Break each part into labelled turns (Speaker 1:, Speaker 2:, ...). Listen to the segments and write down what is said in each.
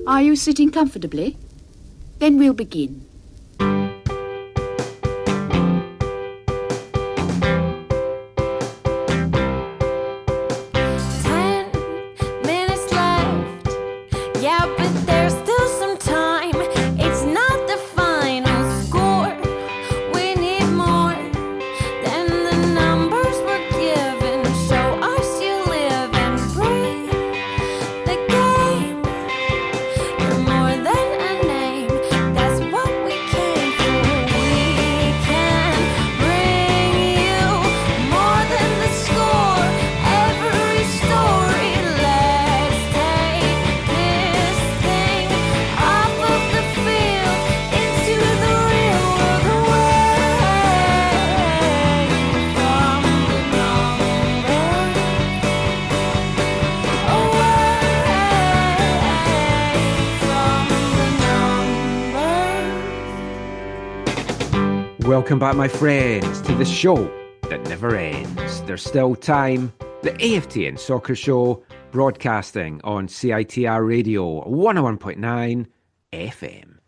Speaker 1: Are you sitting comfortably? Then we'll begin.
Speaker 2: 'Welcome back, my friends, to the show that never ends. There's still time. The AFTN Soccer Show, broadcasting on CITR Radio 101.9 FM.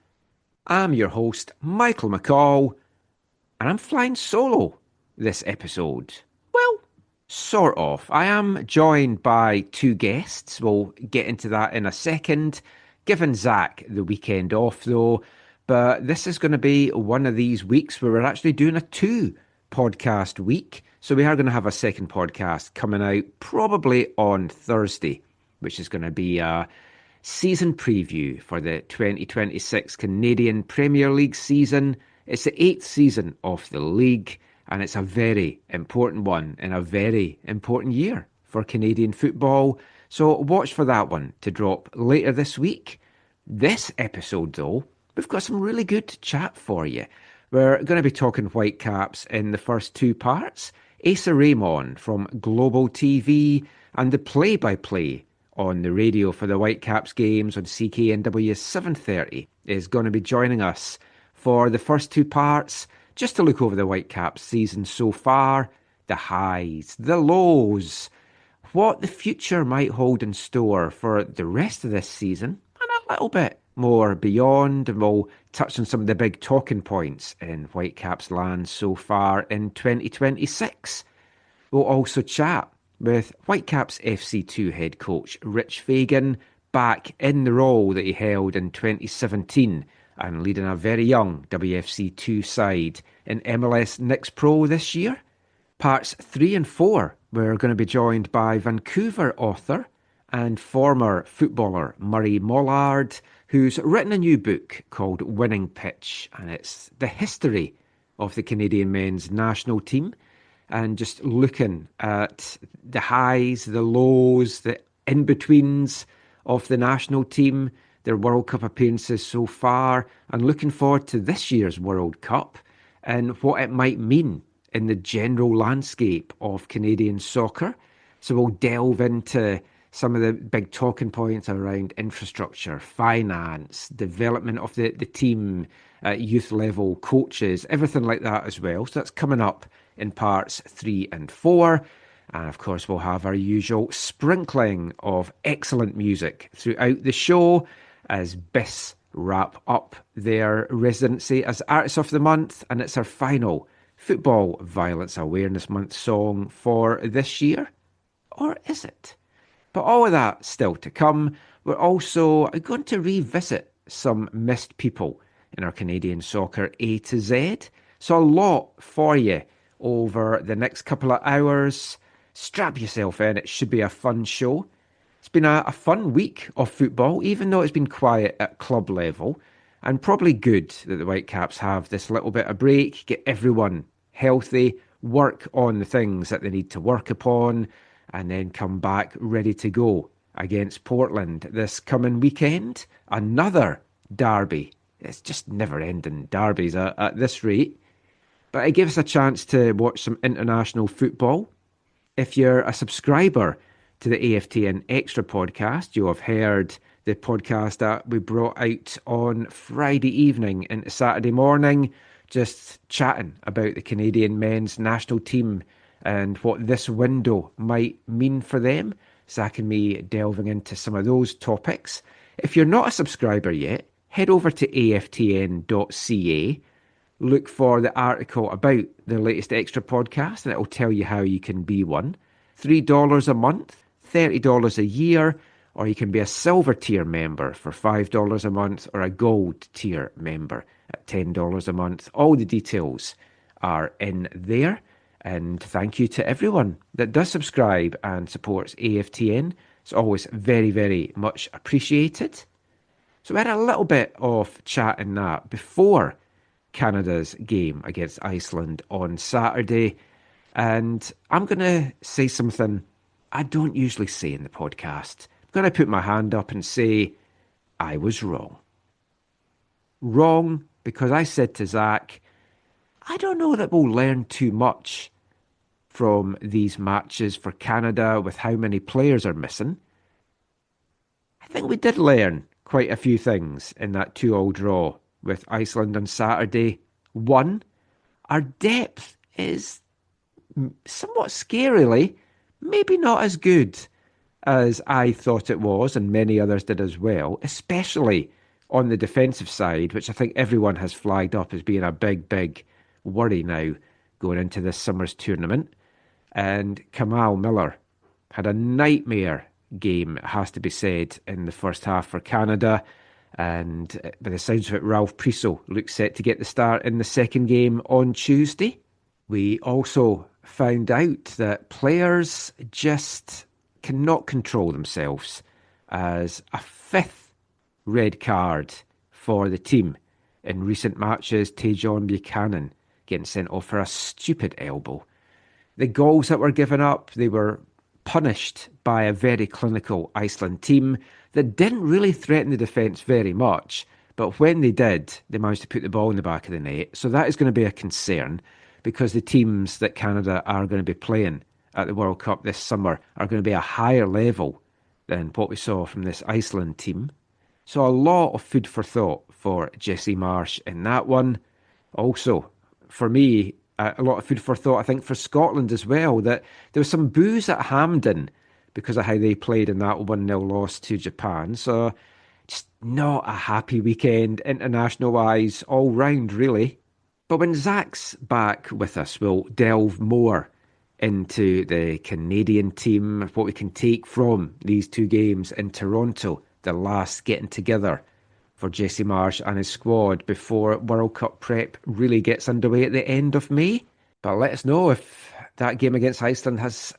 Speaker 2: I'm your host, Michael McCall, and I'm flying solo this episode. Well, sort of. I am joined by two guests. We'll get into that in a second. Given Zach the weekend off, though, but this is going to be one of these weeks where we're actually doing a 2-podcast week. So we are going to have a second podcast coming out probably on Thursday, which is going to be a season preview for the 2026 Canadian Premier League season. It's the 8th season of the league, and it's a very important one in a very important year for Canadian football. So watch for that one to drop later this week. This episode, though, we've got some really good chat for you. We're going to be talking Whitecaps in the first 2 parts. Asa Rehman from Global TV and the play-by-play on the radio for the Whitecaps games on CKNW 730 is going to be joining us for the first 2 parts, just to look over the Whitecaps season so far, the highs, the lows, what the future might hold in store for the rest of this season, and a little bit more beyond, and we'll touch on some of the big talking points in Whitecaps land so far in 2026. We'll also chat with Whitecaps FC2 head coach Rich Fagan, back in the role that he held in 2017 and leading a very young WFC2 side in MLS Next Pro this year. Parts 3 and 4, we're going to be joined by Vancouver author and former footballer Murray Mollard, who's written a new book called Winning Pitch, and it's the history of the Canadian men's national team, and just looking at the highs, the lows, the in-betweens of the national team, their World Cup appearances so far, and looking forward to this year's World Cup and what it might mean in the general landscape of Canadian soccer. So we'll delve into some of the big talking points around infrastructure, finance, development of the team, youth level coaches, everything like that as well. So that's coming up in parts 3 and 4. And of course, we'll have our usual sprinkling of excellent music throughout the show as BIS wrap up their residency as Artists of the Month. And it's our final Football Violence Awareness Month song for this year. Or is it? But all of that still to come. We're also going to revisit some missed people in our Canadian soccer A to Z. So a lot for you over the next couple of hours. Strap yourself in. It should be a fun show. It's been a fun week of football, even though it's been quiet at club level. And probably good that the Whitecaps have this little bit of break, get everyone healthy, work on the things that they need to work upon, and then come back ready to go against Portland this coming weekend. Another derby. It's just never-ending derbies at this rate. But it gives us a chance to watch some international football. If you're a subscriber to the AFTN Extra podcast, you'll have heard the podcast that we brought out on Friday evening into Saturday morning, just chatting about the Canadian men's national team and what this window might mean for them. Zach and me delving into some of those topics. If you're not a subscriber yet, head over to aftn.ca, look for the article about the latest extra podcast, and it will tell you how you can be one. $3 a month, $30 a year, or you can be a silver tier member for $5 a month, or a gold tier member at $10 a month. All the details are in there. And thank you to everyone that does subscribe and supports AFTN. It's always very, very much appreciated. So we had a little bit of chat in that before Canada's game against Iceland on Saturday. And I'm going to say something I don't usually say in the podcast. I'm going to put my hand up and say I was wrong. Wrong because I said to Zach, I don't know that we'll learn too much from these matches for Canada with how many players are missing. I think we did learn quite a few things in that 2-2 draw with Iceland on Saturday. One, our depth is somewhat scarily maybe not as good as I thought it was, and many others did as well, especially on the defensive side, which I think everyone has flagged up as being a big, big worry now going into this summer's tournament. And Miaow Miller had a nightmare game, it has to be said, in the first half for Canada. And by the sounds of it, Ralph Priso looks set to get the start in the second game on Tuesday. We also found out that players just cannot control themselves, as a 5th red card for the team in recent matches. Tajon Buchanan getting sent off for a stupid elbow. The goals that were given up, they were punished by a very clinical Iceland team that didn't really threaten the defence very much, but when they did, they managed to put the ball in the back of the net. So that is going to be a concern, because the teams that Canada are going to be playing at the World Cup this summer are going to be a higher level than what we saw from this Iceland team. So a lot of food for thought for Jesse Marsch in that one. Also, for me, a lot of food for thought, I think, for Scotland as well, that there was some boos at Hampden because of how they played in that 1-0 loss to Japan. So just not a happy weekend international-wise all round, really. But when Zach's back with us, we'll delve more into the Canadian team, what we can take from these 2 games in Toronto, the last getting together for Jesse Marsch and his squad before World Cup prep really gets underway at the end of May. But let us know if that game against Iceland has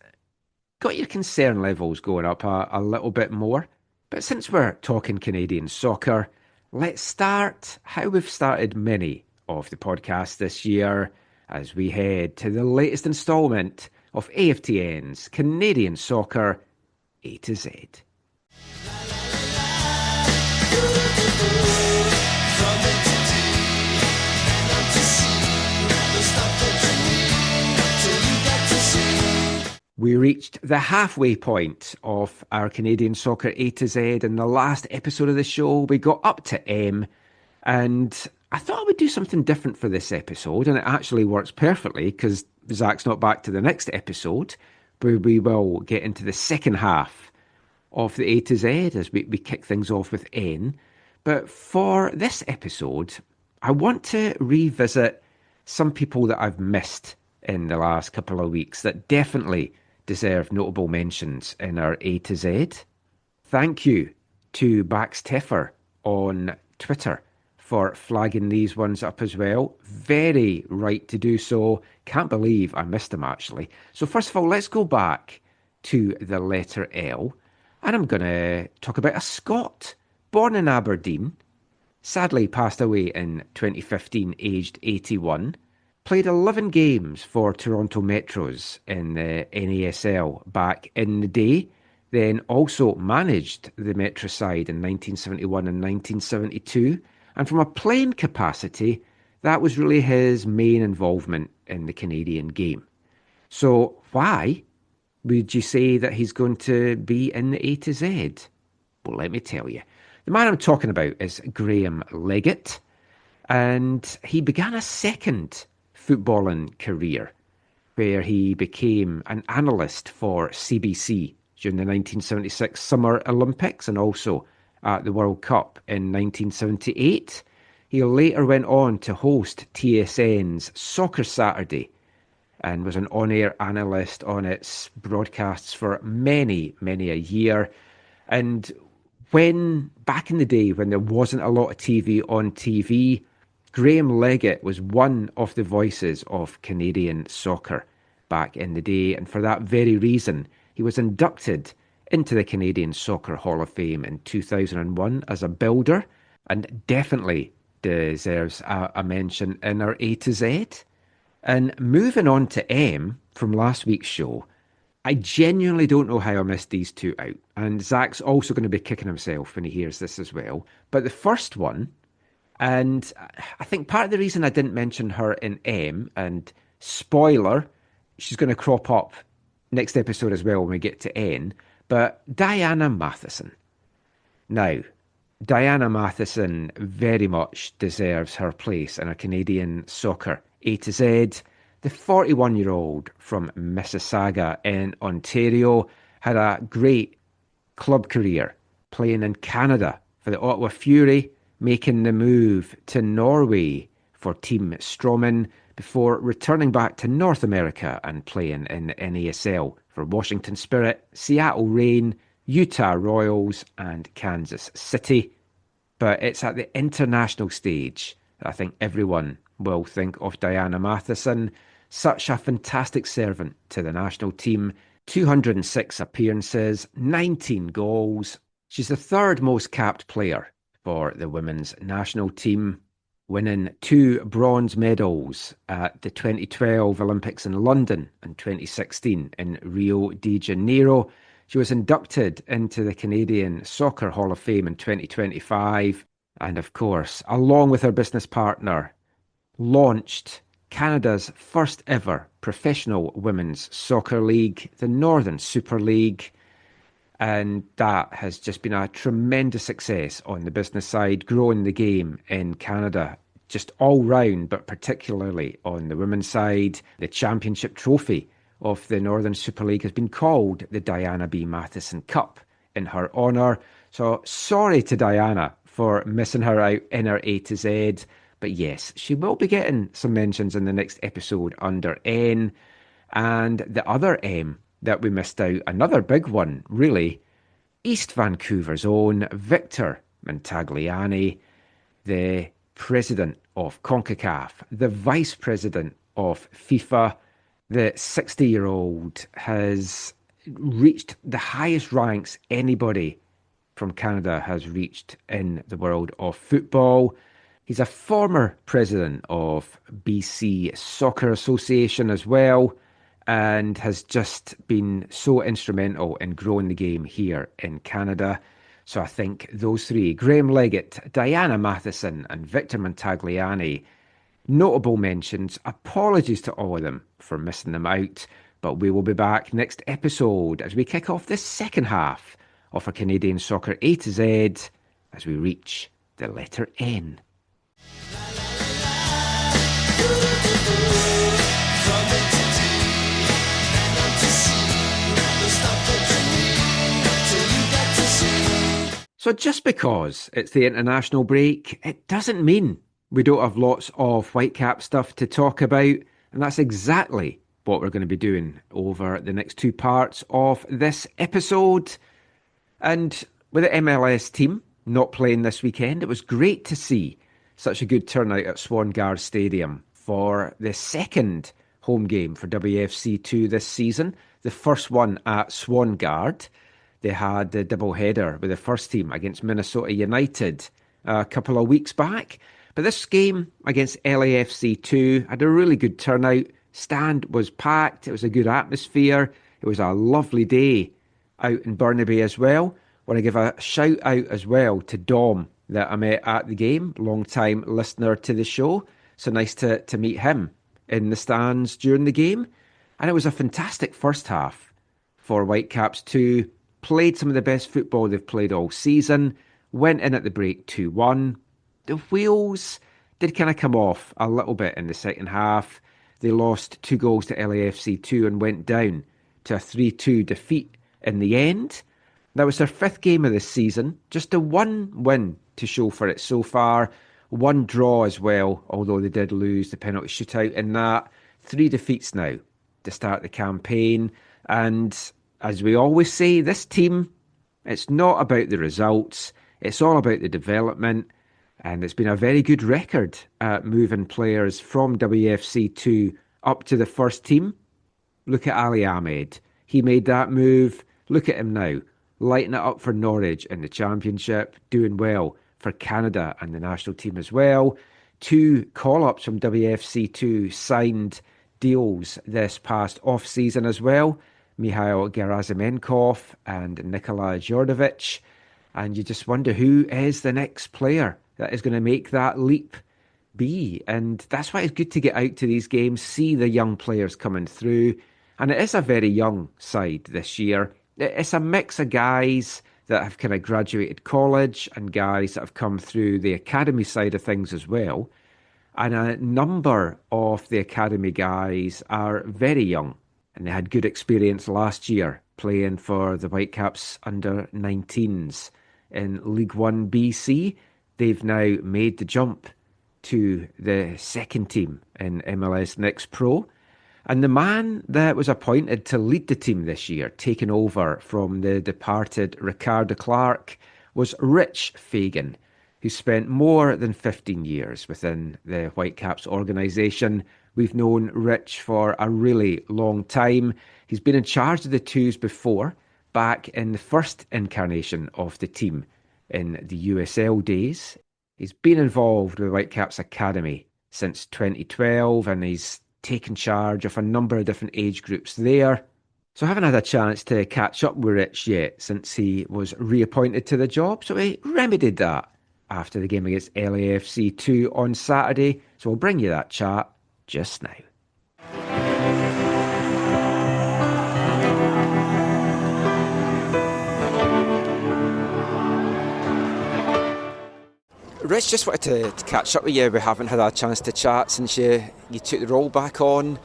Speaker 2: got your concern levels going up a little bit more. But since we're talking Canadian soccer, let's start how we've started many of the podcasts this year as we head to the latest instalment of AFTN's Canadian Soccer A to Z. We reached the halfway point of our Canadian Soccer A to Z. In the last episode of the show, we got up to M, and I thought I would do something different for this episode, and it actually works perfectly because Zach's not back to the next episode, where we will get into the second half of the A to Z as we kick things off with N. But for this episode, I want to revisit some people that I've missed in the last couple of weeks that definitely deserve notable mentions in our A to Z. Thank you to Bax Teffer on Twitter for flagging these ones up as well. Very right to do so. Can't believe I missed them, actually. So first of all, let's go back to the letter L. And I'm going to talk about a Scot, born in Aberdeen, sadly passed away in 2015, aged 81. Played 11 games for Toronto Metros in the NASL back in the day. Then also managed the Metro side in 1971 and 1972. And from a playing capacity, that was really his main involvement in the Canadian game. So why would you say that he's going to be in the A to Z? Well, let me tell you. The man I'm talking about is Graham Leggett, and he began a second footballing career where he became an analyst for CBC during the 1976 Summer Olympics and also at the World Cup in 1978. He later went on to host TSN's Soccer Saturday and was an on-air analyst on its broadcasts for many, many a year. And back in the day, when there wasn't a lot of TV on TV, Graham Leggett was one of the voices of Canadian soccer back in the day. And for that very reason, he was inducted into the Canadian Soccer Hall of Fame in 2001 as a builder, and definitely deserves a mention in our A to Z. And moving on to M from last week's show, I genuinely don't know how I missed these two out. And Zach's also going to be kicking himself when he hears this as well. But the first one, and I think part of the reason I didn't mention her in M, and spoiler, she's going to crop up next episode as well when we get to N, but Diana Matheson. Now, Diana Matheson very much deserves her place in our Canadian soccer A to Z. The 41-year-old from Mississauga in Ontario had a great club career playing in Canada for the Ottawa Fury, making the move to Norway for Team Stroman before returning back to North America and playing in the NASL for Washington Spirit, Seattle Reign, Utah Royals and Kansas City. But it's at the international stage that I think everyone will think of Diana Matheson. Such a fantastic servant to the national team. 206 appearances, 19 goals. She's the third most capped player for the women's national team, winning 2 bronze medals at the 2012 Olympics in London and 2016 in Rio de Janeiro. She was inducted into the Canadian Soccer Hall of Fame in 2025 and, of course, along with her business partner, launched Canada's first ever professional women's soccer league, the Northern Super League. And that has just been a tremendous success on the business side, growing the game in Canada just all round, but particularly on the women's side. The championship trophy of the Northern Super League has been called the Diana B. Matheson Cup in her honour. So sorry to Diana for missing her out in her A to Z. But yes, she will be getting some mentions in the next episode under N. And the other M that we missed out, another big one, really, East Vancouver's own Victor Montagliani, the president of CONCACAF, the vice president of FIFA. The 60-year-old has reached the highest ranks anybody from Canada has reached in the world of football. He's a former president of BC Soccer Association as well, and has just been so instrumental in growing the game here in Canada. So I think those three, Graham Leggett, Diana Matheson and Victor Montagliani, notable mentions. Apologies to all of them for missing them out, but we will be back next episode as we kick off the second half of our Canadian Soccer A to Z as we reach the letter N. So just because it's the international break, it doesn't mean we don't have lots of Whitecap stuff to talk about, and that's exactly what we're going to be doing over the next 2 parts of this episode. And with the MLS team not playing this weekend, it was great to see such a good turnout at Swangard Stadium for the second home game for WFC2 this season, the first one at Swangard. They had the double-header with the first team against Minnesota United a couple of weeks back. But this game against LAFC2 had a really good turnout. Stand was packed. It was a good atmosphere. It was a lovely day out in Burnaby as well. I want to give a shout out as well to Dom that I met at the game, long-time listener to the show. So nice to meet him in the stands during the game. And it was a fantastic first half for Whitecaps 2. Played some of the best football they've played all season. Went in at the break 2-1. The wheels did kind of come off a little bit in the second half. They lost 2 goals to LAFC2 and went down to a 3-2 defeat in the end. That was their 5th game of the season, just a 1 win to show for it so far, 1 draw as well, although they did lose the penalty shootout in that. 3 defeats now to start the campaign. And as we always say, this team, it's not about the results, it's all about the development. And it's been a very good record at moving players from WFC2 up to the first team. Look at Ali Ahmed. He made that move. Look at him now, lighting it up for Norwich in the Championship, doing well for Canada and the national team as well. 2 call-ups from WFC2 signed deals this past off-season as well. Mihail Gerasimenkov and Nikola Djordjevic. And you just wonder who is the next player that is going to make that leap be. And that's why it's good to get out to these games, see the young players coming through. And it is a very young side this year. It's a mix of guys that have kind of graduated college and guys that have come through the academy side of things as well. And a number of the academy guys are very young. And they had good experience last year playing for the Whitecaps under 19s in League 1 BC. They've now made the jump to the second team in MLS Next Pro. And the man that was appointed to lead the team this year, taking over from the departed Ricardo Clark, was Rich Fagan, who spent more than 15 years within the Whitecaps organisation. We've known Rich for a really long time. He's been in charge of the twos before, back in the first incarnation of the team in the USL days. He's been involved with Whitecaps Academy since 2012, and he's taken charge of a number of different age groups there. So I haven't had a chance to catch up with Rich yet since he was reappointed to the job, so he remedied that after the game against LAFC 2 on Saturday. So we'll bring you that chat just now. Rich, just wanted to catch up with you. We haven't had a chance to chat since you took the role back on.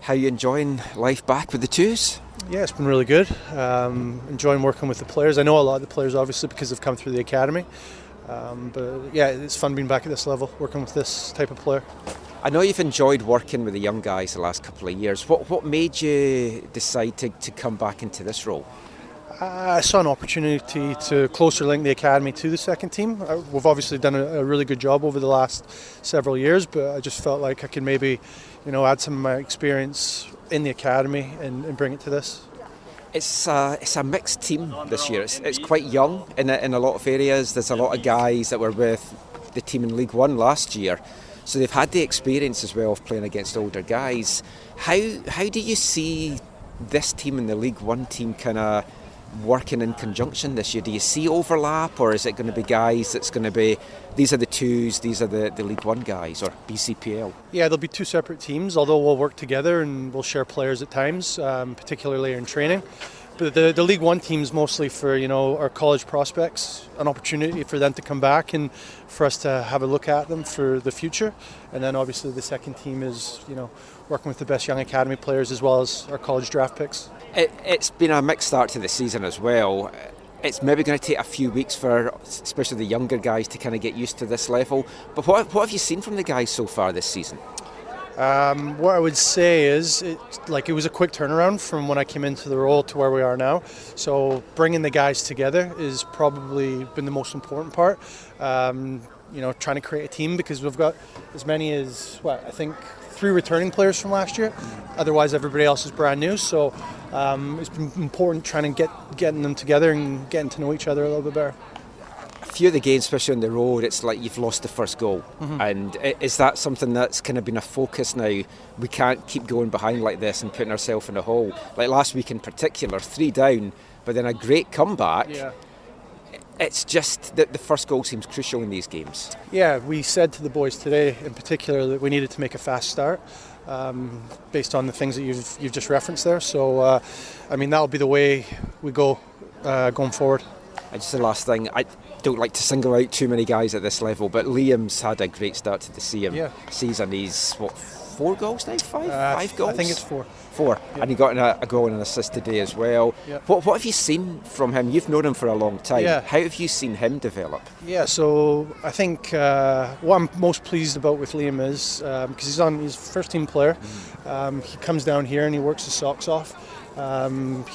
Speaker 2: How are you enjoying life back with the twos?
Speaker 3: Yeah, it's been really good. Enjoying working with the players. I know a lot of the players obviously because they've come through the academy. But yeah, it's fun being back at this level, working with this type of player.
Speaker 2: I know you've enjoyed working with the young guys the last couple of years. What made you decide to come back into this role?
Speaker 3: I saw an opportunity to closer link the academy to the second team. We've obviously done a really good job over the last several years, but I just felt like I could maybe, add some of my experience in the academy and bring it to this.
Speaker 2: It's a mixed team this year. It's quite young in a lot of areas. There's a lot of guys that were with the team in League 1 last year. So they've had the experience as well of playing against older guys. How do you see this team and the League 1 team kind of working in conjunction this year? Do you see overlap, or is it going to be guys that's going to be, these are the twos, these are the League 1 guys, or BCPL?
Speaker 3: Yeah, there'll be 2 separate teams, although we'll work together and we'll share players at times, particularly in training. But the League 1 team's mostly for, our college prospects, an opportunity for them to come back and for us to have a look at them for the future. And then obviously the second team is, working with the best young academy players as well as our college draft picks.
Speaker 2: It's been a mixed start to the season as well. It's maybe going to take a few weeks for especially the younger guys to kind of get used to this level. But what have you seen from the guys so far this season?
Speaker 3: What I would say is it was a quick turnaround from when I came into the role to where we are now. So bringing the guys together is probably been the most important part. Trying to create a team, because we've got as many as, I think 3 returning players from last year. Otherwise, everybody else is brand new. So it's been important trying to getting them together and getting to know each other a little bit better.
Speaker 2: A few of the games, especially on the road, it's like you've lost the first goal. Mm-hmm. And is that something that's kind of been a focus now? We can't keep going behind like this and putting ourselves in a hole. Like last week in particular, 3 down, but then a great comeback.
Speaker 3: Yeah.
Speaker 2: It's just that the first goal seems crucial in these games.
Speaker 3: Yeah, we said to the boys today in particular that we needed to make a fast start based on the things that you've just referenced there. So, that'll be the way we go going forward.
Speaker 2: And just the last thing, I don't like to single out too many guys at this level, but Liam's had a great start to the season. He's, 4 goals now? Five goals?
Speaker 3: I think it's 4.
Speaker 2: 4. Yep. And he got a goal and an assist today as well.
Speaker 3: Yep.
Speaker 2: What have you seen from him? You've known him for a long time.
Speaker 3: Yeah.
Speaker 2: How have you seen him develop?
Speaker 3: Yeah, so I think what I'm most pleased about with Liam is because he's first team player. He comes down here and he works his socks off.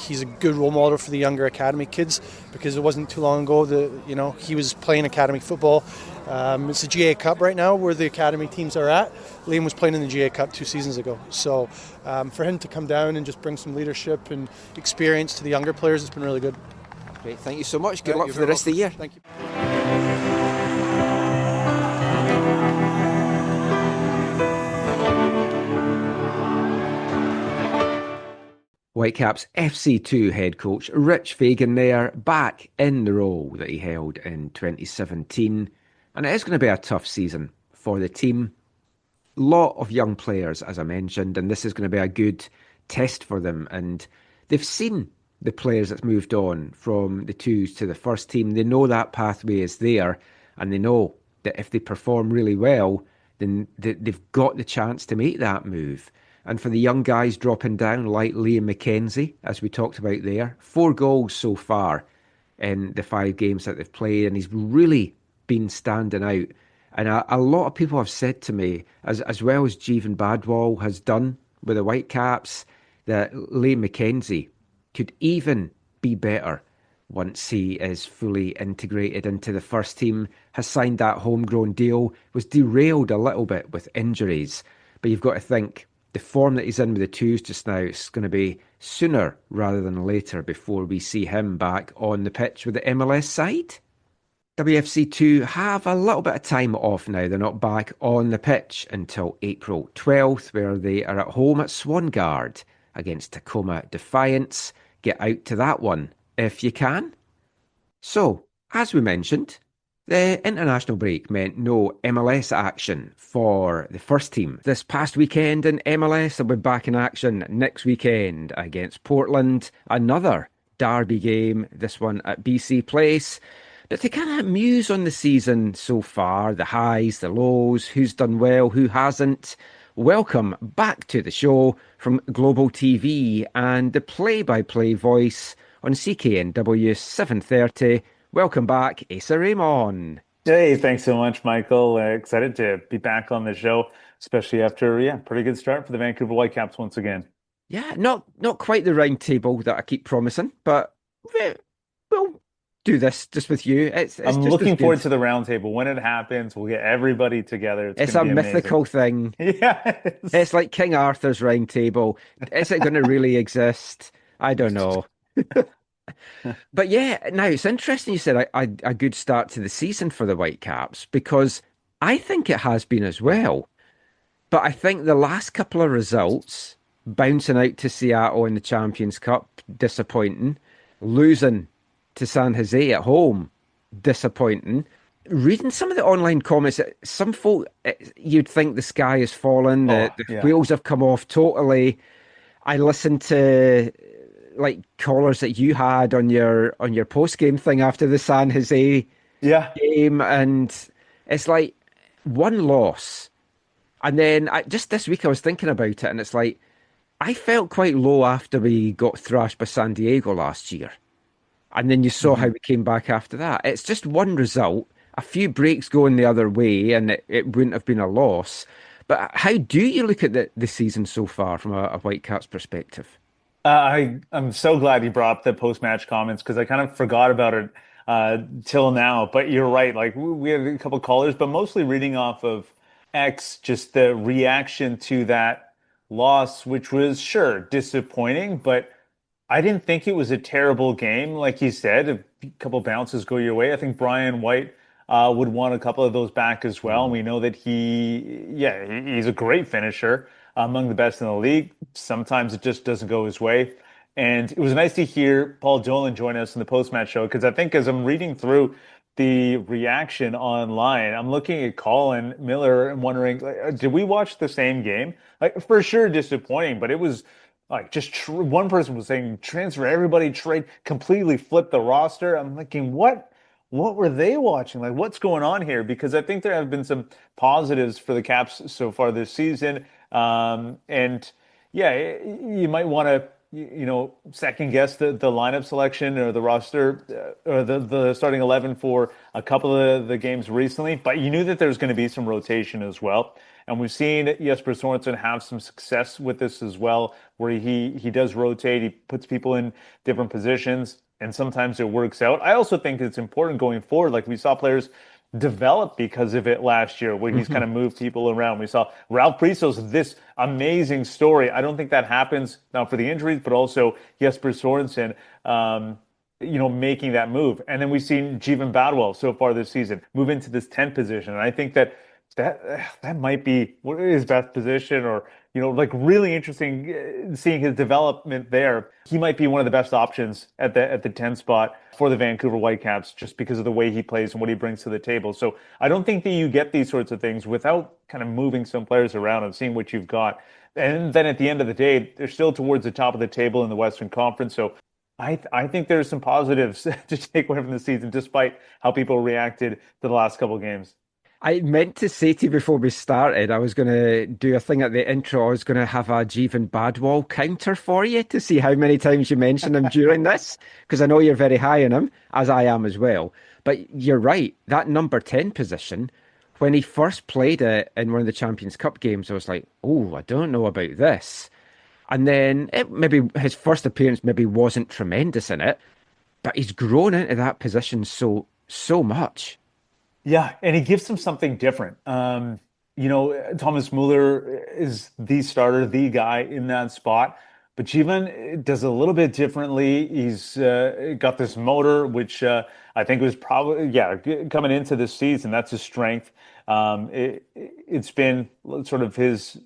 Speaker 3: He's a good role model for the younger academy kids because it wasn't too long ago that he was playing academy football. It's the GA Cup right now where the academy teams are at. Liam was playing in the GA Cup 2 seasons ago. So for him to come down and just bring some leadership and experience to the younger players, it's been really good.
Speaker 2: Great, thank you so much. Good luck for the rest of the year.
Speaker 3: Thank you.
Speaker 2: Whitecaps FC2 head coach Rich Fagan there, back in the role that he held in 2017. And it is going to be a tough season for the team. Lot of young players, as I mentioned, and this is going to be a good test for them. And they've seen the players that's moved on from the twos to the first team. They know that pathway is there, and they know that if they perform really well, then they've got the chance to make that move. And for the young guys dropping down, like Liam McKenzie, as we talked about there, 4 goals so far in the 5 games that they've played, and he's really been standing out. And a lot of people have said to me, as well as Jeevan Badwal has done with the Whitecaps, that Liam McKenzie could even be better once he is fully integrated into the first team, has signed that homegrown deal, was derailed a little bit with injuries. But you've got to think, the form that he's in with the twos just now is going to be sooner rather than later before we see him back on the pitch with the MLS side. WFC2 have a little bit of time off now. They're not back on the pitch until April 12th, where they are at home at Swangard against Tacoma Defiance. Get out to that one if you can. So, as we mentioned, the international break meant no MLS action for the first team this past weekend in MLS. They'll be back in action next weekend against Portland. Another derby game, this one at BC Place. But to kind of muse on the season so far, the highs, the lows, who's done well, who hasn't, welcome back to the show from Global TV and the play-by-play voice on CKNW 730. Welcome back, Asa Rehman.
Speaker 4: Hey, thanks so much, Michael. Excited to be back on the show, especially after, pretty good start for the Vancouver Whitecaps once again.
Speaker 2: Yeah, not quite the round table that I keep promising, but we'll do this just with you. It's
Speaker 4: I'm
Speaker 2: just
Speaker 4: looking forward to the round table. When it happens, we'll get everybody together.
Speaker 2: It's a mythical thing.
Speaker 4: Yeah.
Speaker 2: It's like King Arthur's round table. Is it going to really exist? I don't know. But yeah, now it's interesting you said a good start to the season for the Whitecaps, because I think it has been as well. But I think the last couple of results, bouncing out to Seattle in the Champions Cup, disappointing. Losing to San Jose at home, disappointing. Reading some of the online comments, some folk, you'd think the sky has fallen, the wheels have come off totally. I listened to like callers that you had on your post-game thing after the San Jose game, and it's like one loss. And then just this week I was thinking about it, and it's like I felt quite low after we got thrashed by San Diego last year. And then you saw how we came back after that. It's just one result, a few breaks going the other way, and it wouldn't have been a loss. But how do you look at the season so far from a Whitecaps perspective?
Speaker 4: I'm so glad you brought up the post-match comments, because I kind of forgot about it till now. But you're right. Like, we had a couple callers, but mostly reading off of X, just the reaction to that loss, which was, sure, disappointing, but I didn't think it was a terrible game. Like you said, a couple bounces go your way. I think Brian White would want a couple of those back as well. And we know that he's a great finisher, among the best in the league. Sometimes it just doesn't go his way. And it was nice to hear Paul Dolan join us in the post-match show, because I think as I'm reading through the reaction online, I'm looking at Colin Miller and wondering, did we watch the same game? Like, for sure disappointing, but it was like just one person was saying transfer everybody, trade, completely flip the roster. I'm thinking, what were they watching? Like, what's going on here? Because I think there have been some positives for the Caps so far this season. And yeah, you might want to, second guess the lineup selection or the roster or the starting 11 for a couple of the games recently, but you knew that there was going to be some rotation as well. And we've seen Jesper Sorensen have some success with this as well, where he does rotate, he puts people in different positions, and sometimes it works out. I also think it's important going forward. Like, we saw players develop because of it last year, where he's kind of moved people around. We saw Ralph Prisos, this amazing story. I don't think that happens now for the injuries, but also Jesper Sorensen, making that move. And then we've seen Jeevan Badwell so far this season move into this 10th position. And I think that might be his best position, or really interesting seeing his development there. He might be one of the best options at the 10 spot for the Vancouver Whitecaps, just because of the way he plays and what he brings to the table. So I don't think that you get these sorts of things without kind of moving some players around and seeing what you've got. And then at the end of the day, they're still towards the top of the table in the Western Conference. So I think there's some positives to take away from the season, despite how people reacted to the last couple of games.
Speaker 2: I meant to say to you before we started, I was going to do a thing at the intro. I was going to have a Jeevan Badwal counter for you to see how many times you mention him during this, because I know you're very high on him, as I am as well. But you're right, that number 10 position, when he first played it in one of the Champions Cup games, I was like, oh, I don't know about this. And then maybe his first appearance maybe wasn't tremendous in it, but he's grown into that position so much.
Speaker 4: Yeah, and he gives them something different. Thomas Muller is the starter, the guy in that spot. But Jeevan does a little bit differently. He's got this motor, which I think was probably, coming into this season, that's his strength. It's been sort of his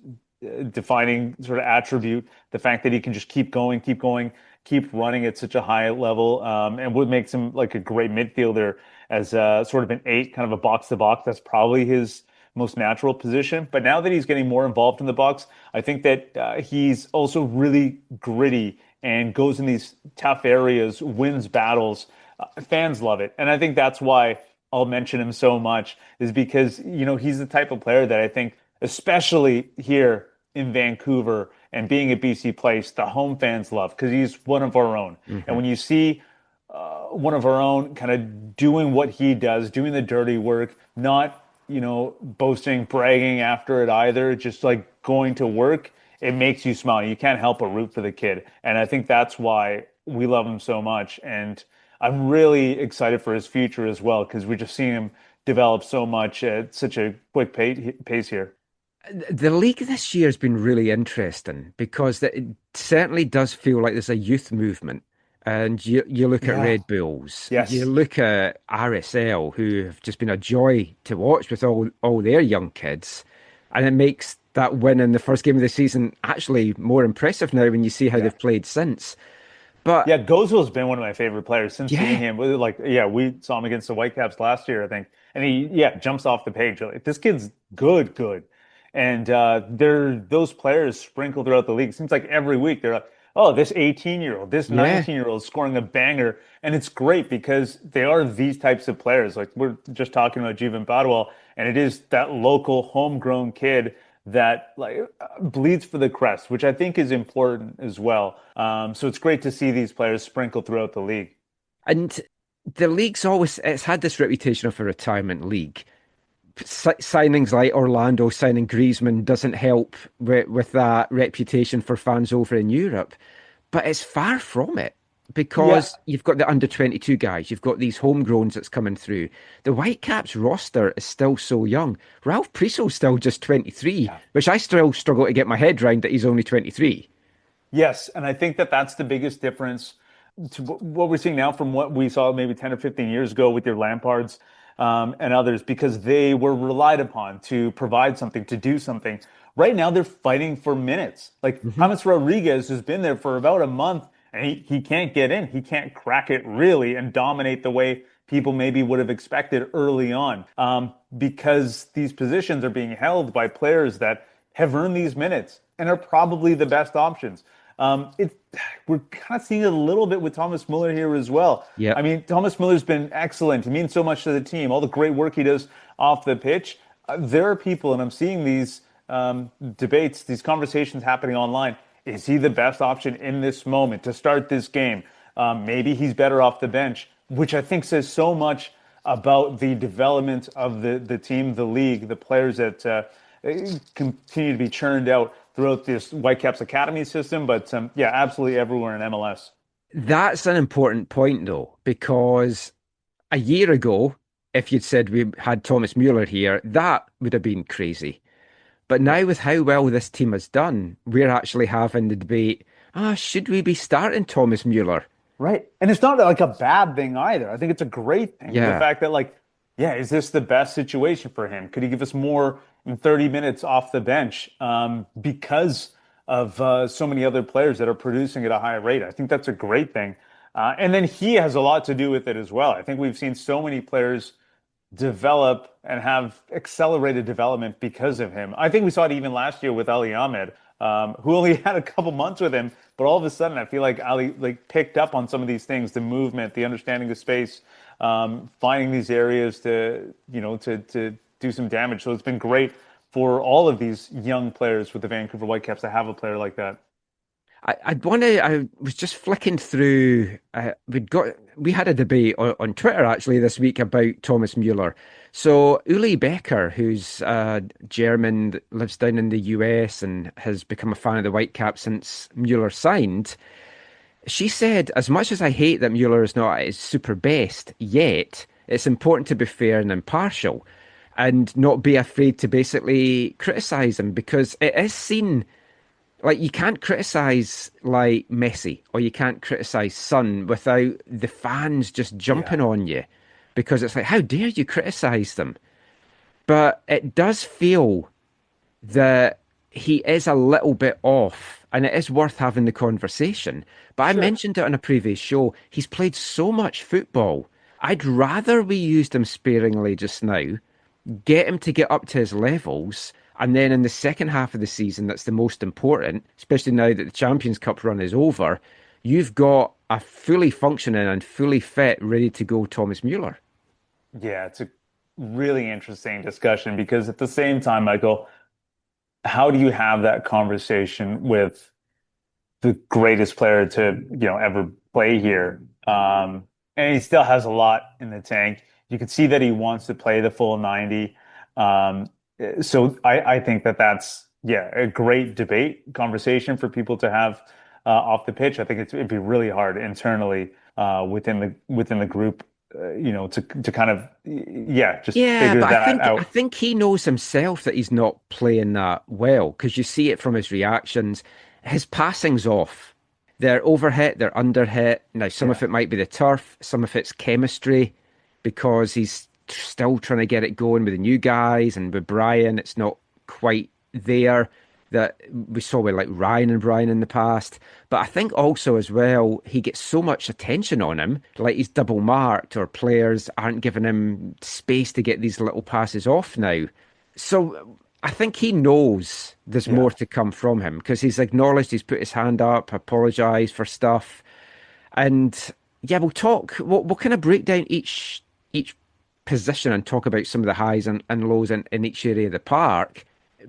Speaker 4: defining sort of attribute, the fact that he can just keep going, keep running at such a high level, and what makes him like a great midfielder as sort of an 8, kind of a box-to-box. That's probably his most natural position. But now that he's getting more involved in the box, I think that he's also really gritty and goes in these tough areas, wins battles. Fans love it. And I think that's why I'll mention him so much, is because, he's the type of player that I think, especially here in Vancouver and being at BC Place, the home fans love, because he's one of our own. Mm-hmm. And when you see one of our own kind of doing what he does, doing the dirty work, not, boasting, bragging after it either, just like going to work, it makes you smile. You can't help but root for the kid. And I think that's why we love him so much. And I'm really excited for his future as well, because we're just seeing him develop so much at such a quick pace here.
Speaker 2: The league this year has been really interesting, because it certainly does feel like there's a youth movement. And you look at Red Bulls,
Speaker 4: yes.
Speaker 2: You look at RSL, who have just been a joy to watch with all their young kids. And it makes that win in the first game of the season actually more impressive now when you see how they've played since. But
Speaker 4: yeah, Gozal's been one of my favorite players since seeing him. We saw him against the Whitecaps last year, I think. And he jumps off the page. Like, this kid's good. And those players sprinkled throughout the league. It seems like every week they're like, oh, this 18-year-old, this 19-year-old scoring a banger. And it's great because they are these types of players. Like, we're just talking about Jeevan Badwal, and it is that local homegrown kid that bleeds for the crest, which I think is important as well. So it's great to see these players sprinkled throughout the league.
Speaker 2: And the league's it's had this reputation of a retirement league. Signings like Orlando signing Griezmann doesn't help with that reputation for fans over in Europe, but it's far from it, because you've got the under-22 guys, you've got these homegrowns that's coming through. The Whitecaps roster is still so young. Ralph Priso's still just 23, which I still struggle to get my head around that he's only 23.
Speaker 4: Yes, and I think that that's the biggest difference to what we're seeing now from what we saw maybe 10 or 15 years ago with your Lampards and others, because they were relied upon to provide something, to do something. Right now, they're fighting for minutes. Like, James Rodriguez has been there for about a month, and he can't get in. He can't crack it really and dominate the way people maybe would have expected early on, because these positions are being held by players that have earned these minutes and are probably the best options. We're kind of seeing it a little bit with Thomas Muller here as well.
Speaker 2: Yeah.
Speaker 4: I mean, Thomas Muller's been excellent. He means so much to the team. All the great work he does off the pitch. There are people, and I'm seeing these debates, these conversations happening online. Is he the best option in this moment to start this game? Maybe he's better off the bench, which I think says so much about the development of the team, the league, the players that continue to be churned out throughout this Whitecaps academy system. But yeah, absolutely everywhere in MLS.
Speaker 2: That's an important point, though, because a year ago, if you'd said we had Thomas Mueller here, that would have been crazy. But now, with how well this team has done, we're actually having the debate, should we be starting Thomas Mueller?
Speaker 4: Right. And it's not like a bad thing either. I think it's a great thing.
Speaker 2: Yeah.
Speaker 4: The fact that, like, yeah, is this the best situation for him? Could he give us more in 30 minutes off the bench because of so many other players that are producing at a high rate? I think that's a great thing. And then he has a lot to do with it as well. I think we've seen so many players develop and have accelerated development because of him. I think we saw it even last year with Ali Ahmed, who only had a couple months with him, but all of a sudden I feel like Ali picked up on some of these things, the movement, the understanding of space, finding these areas to do some damage. So it's been great for all of these young players with the Vancouver Whitecaps to have a player like that.
Speaker 2: I was just flicking through. We had a debate on Twitter actually this week about Thomas Mueller. So Uli Becker, who's German, that lives down in the US and has become a fan of the Whitecaps since Mueller signed, she said, as much as I hate that Mueller is not at his super best yet, it's important to be fair and impartial and not be afraid to basically criticise him, because it is seen. Like, you can't criticise, like, Messi, or you can't criticise Son without the fans just jumping on you, because it's like, how dare you criticise them? But it does feel that he is a little bit off, and it is worth having the conversation. But I mentioned it on a previous show, he's played so much football. I'd rather we used him sparingly just now, get him to get up to his levels, and then in the second half of the season, that's the most important, especially now that the Champions Cup run is over, you've got a fully functioning and fully fit, ready to go Thomas Mueller.
Speaker 4: Yeah, it's a really interesting discussion, because at the same time, Michael, how do you have that conversation with the greatest player to ever play here? And he still has a lot in the tank. You can see that he wants to play the full 90. So I think that's a great debate conversation for people to have off the pitch. I think it'd be really hard internally within the group, to kind of figure that out.
Speaker 2: I think he knows himself that he's not playing that well, because you see it from his reactions. His passing's off. They're overhit, they're underhit. Now, some of it might be the turf, some of it's chemistry, because he's still trying to get it going with the new guys, and with Brian, it's not quite there that we saw with like Ryan and Brian in the past. But I think also as well, he gets so much attention on him, like he's double marked, or players aren't giving him space to get these little passes off now. So I think he knows there's more to come from him, because he's acknowledged, he's put his hand up, apologised for stuff. And we'll talk, we'll kind of break down each position and talk about some of the highs and lows in each area of the park.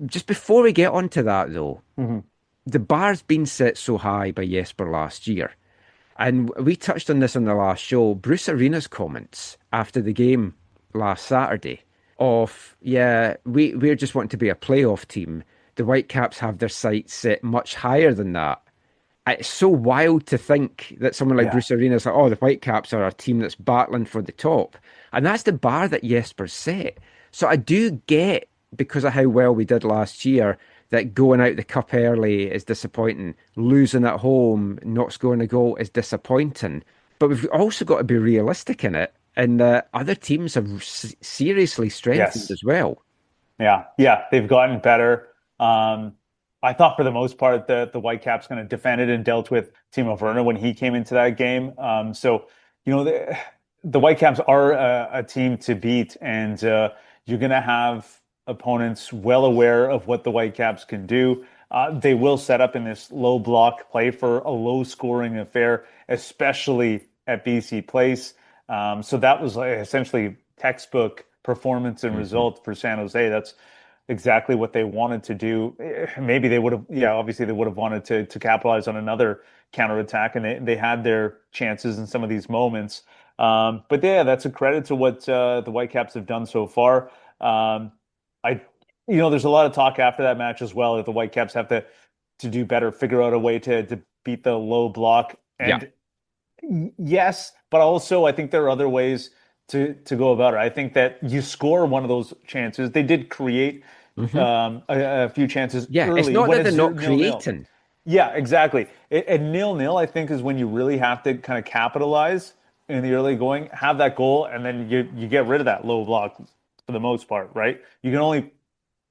Speaker 2: Just before we get onto that, though, the bar's been set so high by Jesper last year. And we touched on this on the last show. Bruce Arena's comments after the game last Saturday of, we're just wanting to be a playoff team. The Whitecaps have their sights set much higher than that. It's so wild to think that someone like Bruce Arena's like, the Whitecaps are a team that's battling for the top. And that's the bar that Jesper set. So I do get, because of how well we did last year, that going out the cup early is disappointing. Losing at home, not scoring a goal is disappointing. But we've also got to be realistic in it. And other teams have seriously strengthened as well.
Speaker 4: Yeah, they've gotten better. I thought for the most part that the Whitecaps kind of defended and dealt with Timo Werner when he came into that game. The Whitecaps are a team to beat, and you're going to have opponents well aware of what the Whitecaps can do. They will set up in this low block play for a low scoring affair, especially at BC Place. So that was essentially textbook performance and result for San Jose. That's exactly what they wanted to do. Maybe they would have, obviously they would have wanted to capitalize on another counterattack, and they had their chances in some of these moments. But yeah, that's a credit to what the Whitecaps have done so far. I, there's a lot of talk after that match as well that the Whitecaps have to do better, figure out a way to beat the low block. And yes, but also I think there are other ways to go about it. I think that you score one of those chances. They did create a few chances early.
Speaker 2: It's not
Speaker 4: when
Speaker 2: that they're not
Speaker 4: 0-0.
Speaker 2: creating.
Speaker 4: Yeah, exactly. At 0-0, I think, is when you really have to kind of capitalize in the early going, have that goal, and then you get rid of that low block for the most part, right? You can only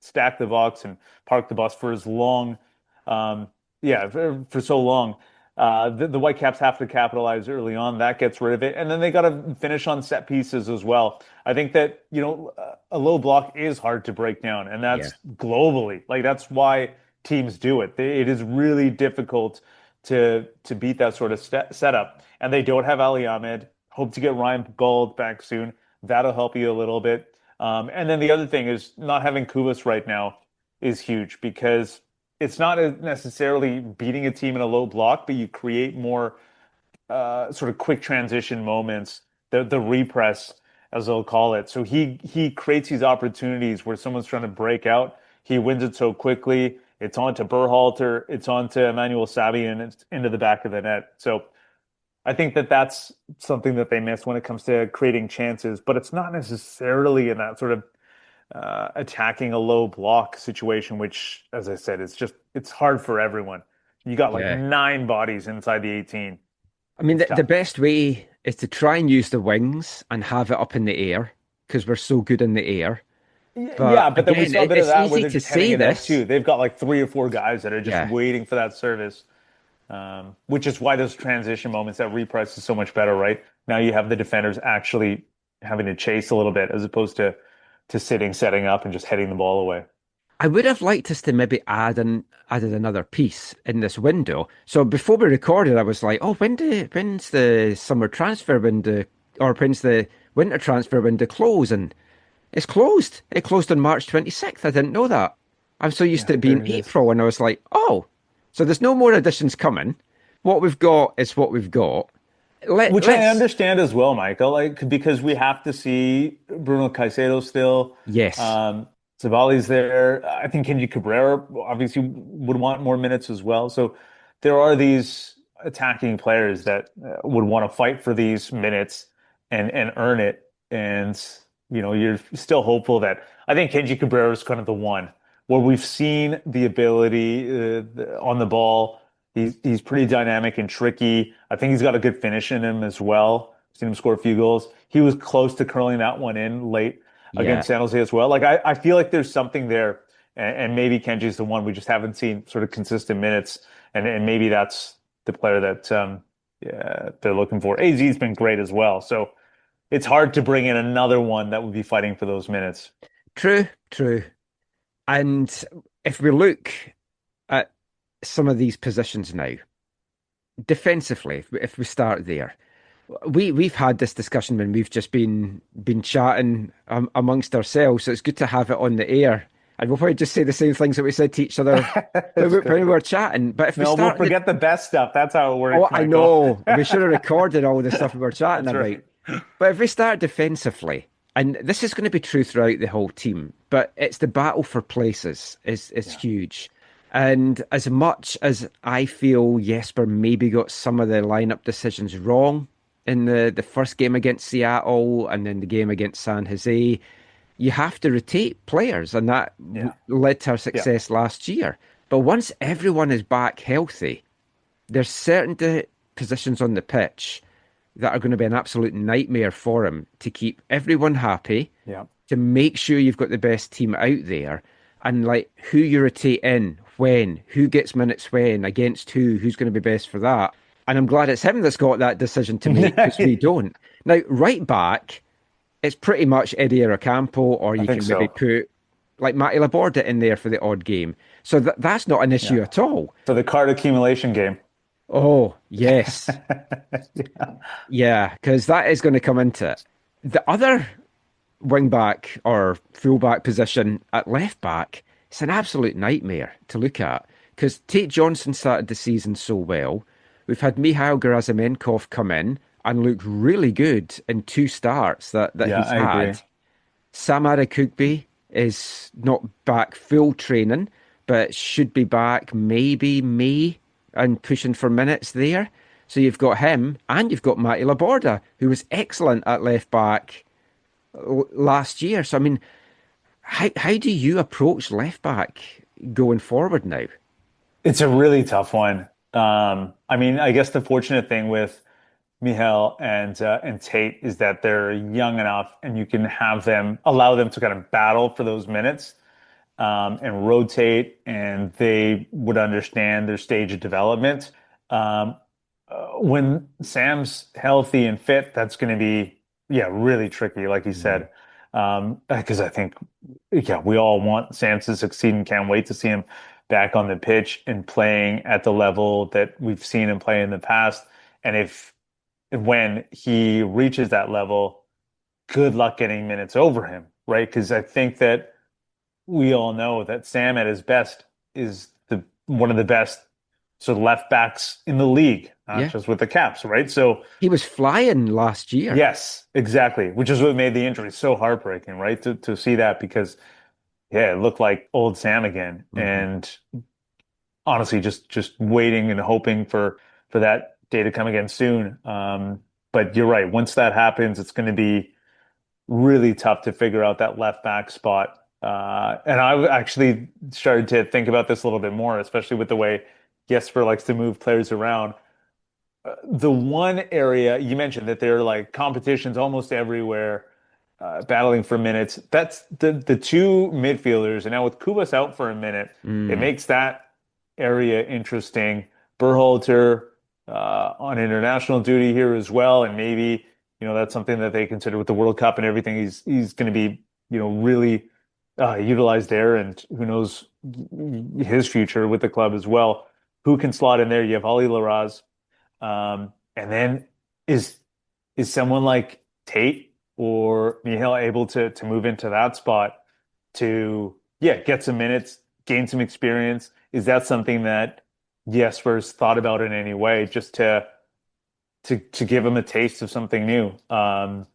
Speaker 4: stack the box and park the bus for as long, for so long. The Whitecaps have to capitalize early on. That gets rid of it. And then they got to finish on set pieces as well. I think that, a low block is hard to break down, and that's globally. Like, that's why teams do it. It is really difficult to beat that sort of setup. And they don't have Ali Ahmed. Hope to get Ryan Gauld back soon. That'll help you a little bit. And then the other thing is not having Kubas right now is huge, because it's not necessarily beating a team in a low block, but you create more sort of quick transition moments, the repress, as they'll call it. So he creates these opportunities where someone's trying to break out. He wins it so quickly. It's on to Berhalter. It's on to Emmanuel Sabi, and it's into the back of the net. So I think that that's something that they miss when it comes to creating chances, but it's not necessarily in that sort of attacking a low block situation, which, as I said, it's hard for everyone. You got 9 bodies inside the 18.
Speaker 2: I mean, the best way is to try and use the wings and have it up in the air, because we're so good in the air.
Speaker 4: But then we saw a bit of that where they're just heading it out too. They've got 3 or 4 guys that are just waiting for that service, which is why those transition moments, that repress is so much better, right? Now you have the defenders actually having to chase a little bit as opposed to sitting, setting up, and just heading the ball away.
Speaker 2: I would have liked us to maybe added another piece in this window. So before we recorded, I was like, oh, when's the summer transfer window, or when's the winter transfer window close? And it's closed. It closed on March 26th. I didn't know that. I'm so used to it being April, and I was like, oh, so there's no more additions coming. What we've got is what we've got.
Speaker 4: Which I understand as well, Michael, because we have to see Bruno Caicedo still.
Speaker 2: Yes.
Speaker 4: Savali's there. I think Kenji Cabrera obviously would want more minutes as well. So there are these attacking players that would want to fight for these minutes and earn it. And, you're still hopeful that I think Kenji Cabrera is kind of the one where we've seen the ability on the ball. He's pretty dynamic and tricky. I think he's got a good finish in him as well. I've seen him score a few goals. He was close to curling that one in late against San Jose as well. I feel like there's something there, and maybe Kenji's the one. We just haven't seen sort of consistent minutes, and maybe that's the player that they're looking for. AZ's been great as well, so it's hard to bring in another one that would be fighting for those minutes.
Speaker 2: True. And if we look at some of these positions now, defensively, if we start there, we've had this discussion when we've just been chatting amongst ourselves, so it's good to have it on the air. And we'll probably just say the same things that we said to each other when we were chatting. But if
Speaker 4: we'll forget the best stuff. That's how it works.
Speaker 2: Oh, I know. We should have recorded all the stuff we were chatting about. Right. But if we start defensively, and this is going to be true throughout the whole team, but it's the battle for places is huge. And as much as I feel Jesper maybe got some of the lineup decisions wrong in the first game against Seattle and then the game against San Jose, you have to rotate players, and that led to our success last year. But once everyone is back healthy, there's certain positions on the pitch that are going to be an absolute nightmare for him to keep everyone happy, to make sure you've got the best team out there, and who you rotate in, when, who gets minutes when, against who's going to be best for that. And I'm glad it's him that's got that decision to make, because we don't. Now, right back, it's pretty much Eddie Aracampo, or you can maybe put Matty Laborda in there for the odd game. So that's not an issue at all.
Speaker 4: For the card accumulation game.
Speaker 2: Oh, yes. Yeah, because that is going to come into it. The other wing back or full back position at left back, it's an absolute nightmare to look at because Tate Johnson started the season so well. We've had Mihail Gerasimenkov come in and look really good in 2 starts that
Speaker 4: Yeah,
Speaker 2: he's
Speaker 4: I agree.
Speaker 2: had. Sam Arakugbe is not back full training, but should be back maybe May and pushing for minutes there. So you've got him, and you've got Matty Laborda, who was excellent at left back last year. So I mean, how do you approach left back going forward now?
Speaker 4: It's a really tough one. I mean, I guess the fortunate thing with Mihail and Tate is that they're young enough, and you can allow them to kind of battle for those minutes and rotate, and they would understand their stage of development. Um, when Sam's healthy and fit, that's going to be, yeah, really tricky, like you said. Because I think, yeah, we all want Sam to succeed and can't wait to see him back on the pitch and playing at the level that we've seen him play in the past. And when he reaches that level, good luck getting minutes over him, right? Because I think that we all know that Sam at his best is one of the best sort of left backs in the league, not
Speaker 2: Yeah,
Speaker 4: just with the Caps, right? So
Speaker 2: he was flying last year.
Speaker 4: yes, exactly, which is what made the injury so heartbreaking, right? To see that because yeah, it looked like old Sam again,
Speaker 2: Hmm.
Speaker 4: and honestly, just waiting and hoping for that day to come again soon. But you're right. Once that happens, it's going to be really tough to figure out that left back spot. And I actually started to think about this a little bit more, especially with the way Jesper likes to move players around. The one area you mentioned that there are like competitions almost everywhere, battling for minutes. That's the two midfielders, and now with Kubas out for a minute, it
Speaker 2: Mm.
Speaker 4: makes that area interesting. Berhalter on international duty here as well, and maybe that's something that they consider with the World Cup and everything. He's going to be really utilized there, and who knows his future with the club as well. Who can slot in there? You have Ali Laraz, and then is someone like Tate or Mihail able to move into that spot to get some minutes, gain some experience? Is that something that Jesper's thought about in any way, just to give him a taste of something new?
Speaker 2: I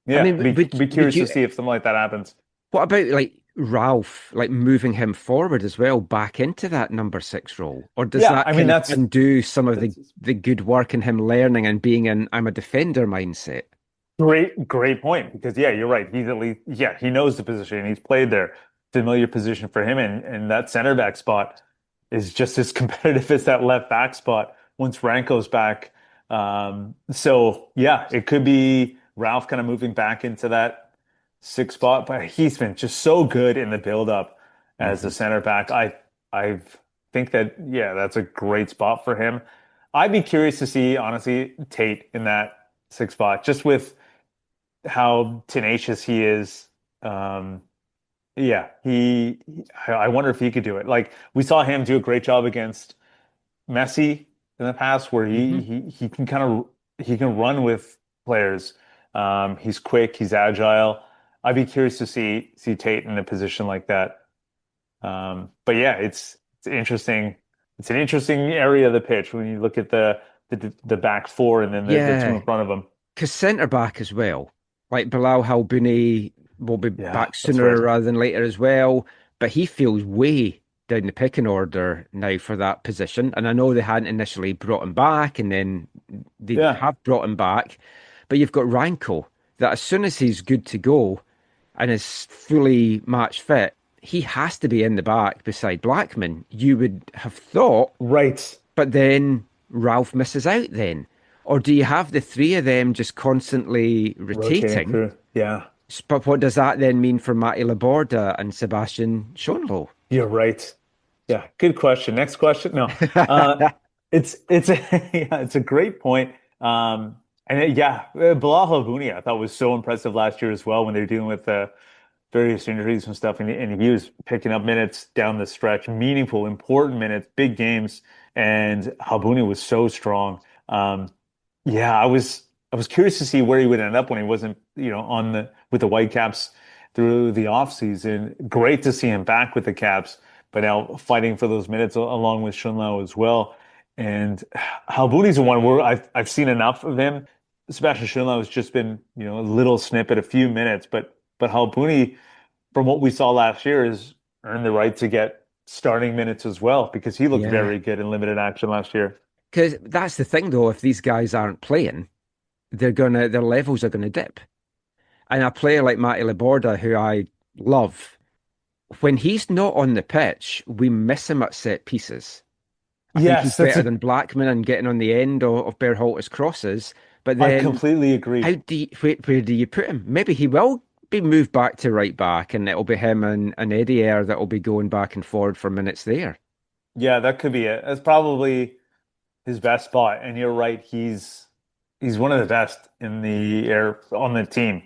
Speaker 4: Yeah,
Speaker 2: mean,
Speaker 4: be
Speaker 2: would
Speaker 4: curious to
Speaker 2: you?
Speaker 4: see if something like that happens.
Speaker 2: What about like Ralph, like moving him forward as well, back into that number 6 role? Or does
Speaker 4: Yeah,
Speaker 2: that
Speaker 4: I mean
Speaker 2: kind of
Speaker 4: that's
Speaker 2: undo some of
Speaker 4: that's
Speaker 2: the good work and him learning and being in I'm a defender mindset?
Speaker 4: great point because yeah, you're right. He's at least he knows the position. He's played there. Familiar position for him, and that center back spot is just as competitive as that left back spot once Ranko's back. So yeah, it could be Ralph kind of moving back into that 6 spot, but he's been just so good in the build up as a
Speaker 2: Hmm.
Speaker 4: center back. I think that that's a great spot for him. I'd be curious to see honestly Tate in that 6 spot, just with how tenacious he is. Um, I wonder if he could do it. Like we saw him do a great job against Messi in the past, where
Speaker 2: Hmm.
Speaker 4: he can he can run with players. He's quick, he's agile. I'd be curious to see Tate in a position like that. But yeah, it's interesting. It's an interesting area of the pitch when you look at the back four and then the two
Speaker 2: Yeah,
Speaker 4: in front of them.
Speaker 2: because centre back as well, like Bilal Halbouni will be
Speaker 4: Yeah,
Speaker 2: back
Speaker 4: that's right.
Speaker 2: sooner rather than later as well, but he feels way down the pecking order now for that position. And I know they hadn't initially brought him back, and then they
Speaker 4: Yeah.
Speaker 2: have brought him back, but you've got Ranko that as soon as he's good to go and is fully match fit, he has to be in the back beside Blackman. You would have thought,
Speaker 4: Right.
Speaker 2: but then Ralph misses out then. Or do you have the three of them just constantly
Speaker 4: Rotating
Speaker 2: rotating?
Speaker 4: through. Yeah.
Speaker 2: But what does that then mean for Matty Laborda and Sebastian Schonlau?
Speaker 4: You're right. Yeah, good question. Next question. No, uh, it's a yeah, it's a great point. Bilal Halbouni I thought was so impressive last year as well when they were dealing with various injuries and stuff, and he was picking up minutes down the stretch, meaningful, important minutes, big games, and Halbouni was so strong. Yeah, I was curious to see where he would end up when he wasn't, with the Whitecaps through the offseason. Great to see him back with the Caps, but now fighting for those minutes along with Shunlao as well. And Halbuni's the one where I've seen enough of him. Sebastian Shunlao has just been, a little snippet, a few minutes, but Halbuni, from what we saw last year, has earned the right to get starting minutes as well, because he looked very good in limited action last year.
Speaker 2: Because that's the thing, though, if these guys aren't playing, their levels are gonna dip. And a player like Matty Laborda, who I love, when he's not on the pitch, we miss him at set pieces. I think he's better than Blackman and getting on the end of Berhalter's crosses. But then,
Speaker 4: I completely agree.
Speaker 2: Where do you put him? Maybe he will be moved back to right back, and it'll be him and Eddie Eyre that will be going back and forward for minutes there.
Speaker 4: Yeah, that could be it. That's probably his best spot. And you're right, he's one of the best in the air on the team.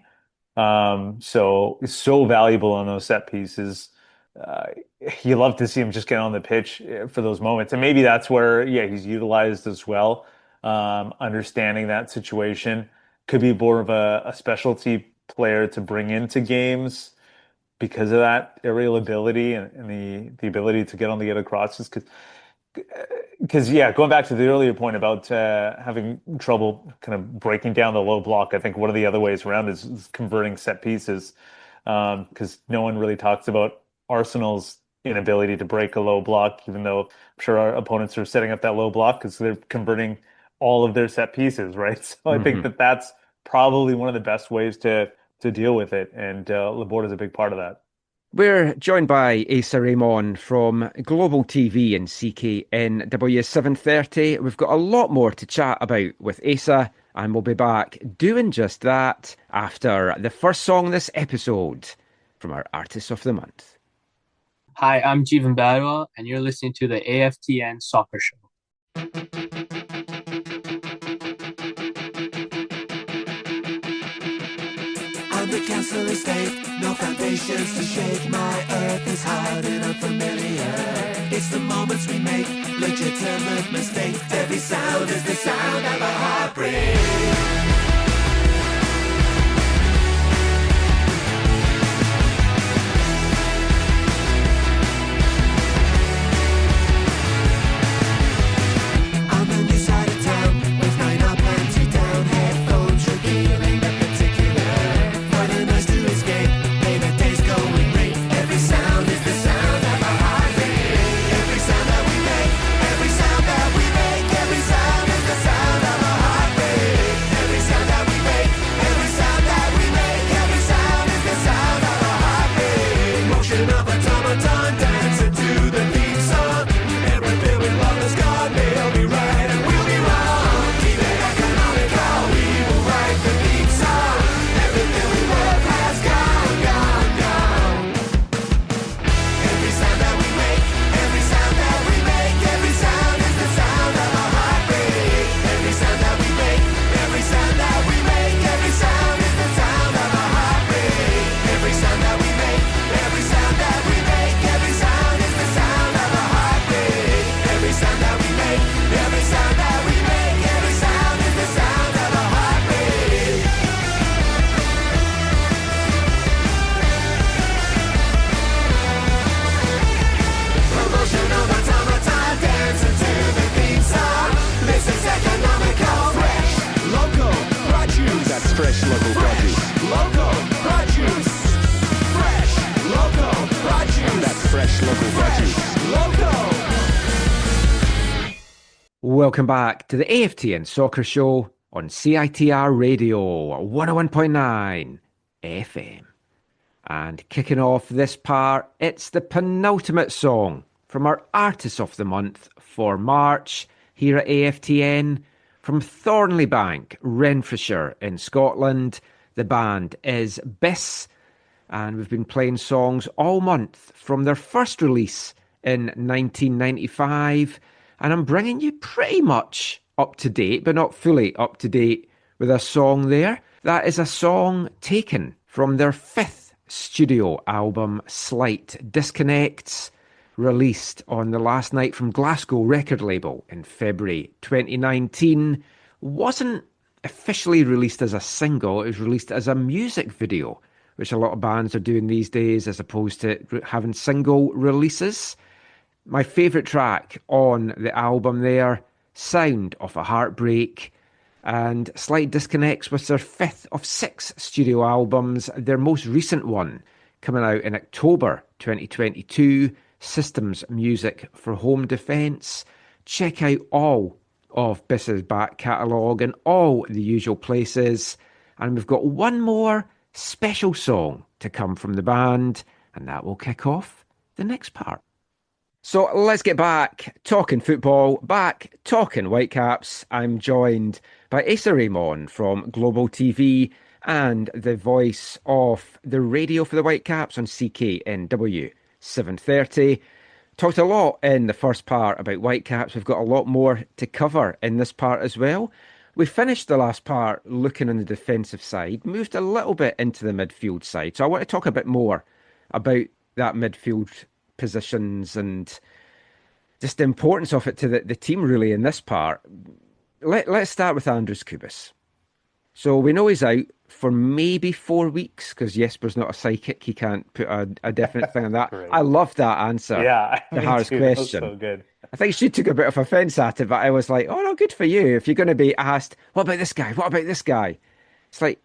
Speaker 4: So he's so valuable on those set pieces. You love to see him just get on the pitch for those moments. And maybe that's where, he's utilized as well. Understanding that situation could be more of a specialty player to bring into games because of that aerial ability and the ability to get on the other crosses. Because going back to the earlier point about having trouble kind of breaking down the low block, I think one of the other ways around is converting set pieces, because no one really talks about Arsenal's inability to break a low block, even though I'm sure our opponents are setting up that low block because they're converting all of their set pieces, right? So I think that's probably one of the best ways to deal with it, and Laborda is a big part of that.
Speaker 2: We're joined by Asa Rehman from Global TV and CKNW 730. We've got a lot more to chat about with Asa, and we'll be back doing just that after the first song this episode from our Artist of the Month.
Speaker 5: Hi, I'm Jeevan Barwa, and you're listening to the AFTN Soccer Show.
Speaker 6: On the castle estate, no foundations to shake. My earth is hard and unfamiliar. It's the moments we make, legitimate mistakes. Every sound is the sound of a heartbreak.
Speaker 7: Fresh local produce. Local produce. Fresh local produce. That's fresh local produce. Local.
Speaker 2: Welcome back to the AFTN Soccer Show on CITR Radio 101.9 FM. And kicking off this part, it's the penultimate song from our Artist of the Month for March here at AFTN. From Thornleybank, Renfrewshire in Scotland, the band is Biss, and we've been playing songs all month from their first release in 1995, and I'm bringing you pretty much up to date, but not fully up to date, with a song there. That is a song taken from their fifth studio album, Slight Disconnects, released on the last night from Glasgow record label in February 2019. Wasn't officially released as a single. It was released as a music video, which a lot of bands are doing these days as opposed to having single releases. My favourite track on the album there, Sound of a Heartbreak, and slight disconnects with their fifth of six studio albums. Their most recent one coming out in October 2022, Systems Music for Home Defence. Check out all of Biss's back catalogue in all the usual places. And we've got one more special song to come from the band, and that will kick off the next part. So let's get back talking football, back talking Whitecaps. I'm joined by Asa Rehman from Global TV and the voice of the radio for the Whitecaps on CKNW 730. Talked a lot in the first part about Whitecaps. We've got a lot more to cover in this part as well. We finished the last part looking on the defensive side, moved a little bit into the midfield side. So I want to talk a bit more about that midfield positions and just the importance of it to the team really in this part. Let's start with Andris Kubis. So we know he's out for maybe 4 weeks because Jesper's not a psychic. He can't put a definite thing on that.
Speaker 4: Right.
Speaker 2: I love that answer.
Speaker 4: Yeah,
Speaker 2: the hardest question.
Speaker 4: So good.
Speaker 2: I think she took a bit of offence at it, but I was like, oh no, good for you. If you're going to be asked, what about this guy? What about this guy? It's like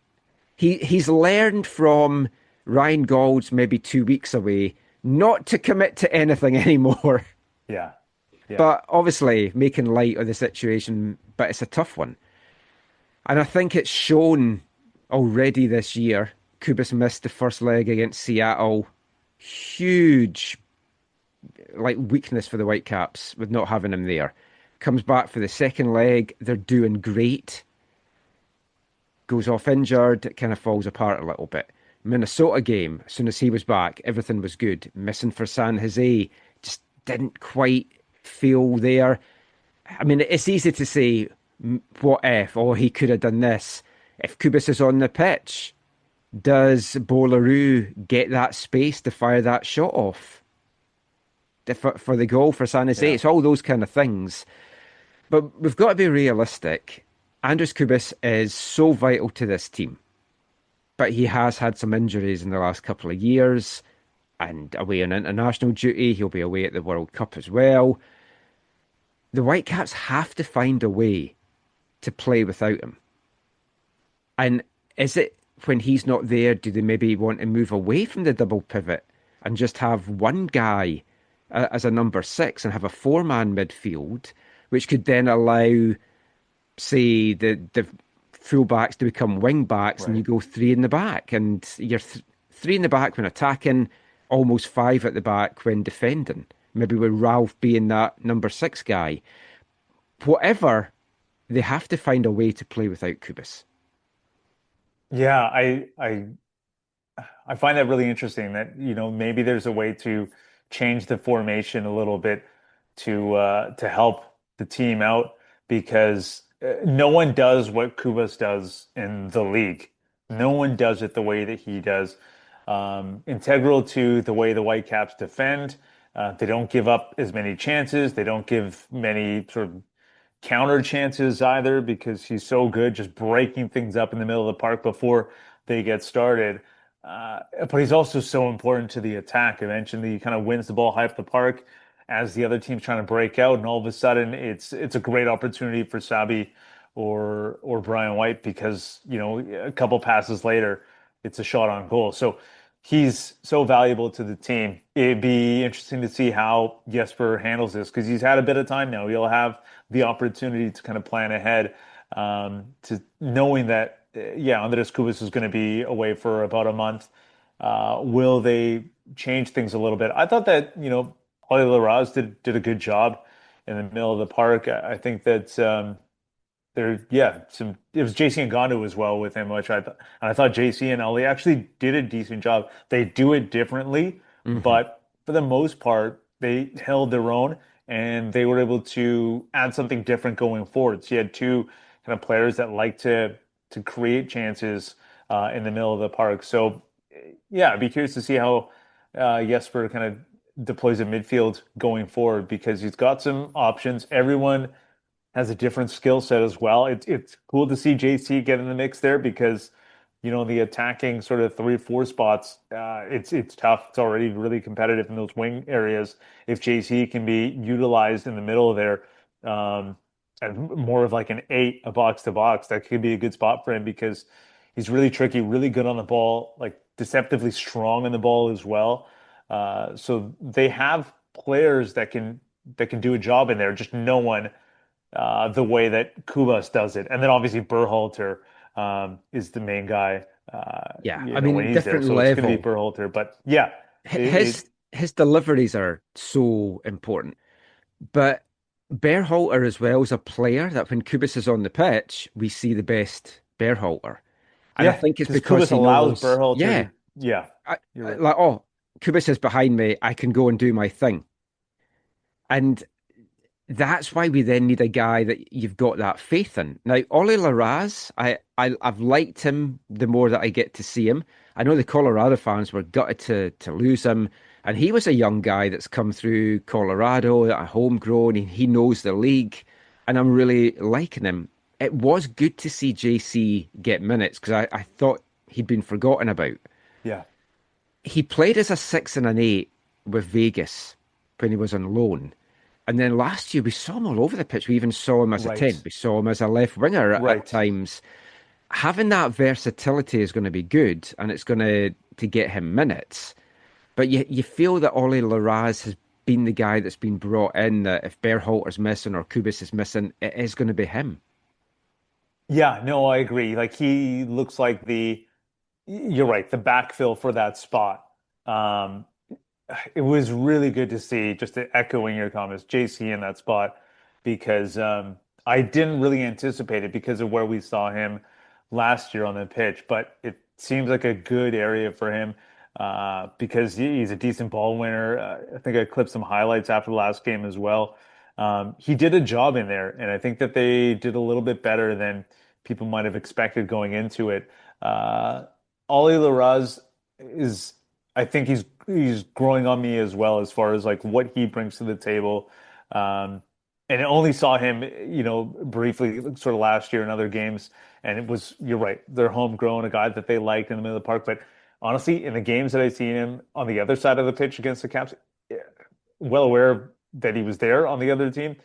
Speaker 2: he's learned from Ryan Gould's maybe 2 weeks away not to commit to anything anymore.
Speaker 4: Yeah.
Speaker 2: But obviously making light of the situation, but it's a tough one. And I think it's shown already this year. Kubis missed the first leg against Seattle. Huge weakness for the Whitecaps with not having him there. Comes back for the second leg. They're doing great. Goes off injured. It kind of falls apart a little bit. Minnesota game, as soon as he was back, everything was good. Missing for San Jose. Just didn't quite feel there. I mean, it's easy to say, what if? Oh, he could have done this. If Kubis is on the pitch, does Bolaroo get that space to fire that shot off for the goal for San Jose? Yeah. It's all those kind of things. But we've got to be realistic. Andris Kubis is so vital to this team. But he has had some injuries in the last couple of years and away on international duty. He'll be away at the World Cup as well. The Whitecaps have to find a way to play without him. And is it when he's not there, do they maybe want to move away from the double pivot and just have one guy as a number 6 and have a 4-man midfield, which could then allow, say, the full-backs to become wing-backs, right, and you go 3 in the back, and you're 3 in the back when attacking, almost 5 at the back when defending. Maybe with Ralph being that number 6 guy. Whatever, they have to find a way to play without Kubis.
Speaker 4: Yeah, I find that really interesting that, maybe there's a way to change the formation a little bit to help the team out, because no one does what Kubis does in the league. No one does it the way that he does. Integral to the way the Whitecaps defend. They don't give up as many chances. They don't give many sort of counter chances either, because he's so good just breaking things up in the middle of the park before they get started. But he's also so important to the attack. Eventually, he kind of wins the ball high up the park as the other team's trying to break out, and all of a sudden, it's a great opportunity for Sabi or Brian White, because a couple passes later, it's a shot on goal. So he's so valuable to the team. It'd be interesting to see how Jesper handles this, because he's had a bit of time now. He'll have the opportunity to kind of plan ahead, to knowing that, Andris Kubis is going to be away for about a month. Will they change things a little bit? I thought that, Holly Laraz did a good job in the middle of the park. I think that it was JC Ngannou as well with him, which I thought JC and Ali actually did a decent job. They do it differently, but for the most part, they held their own and they were able to add something different going forward. So you had two kind of players that like to create chances in the middle of the park. So I'd be curious to see how Jesper kind of deploys a midfield going forward, because he's got some options. Everyone has a different skill set as well. It's cool to see JC get in the mix there because, the attacking sort of 3-4 spots, it's tough. It's already really competitive in those wing areas. If JC can be utilized in the middle there, and more of like an 8, a box to box, that could be a good spot for him because he's really tricky, really good on the ball, like deceptively strong on the ball as well. So they have players that can do a job in there, just no one the way that Kubas does it. And then obviously Berhalter is the main guy.
Speaker 2: Yeah, I
Speaker 4: when
Speaker 2: mean,
Speaker 4: he's there,
Speaker 2: different
Speaker 4: so
Speaker 2: level.
Speaker 4: it's going to be Berhalter. But yeah,
Speaker 2: His deliveries are so important. But Berhalter as well is a player that when Kubas is on the pitch, we see the best Berhalter. And I think it's because
Speaker 4: Kubas
Speaker 2: he
Speaker 4: allows
Speaker 2: knows,
Speaker 4: Berhalter. You're right.
Speaker 2: like, oh, Kubas is behind me, I can go and do my thing. And that's why we then need a guy that you've got that faith in. Now, Ollie Larraz, I've liked him the more that I get to see him. I know the Colorado fans were gutted to lose him, and he was a young guy that's come through Colorado, a homegrown. He knows the league, and I'm really liking him. It was good to see JC get minutes because I thought he'd been forgotten about.
Speaker 4: Yeah.
Speaker 2: He played as a 6 and an 8 with Vegas when he was on loan. And then last year, we saw him all over the pitch. We even saw him as a 10. We saw him as a left winger at times. Having that versatility is going to be good, and it's going to get him minutes. But you feel that Ollie Larraz has been the guy that's been brought in, that if Berhalter's missing or Kubas is missing, it is going to be him.
Speaker 4: Yeah, no, I agree. Like he looks like you're right, the backfill for that spot. It was really good to see, just echoing your comments, JC in that spot, because I didn't really anticipate it because of where we saw him last year on the pitch, but it seems like a good area for him because he's a decent ball winner. I think I clipped some highlights after the last game as well. He did a job in there, and I think that they did a little bit better than people might have expected going into it. Ollie Larraz is, I think he's growing on me as well as far as like what he brings to the table. And I only saw him, briefly sort of last year in other games. And it was, you're right, they're homegrown, a guy that they liked in the middle of the park. But honestly, in the games that I've seen him on the other side of the pitch against the Caps, well aware that he was there on the other team,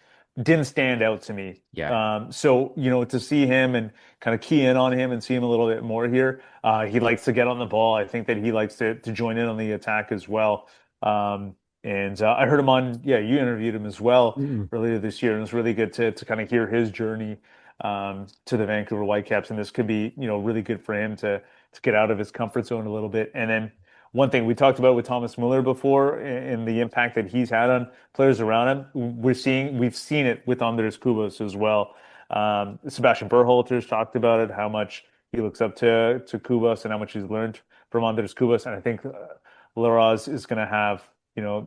Speaker 4: didn't stand out to me.
Speaker 2: Yeah.
Speaker 4: So, to see him and kind of key in on him and see him a little bit more here, he likes to get on the ball. I think that he likes to join in on the attack as well. And I heard him on, you interviewed him as well earlier this year, and it was really good to kind of hear his journey to the Vancouver Whitecaps. And this could be, really good for him to get out of his comfort zone a little bit. And then one thing we talked about with Thomas Muller before and the impact that he's had on players around him, we've seen it with Andres Kubas as well. Sebastian Berhalter's talked about it, how much he looks up to Kubas and how much he's learned from Andres Kubas. And I think Larraz is going to have,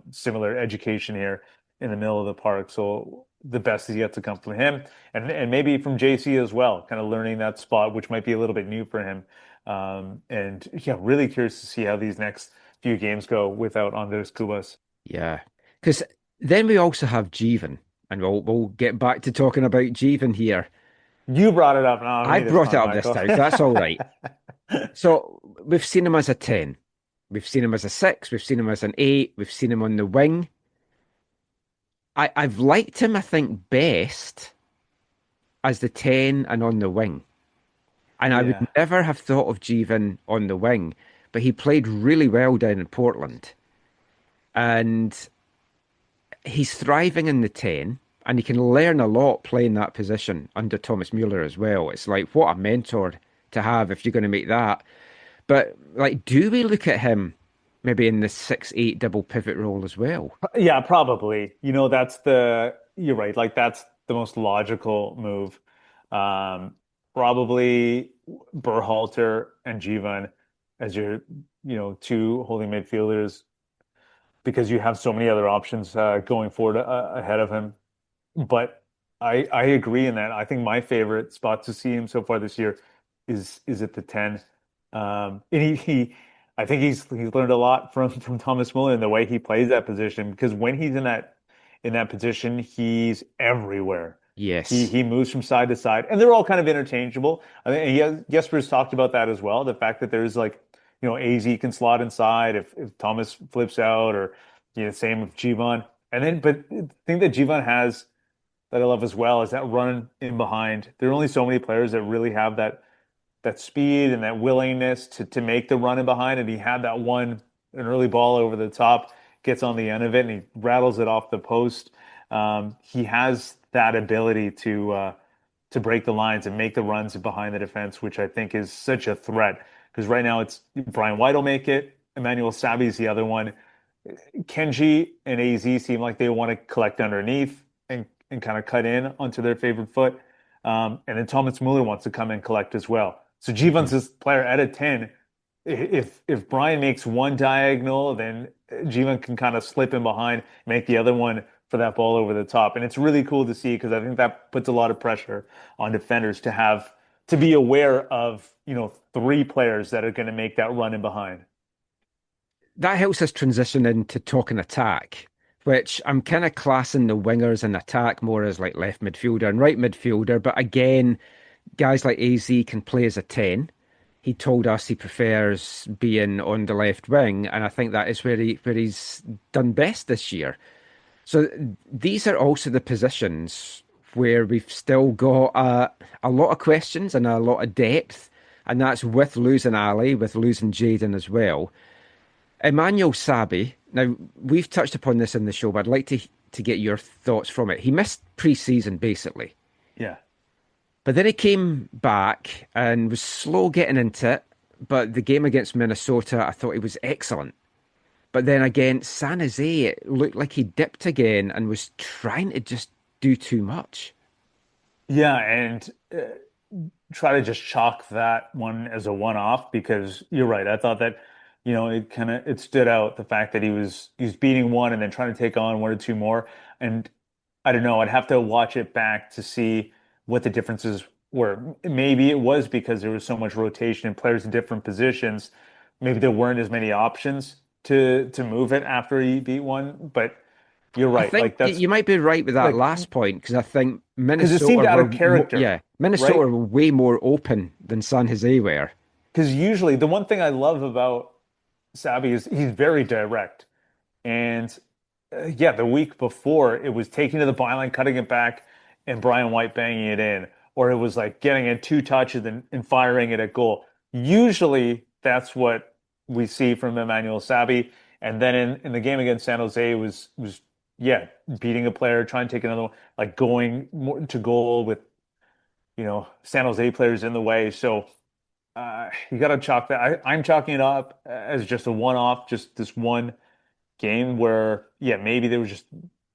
Speaker 4: similar education here in the middle of the park. So the best is yet to come from him and maybe from JC as well, kind of learning that spot, which might be a little bit new for him. And really curious to see how these next few games go without Andres Kubas.
Speaker 2: Yeah, because then we also have Jeevan, and we'll get back to talking about Jeevan here.
Speaker 4: You brought it up.
Speaker 2: I brought it up this time. That's all right. So we've seen him as a 10. We've seen him as a 6. We've seen him as an 8. We've seen him on the wing. I've liked him, I think, best as the 10 and on the wing. And I would never have thought of Jeevan on the wing, but he played really well down in Portland. And he's thriving in the 10, and he can learn a lot playing that position under Thomas Muller as well. It's like, what a mentor to have if you're going to make that. But, do we look at him maybe in the 6-8 double pivot role as well?
Speaker 4: Yeah, probably. You're right. That's the most logical move. Probably Berhalter and Jeevan as your, two holding midfielders, because you have so many other options going forward ahead of him. But I agree in that. I think my favorite spot to see him so far this year is at the 10. And I think he's learned a lot from Thomas Muller in the way he plays that position, because when he's in that position, he's everywhere.
Speaker 2: Yes.
Speaker 4: He moves from side to side, and they're all kind of interchangeable. I mean, Jesper's talked about that as well. The fact that there's like, AZ can slot inside if Thomas flips out, or same with Givon. And then, but the thing that Givon has that I love as well is that run in behind. There are only so many players that really have that speed and that willingness to make the run in behind. And he had that one, an early ball over the top, gets on the end of it, and he rattles it off the post. He has that ability to break the lines and make the runs behind the defense, which I think is such a threat. Because right now it's Brian White will make it, Emmanuel Sabi's the other one. Kenji and AZ seem like they want to collect underneath and kind of cut in onto their favorite foot. And then Thomas Muller wants to come and collect as well. So Givon's this player at a 10. If Brian makes one diagonal, then Givon can kind of slip in behind, make the other one for that ball over the top. And it's really cool to see, because I think that puts a lot of pressure on defenders to be aware of, three players that are going to make that run in behind.
Speaker 2: That helps us transition into talking attack, which I'm kind of classing the wingers in attack more as like left midfielder and right midfielder. But again, guys like AZ can play as a 10. He told us he prefers being on the left wing, and I think that is where he's done best this year. So these are also the positions where we've still got a lot of questions and a lot of depth, and that's with losing Ali, with losing Jaden as well. Emmanuel Sabi, now we've touched upon this in the show, but I'd like to get your thoughts from it. He missed pre-season, basically.
Speaker 4: Yeah.
Speaker 2: But then he came back and was slow getting into it. But the game against Minnesota, I thought he was excellent. But then against San Jose, it looked like he dipped again and was trying to just do too much.
Speaker 4: Yeah, and try to just chalk that one as a one-off, because you're right. I thought that, it stood out, the fact that he was beating one and then trying to take on one or two more. And I don't know, I'd have to watch it back to see what the differences were. Maybe it was because there was so much rotation and players in different positions. Maybe there weren't as many options to move it after he beat one. But you're right.
Speaker 2: I think you might be right with that last point, because I think Minnesota
Speaker 4: it seemed out of character.
Speaker 2: Minnesota were way more open than San Jose were.
Speaker 4: Because usually the one thing I love about Sabi is he's very direct. And the week before, it was taking to the byline, cutting it back, and Brian White banging it in. Or it was like getting in two touches and firing it at goal. Usually that's what we see from Emmanuel Sabi. And then in the game against San Jose, it was beating a player, trying to take another one, like going more to goal with, San Jose players in the way. So you got to chalk that. I'm chalking it up as just a one-off, just this one game where, maybe there was just,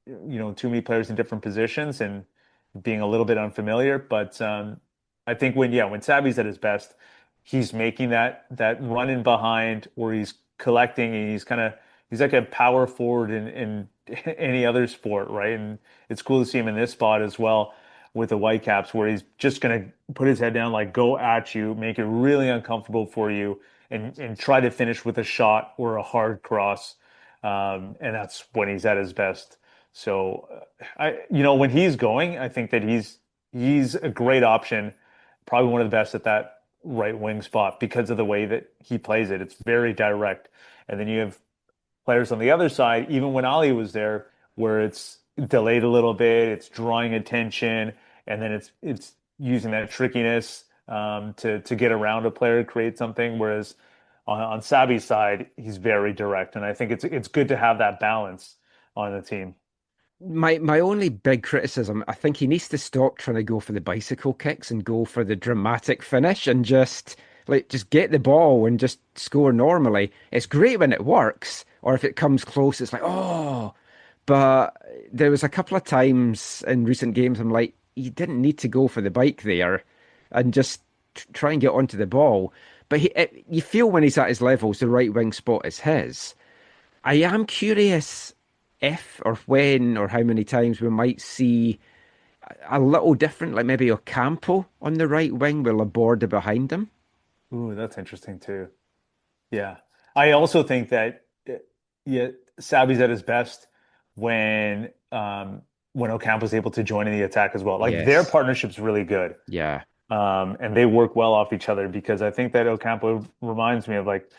Speaker 4: too many players in different positions and being a little bit unfamiliar. But I think when Sabi's at his best, he's making that run in behind where he's collecting, and he's like a power forward in any other sport, right? And it's cool to see him in this spot as well with the Whitecaps, where he's just going to put his head down, like go at you, make it really uncomfortable for you, and try to finish with a shot or a hard cross. And that's when he's at his best. So, when he's going, I think that he's a great option, probably one of the best at that right wing spot because of the way that he plays it. It's very direct. And then you have players on the other side, even when Ali was there, where it's delayed a little bit, it's drawing attention, and then it's using that trickiness to get around a player, create something. Whereas on Sabi's side, he's very direct, and I think it's good to have that balance on the team.
Speaker 2: My only big criticism, I think he needs to stop trying to go for the bicycle kicks and go for the dramatic finish and just get the ball and just score normally. It's great when it works, or if it comes close, it's like, oh. But there was a couple of times in recent games, I'm like, you didn't need to go for the bike there and just try and get onto the ball. But you feel when he's at his levels, the right wing spot is his. I am curious if or when or how many times we might see a little different, like maybe Ocampo on the right wing with Laborda behind him.
Speaker 4: Ooh, that's interesting too. Yeah. I also think that Sabi's at his best when when Ocampo's able to join in the attack as well. Like
Speaker 2: Yes.
Speaker 4: their partnership's really good.
Speaker 2: Yeah.
Speaker 4: And they work well off each other because I think that Ocampo reminds me of like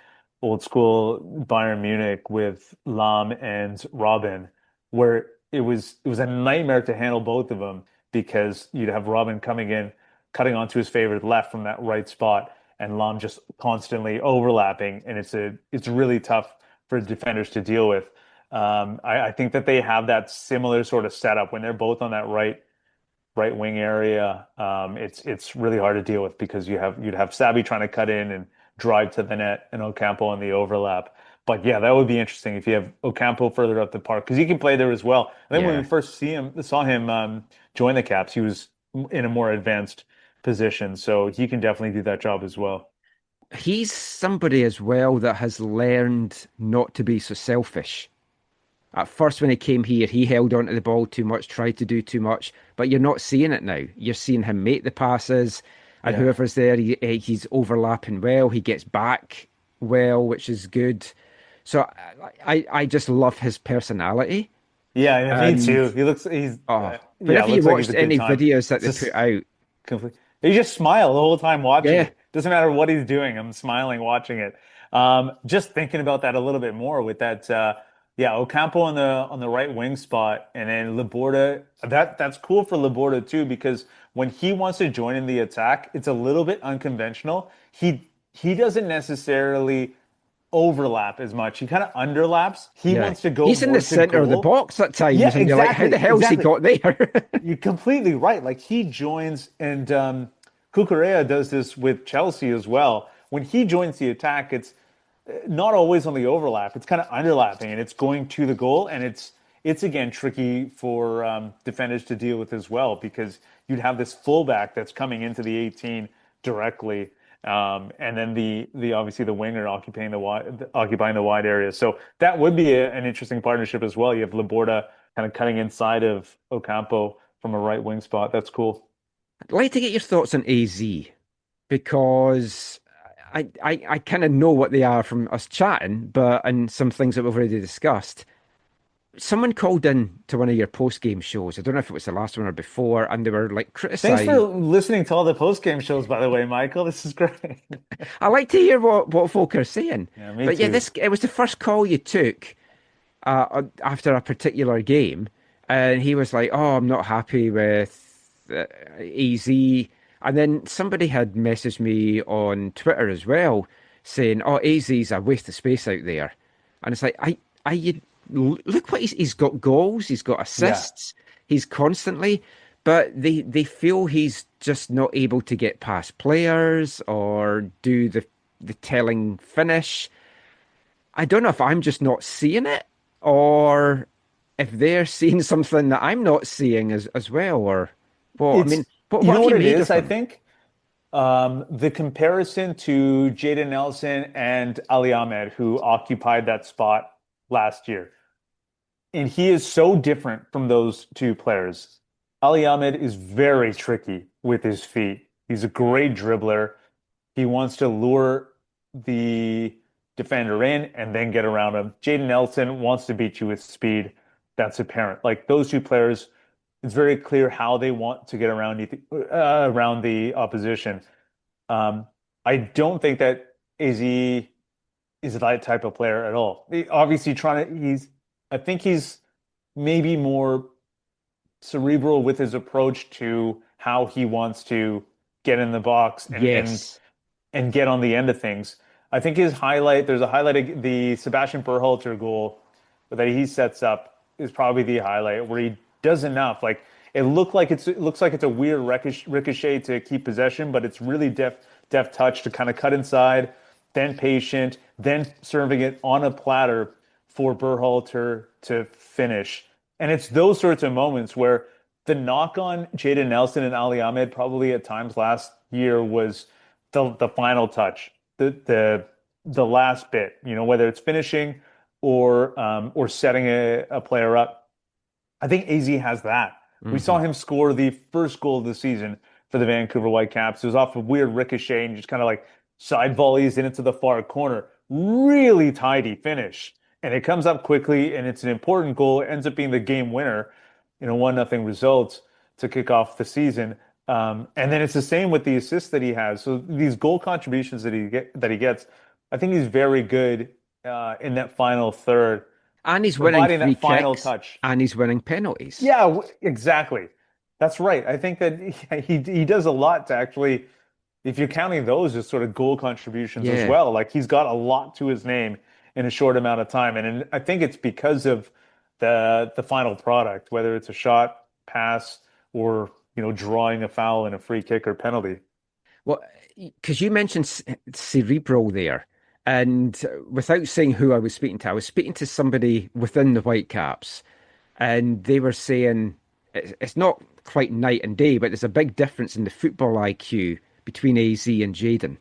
Speaker 4: old school Bayern Munich with Lam and Robin, where it was a nightmare to handle both of them because you'd have Robin coming in, cutting onto his favorite left from that right spot, and Lam just constantly overlapping, and it's really tough for defenders to deal with. I think that they have that similar sort of setup when they're both on that right wing area. It's really hard to deal with because you'd have Sabi trying to cut in and drive to the net and Ocampo on the overlap. But yeah, that would be interesting if you have Ocampo further up the park because he can play there as well. And then when we first saw him join the Caps, he was in a more advanced position, so he can definitely do that job as well.
Speaker 2: He's somebody as well that has learned not to be so selfish. At first, when he came here, he held onto the ball too much, tried to do too much, but you're not seeing it now. You're seeing him make the passes, and whoever's there, he's overlapping well. He gets back well, which is good. So I just love his personality.
Speaker 4: Yeah, me too.
Speaker 2: But if you watched any videos that they put out,
Speaker 4: completely. You just smile the whole time watching it. Doesn't matter what he's doing. I'm smiling watching it. Just thinking about that a little bit more with that. Ocampo on the right wing spot, and then Laborda. That's cool for Laborda too because when he wants to join in the attack, it's a little bit unconventional. He doesn't necessarily overlap as much. He kind of underlaps. He wants to go.
Speaker 2: He's in the center of the box at times, and you're like, how the hell's he got there?
Speaker 4: You're completely right. Like he joins, and Cucurella does this with Chelsea as well. When he joins the attack, it's not always on the overlap. It's kind of underlapping, and it's going to the goal, and it's again tricky for defenders to deal with as well because you'd have this fullback that's coming into the 18 directly. And then the obviously the winger occupying the wide area. So that would be an interesting partnership as well. You have Laborda kind of cutting inside of Ocampo from a right wing spot. That's cool.
Speaker 2: I'd like to get your thoughts on AZ because I kind of know what they are from us chatting, and some things that we've already discussed. Someone called in to one of your post-game shows. I don't know if it was the last one or before, and they were like criticizing.
Speaker 4: Thanks for listening to all the post-game shows, by the way, Michael. This is great.
Speaker 2: I like to hear what folk are saying.
Speaker 4: Yeah, me too.
Speaker 2: It was the first call you took after a particular game, and he was like, "Oh, I'm not happy with AZ." And then somebody had messaged me on Twitter as well, saying, "Oh, AZ's a waste of space out there," and it's like, look what he's got goals, he's got assists, he's constantly, but they feel he's just not able to get past players or do the telling finish. I don't know if I'm just not seeing it or if they're seeing something that I'm not seeing as well, or what. I mean, what
Speaker 4: you know what it
Speaker 2: made
Speaker 4: is, I think? The comparison to Jayden Nelson and Ali Ahmed, who occupied that spot last year. And he is so different from those two players. Ali Ahmed is very tricky with his feet. He's a great dribbler. He wants to lure the defender in and then get around him. Jayden Nelson wants to beat you with speed. That's apparent. Like those two players, it's very clear how they want to get around the opposition. I don't think that AZ is that type of player at all. I think he's maybe more cerebral with his approach to how he wants to get in the box and get on the end of things. I think there's a highlight, the Sebastian Berhalter goal that he sets up is probably the highlight where he does enough. Like it looks like it's a weird ricochet to keep possession, but it's really deft touch to kind of cut inside, then patient, then serving it on a platter for Berhalter to finish. And it's those sorts of moments where the knock on Jayden Nelson and Ali Ahmed probably at times last year was the final touch, the last bit, whether it's finishing or setting a player up. I think AZ has that. Mm-hmm. We saw him score the first goal of the season for the Vancouver Whitecaps. It was off a weird ricochet and just kind of like side volleys into the far corner. Really tidy finish. And it comes up quickly, and it's an important goal. It ends up being the game winner. 1-0 result to kick off the season. And then it's the same with the assists that he has. So these goal contributions that he gets, I think he's very good in that final third.
Speaker 2: And he's winning
Speaker 4: Providing
Speaker 2: free
Speaker 4: that final
Speaker 2: kicks,
Speaker 4: touch.
Speaker 2: and he's winning penalties.
Speaker 4: Yeah, exactly. That's right. I think that he does a lot to actually, if you're counting those as sort of goal contributions as well, like he's got a lot to his name in a short amount of time. And I think it's because of the final product, whether it's a shot, pass, or drawing a foul in a free kick or penalty.
Speaker 2: Well, because you mentioned cerebral there, and without saying who I was speaking to, I was speaking to somebody within the Whitecaps, and they were saying it's not quite night and day, but there's a big difference in the football IQ between AZ and Jayden.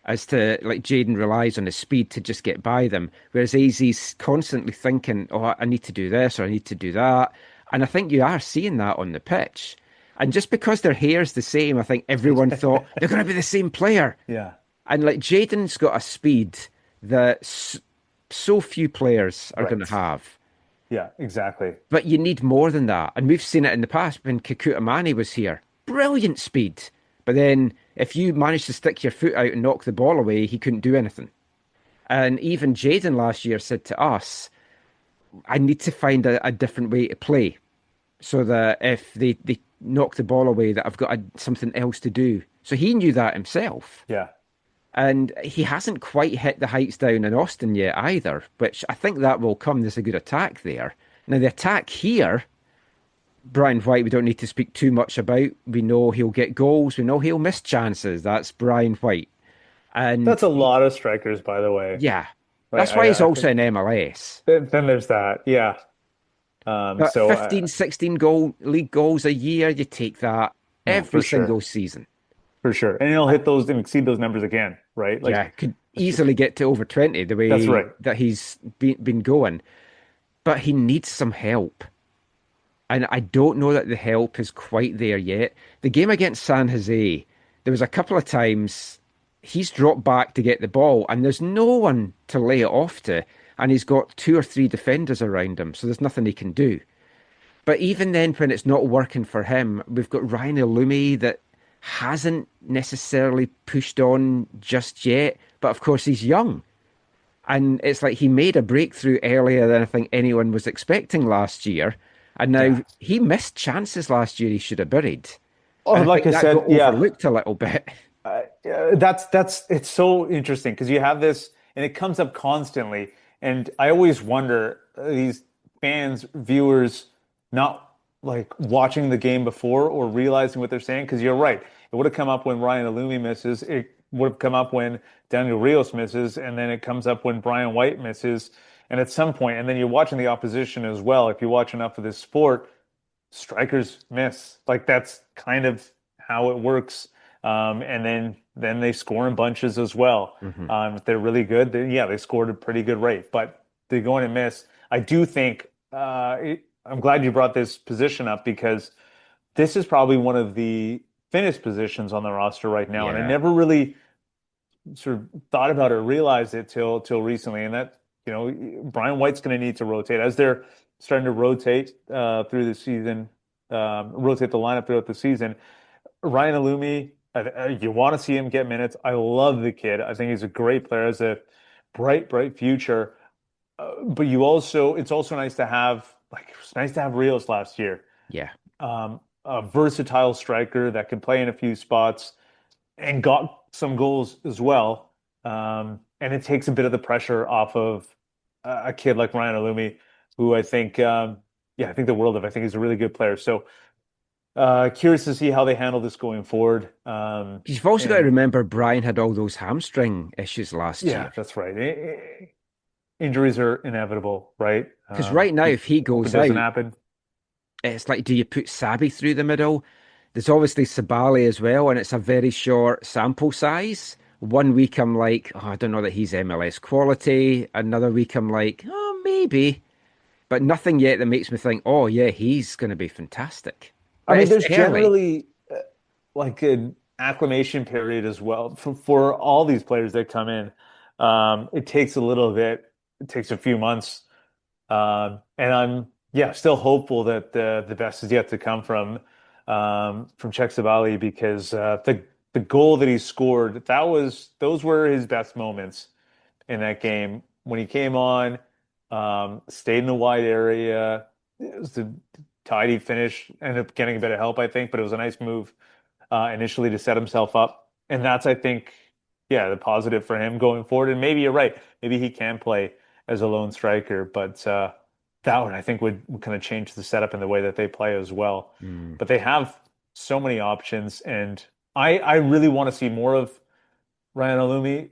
Speaker 2: As to, like, Jayden relies on his speed to just get by them, whereas AZ's constantly thinking, oh, I need to do this or I need to do that. And I think you are seeing that on the pitch. And just because their hair's the same, I think everyone thought they're going to be the same player.
Speaker 4: Yeah.
Speaker 2: And like Jayden's got a speed that so few players are going to have.
Speaker 4: Yeah, exactly.
Speaker 2: But you need more than that. And we've seen it in the past when Kakuta Mane was here. Brilliant speed. But then if you managed to stick your foot out and knock the ball away, he couldn't do anything. And even Jayden last year said to us, I need to find a different way to play so that if they knock the ball away, that I've got something else to do. So he knew that himself.
Speaker 4: Yeah.
Speaker 2: And he hasn't quite hit the heights down in Austin yet either, which I think that will come. There's a good attack there. Now, the attack here, Brian White, we don't need to speak too much about. We know he'll get goals. We know he'll miss chances. That's Brian White. And
Speaker 4: that's a lot of strikers, by the way.
Speaker 2: Yeah. That's why he's also in MLS.
Speaker 4: Then there's that. Yeah.
Speaker 2: So 15, 16 league goals a year, you take that every single season.
Speaker 4: For sure. And he'll hit those and exceed those numbers again, right? Like,
Speaker 2: could easily get to over 20 the way that he's been going. But he needs some help. And I don't know that the help is quite there yet. The game against San Jose, there was a couple of times he's dropped back to get the ball and there's no one to lay it off to. And he's got 2 or 3 defenders around him, so there's nothing he can do. But even then, when it's not working for him, we've got Ryan Illumi that hasn't necessarily pushed on just yet, but of course he's young. And it's like he made a breakthrough earlier than I think anyone was expecting last year. And now he missed chances last year he should have buried.
Speaker 4: Oh, like I said,
Speaker 2: overlooked a little bit.
Speaker 4: It's so interesting because you have this, and it comes up constantly. And I always wonder, these fans, viewers, not like watching the game before or realizing what they're saying, because you're right. It would have come up when Ryan Illumi misses. It would have come up when Daniel Rios misses, and then it comes up when Brian White misses. And at some point, and then you're watching the opposition as well. If you watch enough of this sport, strikers miss. Like, that's kind of how it works. And then they score in bunches as well. Mm-hmm. If they're really good, they scored a pretty good rate. But they go in and miss. I do think I'm glad you brought this position up because this is probably one of the thinnest positions on the roster right now. Yeah. And I never really sort of thought about it or realized it till recently. And that, Brian White's going to need to rotate as they're starting to rotate through the season, rotate the lineup throughout the season. Ryan Illumi, you want to see him get minutes. I love the kid. I think he's a great player, has a bright future. But it's also nice to have, it's nice to have Rios last year.
Speaker 2: Yeah.
Speaker 4: A versatile striker that can play in a few spots and got some goals as well. And it takes a bit of the pressure off of a kid like Ryan Illumi, who I think, I think the world of. I think he's a really good player. So curious to see how they handle this going forward.
Speaker 2: You've also got to remember Brian had all those hamstring issues last year.
Speaker 4: Yeah, that's right. Injuries are inevitable, right?
Speaker 2: Because right now, if he goes out,
Speaker 4: doesn't happen.
Speaker 2: It's like, do you put Sabi through the middle? There's obviously Sabali as well, and it's a very short sample size. 1 week I'm like, I don't know that he's MLS quality. Another week I'm like, maybe. But nothing yet that makes me think, he's going to be fantastic. But
Speaker 4: I mean, there's generally like an acclimation period as well for all these players that come in. It takes a little bit. It takes a few months. And I'm yeah, still hopeful that the best is yet to come from Czekszabali because the goal that he scored, those were his best moments in that game when he came on, stayed in the wide area. It was the tidy finish, ended up getting a bit of help, I think, but it was a nice move initially to set himself up. And that's, I think, yeah, the positive for him going forward. And maybe you're right. Maybe he can play as a lone striker, but that one I think would kind of change the setup and the way that they play as well. But they have so many options, and I really want to see more of Ryan Alumi.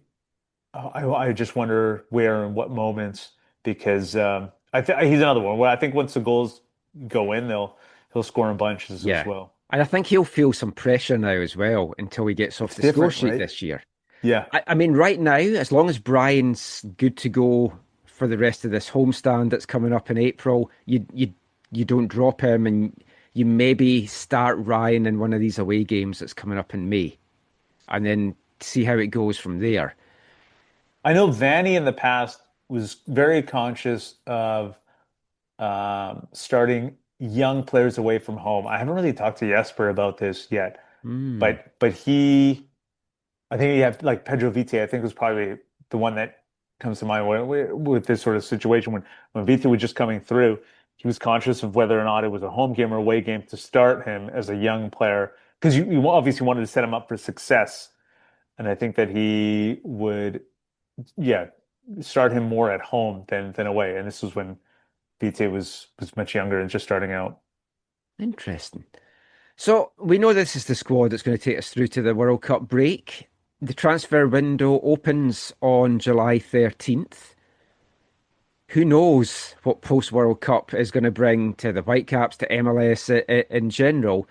Speaker 4: I just wonder where and what moments because he's another one where I think once the goals go in, he'll score in bunches as well.
Speaker 2: And I think he'll feel some pressure now as well until he gets off the score sheet this year.
Speaker 4: Yeah.
Speaker 2: I mean, right now, as long as Brian's good to go for the rest of this homestand that's coming up in April, you don't drop him, and you maybe start Ryan in one of these away games that's coming up in May, and then see how it goes from there.
Speaker 4: I know Vanny in the past was very conscious of starting young players away from home. I haven't really talked to Jesper about this yet, but I think you have like Pedro Vite, I think was probably the one that comes to mind with this sort of situation when Vite was just coming through. He was conscious of whether or not it was a home game or away game to start him as a young player because you obviously wanted to set him up for success. And I think that he would, start him more at home than away. And this was when Vite was much younger and just starting out.
Speaker 2: Interesting. So we know this is the squad that's going to take us through to the World Cup break. The transfer window opens on July 13th. Who knows what post-World Cup is going to bring to the Whitecaps, to MLS in general.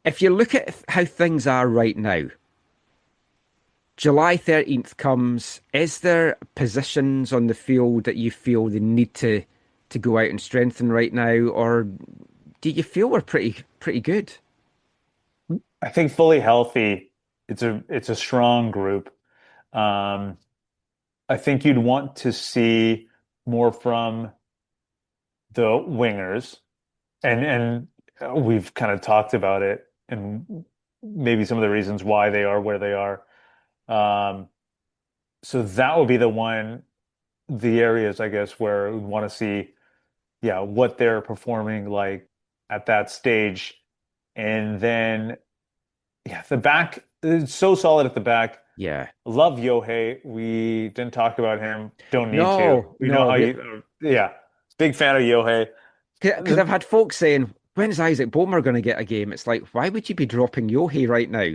Speaker 2: If you look at how things are right now, July 13th comes. Is there positions on the field that you feel they need to go out and strengthen right now, or do you feel we're pretty good?
Speaker 4: I think fully healthy, it's a strong group. I think you'd want to see more from the wingers, and we've kind of talked about it, and maybe some of the reasons why they are where they are. So that would be the areas, I guess, where we want to see, what they're performing like at that stage. And then, the back is so solid at the back.
Speaker 2: Yeah.
Speaker 4: Love Yohei. We didn't talk about him. Don't need to. We know how you, big fan of Yohei.
Speaker 2: Because I've had folks saying, when's Isaac Boehmer going to get a game? It's like, why would you be dropping Yohei right now?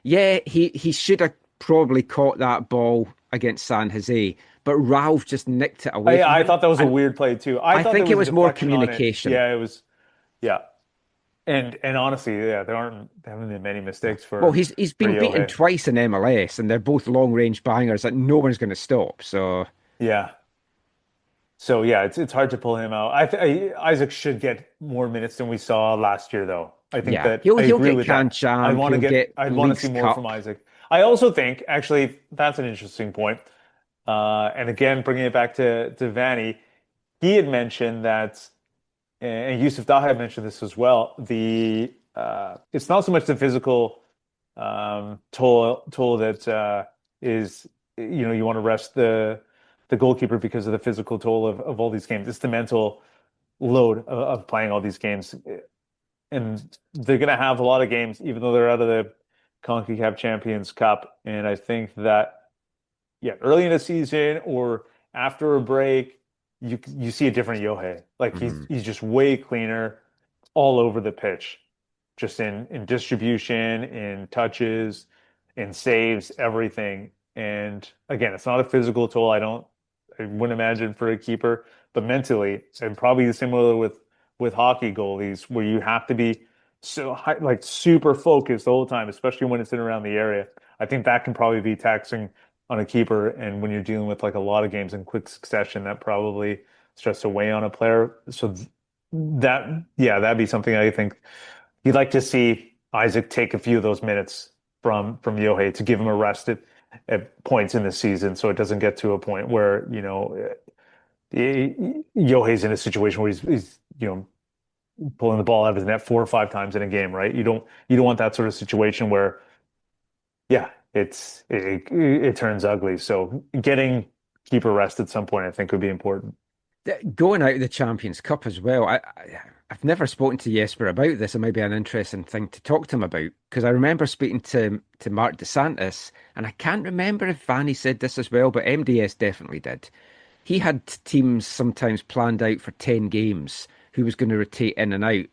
Speaker 2: Yeah, he should have probably caught that ball against San Jose, but Ralph just nicked it away.
Speaker 4: I thought that was a weird play too.
Speaker 2: I think it was more communication.
Speaker 4: Yeah, it was. Yeah, and honestly, there haven't been many mistakes for.
Speaker 2: Well, he's been beaten twice in MLS, and they're both long range bangers that no one's going to stop. So it's hard to pull him out. Isaac should get more minutes than we saw last year, though. I think that he'll
Speaker 4: agree
Speaker 2: get
Speaker 4: with
Speaker 2: Can-Champ.
Speaker 4: I'd want to see more from Isaac. I also think, actually, that's an interesting point. And again, bringing it back to Vanny, he had mentioned that, and Yusuf Daha had mentioned this as well. It's not so much the physical toll that is, you want to rest the goalkeeper because of the physical toll of all these games. It's the mental load of playing all these games. And they're going to have a lot of games, even though they're out of the CONCACAF Champions Cup. And I think that, early in the season or after a break, you see a different Yohei. Like he's just way cleaner all over the pitch, just in distribution, in touches, in saves, everything. And again, it's not a physical toll. I wouldn't imagine for a keeper, but mentally, and probably similar with hockey goalies, where you have to be so high, like super focused the whole time, especially when it's in around the area. I think that can probably be taxing on a keeper, and when you're dealing with like a lot of games in quick succession, that probably starts to weigh on a player. So that'd be something I think you'd like to see Isaac take a few of those minutes from Yohei to give him a rest at points in the season, so it doesn't get to a point where Yohei's in a situation where he's pulling the ball out of his net 4 or 5 times in a game, right? You don't want that sort of situation where, yeah, it turns ugly. So getting keeper rest at some point, I think, would be important.
Speaker 2: Going out of the Champions Cup as well. I've never spoken to Jesper about this. It might be an interesting thing to talk to him about because I remember speaking to Mark DeSantis, and I can't remember if Vanny said this as well, but MDS definitely did. He had teams sometimes planned out for 10 games who was going to rotate in and out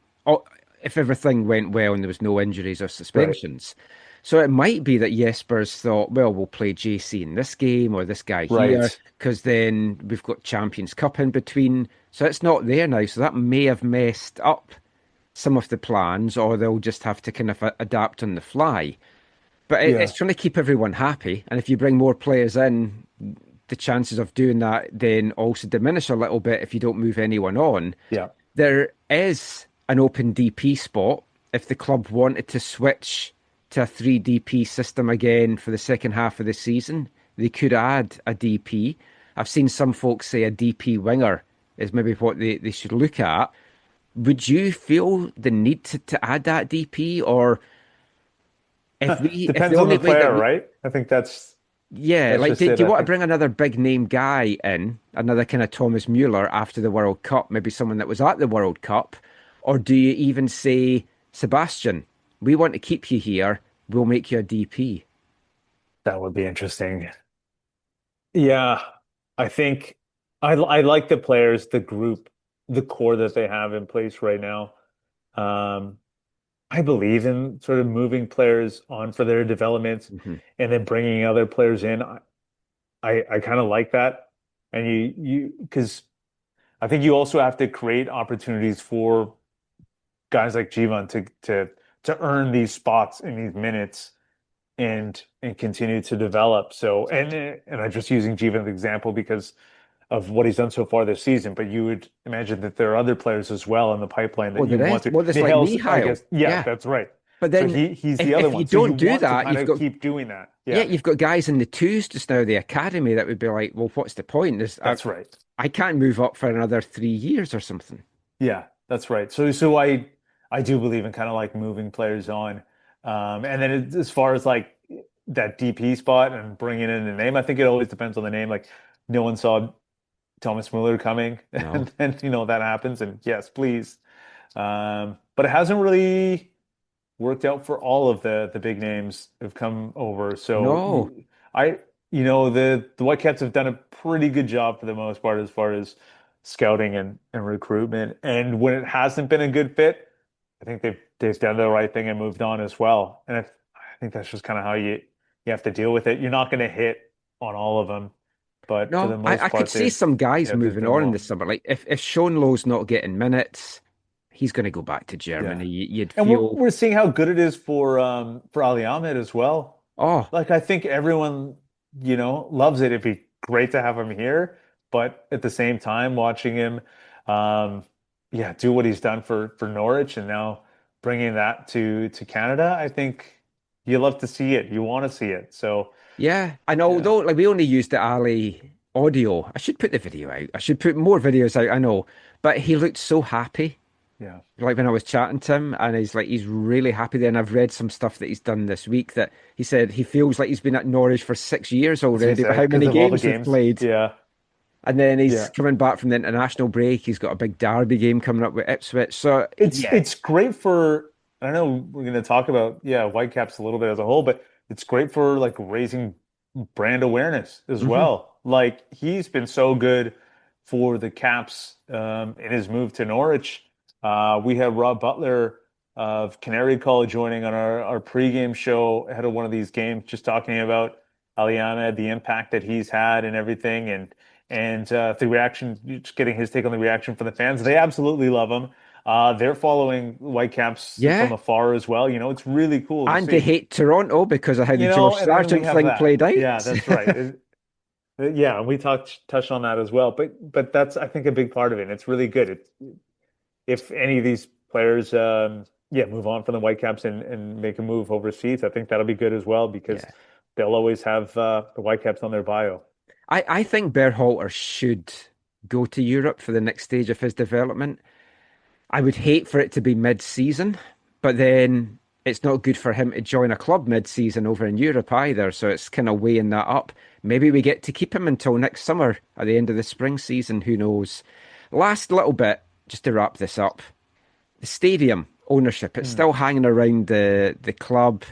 Speaker 2: if everything went well and there was no injuries or suspensions. Right. So it might be that Jesper's thought, well, we'll play JC in this game or this guy here because then we've got Champions Cup in between. So it's not there now. So that may have messed up some of the plans, or they'll just have to kind of adapt on the fly. But it's trying to keep everyone happy. And if you bring more players in, the chances of doing that then also diminish a little bit if you don't move anyone on.
Speaker 4: Yeah.
Speaker 2: There is an open DP spot if the club wanted to switch to a 3DP system again for the second half of the season. They could add a DP. I've seen some folks say a DP winger is maybe what they should look at. Would you feel the need to add that DP, or if we
Speaker 4: depends on the player, right? I think that's
Speaker 2: do you want to bring another big name guy in, another kind of Thomas Mueller after the World Cup, maybe someone that was at the World Cup, or do you even say, Sebastian, we want to keep you here, we'll make you a DP?
Speaker 4: That would be interesting. Yeah, I think I like the players, the group, the core that they have in place right now. I believe in sort of moving players on for their development and then bringing other players in. I kind of like that. And because I think you also have to create opportunities for guys like Jivan to earn these spots in these minutes and continue to develop. So, and I'm just using Jivan as an example because of what he's done so far this season, but you would imagine that there are other players as well in the pipeline that want to.
Speaker 2: Well, there's like Miaow.
Speaker 4: Yeah, that's right.
Speaker 2: But then
Speaker 4: so he's the other
Speaker 2: if
Speaker 4: one.
Speaker 2: You don't do that,
Speaker 4: you've got to keep doing that.
Speaker 2: Yeah, you've got guys in the twos just now, the academy, that would be like, well, what's the point?
Speaker 4: That's right.
Speaker 2: I can't move up for another 3 years or something.
Speaker 4: Yeah, that's right. So I do believe in kind of like moving players on. And then as far as like that DP spot and bringing in a name, I think it always depends on the name. Like no one saw Thomas Mueller coming, and then that happens, and yes, please. But it hasn't really worked out for all of the big names who've come over. So the Whitecaps have done a pretty good job for the most part as far as scouting and recruitment. And when it hasn't been a good fit, I think they've done the right thing and moved on as well. And I think that's just kind of how you have to deal with it. You're not going to hit on all of them. But for the most
Speaker 2: I
Speaker 4: part,
Speaker 2: could see some guys moving on in the summer. Like if Sean Lowe's not getting minutes, he's going to go back to Germany.
Speaker 4: Yeah. And we're seeing how good it is for Ali Ahmed as well.
Speaker 2: Oh,
Speaker 4: like I think everyone loves it. It'd be great to have him here, but at the same time, watching him, do what he's done for Norwich and now bringing that to Canada, I think you love to see it. You want to see it. So.
Speaker 2: Yeah, and although like we only used the Ali audio, I should put the video out. I should put more videos out, I know. But he looked so happy.
Speaker 4: Yeah.
Speaker 2: Like when I was chatting to him, and he's really happy there. And I've read some stuff that he's done this week that he said he feels like he's been at Norwich for 6 years already, but how many games he's played.
Speaker 4: Yeah.
Speaker 2: And then he's coming back from the international break. He's got a big derby game coming up with Ipswich. So
Speaker 4: it's great for, I know we're going to talk about, Whitecaps a little bit as a whole, but it's great for like raising brand awareness as well. Like he's been so good for the Caps in his move to Norwich. We had Rob Butler of Canary Call joining on our pregame show ahead of one of these games, just talking about Ali Ahmed, the impact that he's had and everything, and the reaction, just getting his take on the reaction from the fans. They absolutely love him. They're following Whitecaps from afar as well. It's really cool.
Speaker 2: And they hate Toronto because of how the George Sargent thing played out.
Speaker 4: Yeah, that's right. We touched on that as well. But that's, I think, a big part of it. And it's really good. If any of these players, move on from the Whitecaps and make a move overseas, I think that'll be good as well because they'll always have the Whitecaps on their bio.
Speaker 2: I think Berhalter should go to Europe for the next stage of his development. I would hate for it to be mid-season, but then it's not good for him to join a club mid-season over in Europe either. So it's kind of weighing that up. Maybe we get to keep him until next summer at the end of the spring season. Who knows? Last little bit, just to wrap this up. The stadium ownership, it's still hanging around the club.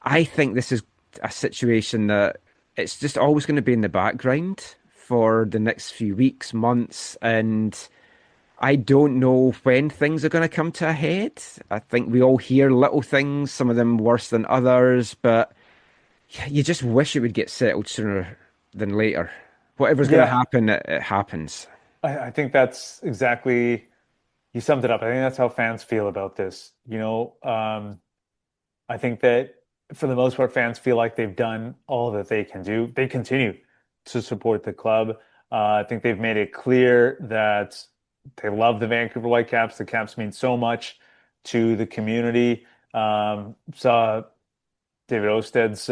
Speaker 2: I think this is a situation that it's just always going to be in the background for the next few weeks, months, and I don't know when things are going to come to a head. I think we all hear little things, some of them worse than others, but you just wish it would get settled sooner than later. Whatever's going to happen, it happens.
Speaker 4: I think that's exactly, you summed it up. I think that's how fans feel about this. I think that for the most part, fans feel like they've done all that they can do. They continue to support the club. I think they've made it clear that they love the Vancouver Whitecaps. The Caps mean so much to the community. Saw David Osted's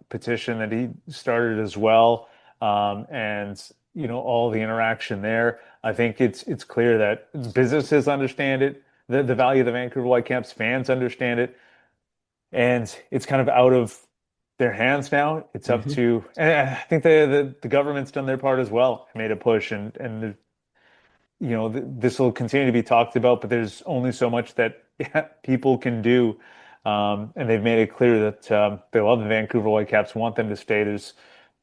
Speaker 4: petition that he started as well, and all the interaction there. I think it's clear that businesses understand it, the value of the Vancouver Whitecaps. Fans understand it, and it's kind of out of their hands now. It's up to, and I think the government's done their part as well, made a push, and this will continue to be talked about, but there's only so much that people can do. And they've made it clear that they love the Vancouver Whitecaps, want them to stay. There's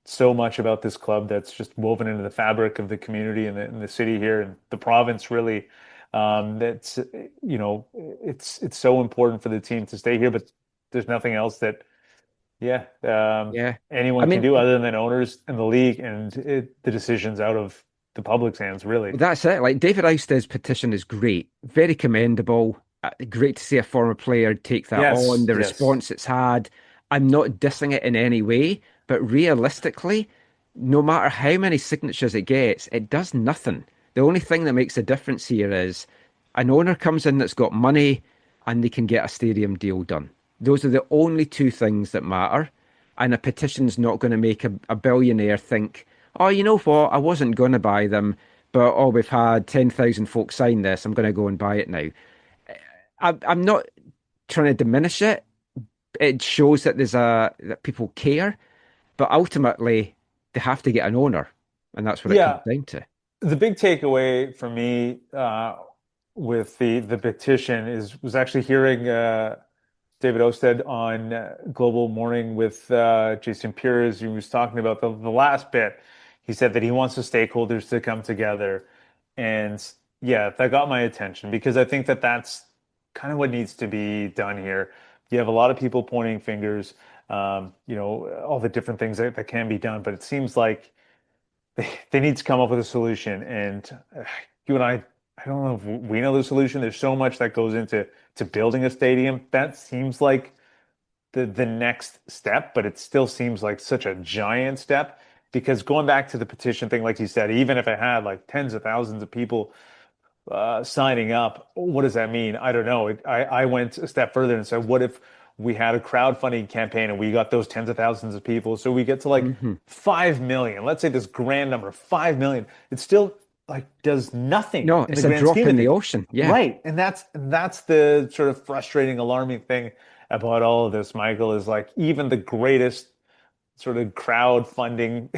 Speaker 4: so much about this club that's just woven into the fabric of the community and the city here and the province, really. That's, it's so important for the team to stay here, but there's nothing else that, anyone can do other than owners and the league, and the decision's out of the public's hands, really.
Speaker 2: That's it. Like, David Ousted's petition is great, very commendable. Great to see a former player take that on, the response it's had. I'm not dissing it in any way, but realistically, no matter how many signatures it gets, it does nothing. The only thing that makes a difference here is an owner comes in that's got money and they can get a stadium deal done. Those are the only two things that matter. And a petition's not going to make a billionaire think, oh, you know what, I wasn't going to buy them, but we've had 10,000 folks sign this, I'm going to go and buy it now. I'm not trying to diminish it. It shows that that people care, but ultimately they have to get an owner, and that's what it comes down to.
Speaker 4: The big takeaway for me with the petition was actually hearing David Osted on Global Morning with Jason Piers. He was talking about the last bit. He said that he wants the stakeholders to come together, and that got my attention, because I think that that's kind of what needs to be done here. You have a lot of people pointing fingers, all the different things that can be done, but it seems like they need to come up with a solution. And you and I don't know if we know the solution. There's so much that goes into building a stadium. That seems like the next step, but it still seems like such a giant step, because going back to the petition thing, like you said, even if it had like tens of thousands of people signing up, what does that mean? I don't know. I went a step further and said, what if we had a crowdfunding campaign and we got those tens of thousands of people? So we get to like 5 million. Let's say this grand number, 5 million. It still like does nothing.
Speaker 2: No, it's a drop in the ocean. Yeah.
Speaker 4: Right. And that's the sort of frustrating, alarming thing about all of this, Michael, is like even the greatest sort of crowdfunding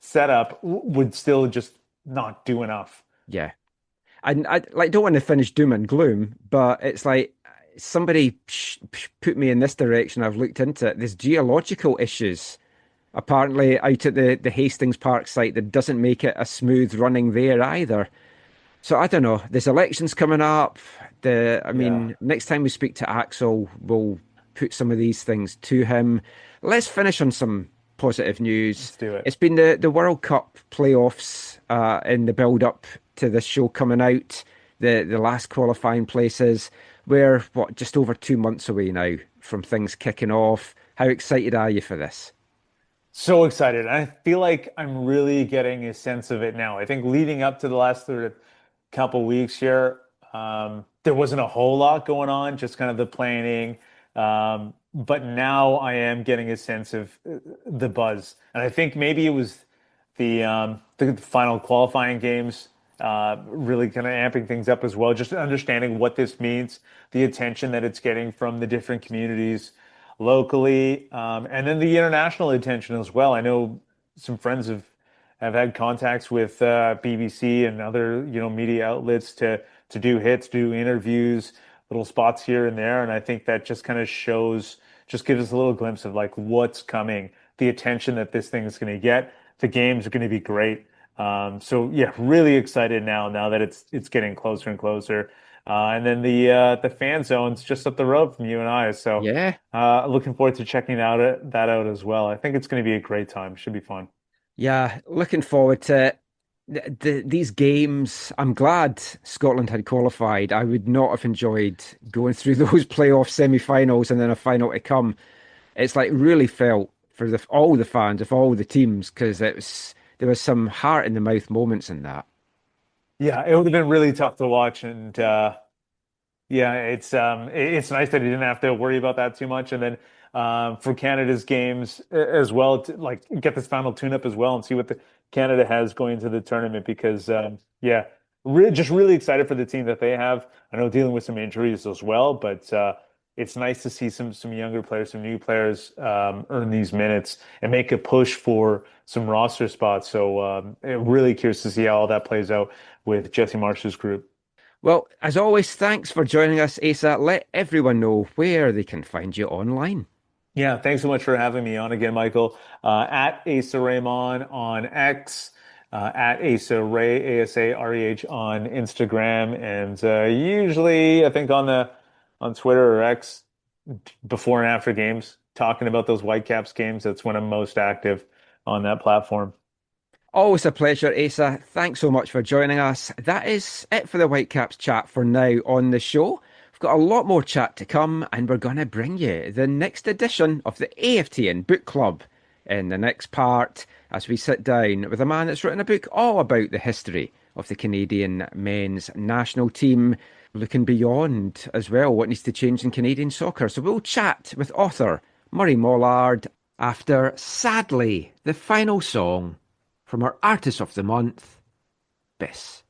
Speaker 4: setup would still just not do enough.
Speaker 2: Yeah. And I don't want to finish doom and gloom, but it's like somebody put me in this direction. I've looked into it. There's geological issues apparently out at the Hastings Park site that doesn't make it a smooth running there either. So I don't know. There's elections coming up. Next time we speak to Axel, we'll put some of these things to him. Let's finish on some positive news.
Speaker 4: Let's do it.
Speaker 2: It's been the World Cup playoffs in the build-up to this show coming out, the last qualifying places. We're, just over 2 months away now from things kicking off. How excited are you for this?
Speaker 4: So excited. I feel like I'm really getting a sense of it now. I think leading up to the last couple weeks here, there wasn't a whole lot going on, just kind of the planning. But now I am getting a sense of the buzz. And I think maybe it was the final qualifying games, really kind of amping things up as well, just understanding what this means, the attention that it's getting from the different communities locally, and then the international attention as well. I know some friends have had contacts with BBC and other media outlets to do hits, do interviews, little spots here and there, and I think that just kind of gives us a little glimpse of like what's coming, the attention that this thing is going to get. The games are going to be great. So yeah, really excited now that it's getting closer and closer. And then the fan zone's just up the road from you and I. So
Speaker 2: Yeah.
Speaker 4: Looking forward to checking that out as well. I think it's going to be a great time. Should be fun.
Speaker 2: Yeah, looking forward to these games. I'm glad Scotland had qualified. I would not have enjoyed going through those playoff semi-finals and then a final to come. It's like really felt for all the fans of all the teams, because there was some heart in the mouth moments in that.
Speaker 4: Yeah, it would have been really tough to watch, and yeah, it's nice that he didn't have to worry about that too much. And then for Canada's games as well, to like get this final tune-up as well and see what Canada has going into the tournament, because yeah, just really excited for the team that they have. I know dealing with some injuries as well, but it's nice to see some younger players, some new players earn these minutes and make a push for some roster spots. So really curious to see how all that plays out with Jesse Marsh's group.
Speaker 2: Well, as always, thanks for joining us, Asa. Let everyone know where they can find you online.
Speaker 4: Yeah, thanks so much for having me on again, Michael. At Asa Rehman on X, at Asa Ray, ASAREH on Instagram, and usually I think on Twitter or X before and after games, talking about those Whitecaps games. That's when I'm most active on that platform.
Speaker 2: Always a pleasure, Asa. Thanks so much for joining us. That is it for the Whitecaps chat for now on the show. We've got a lot more chat to come, and we're going to bring you the next edition of the AFTN Book Club in the next part, as we sit down with a man that's written a book all about the history of the Canadian men's national team, looking beyond as well what needs to change in Canadian soccer. So we'll chat with author Murray Mollard after, sadly, the final song from our Artist of the Month, Biss.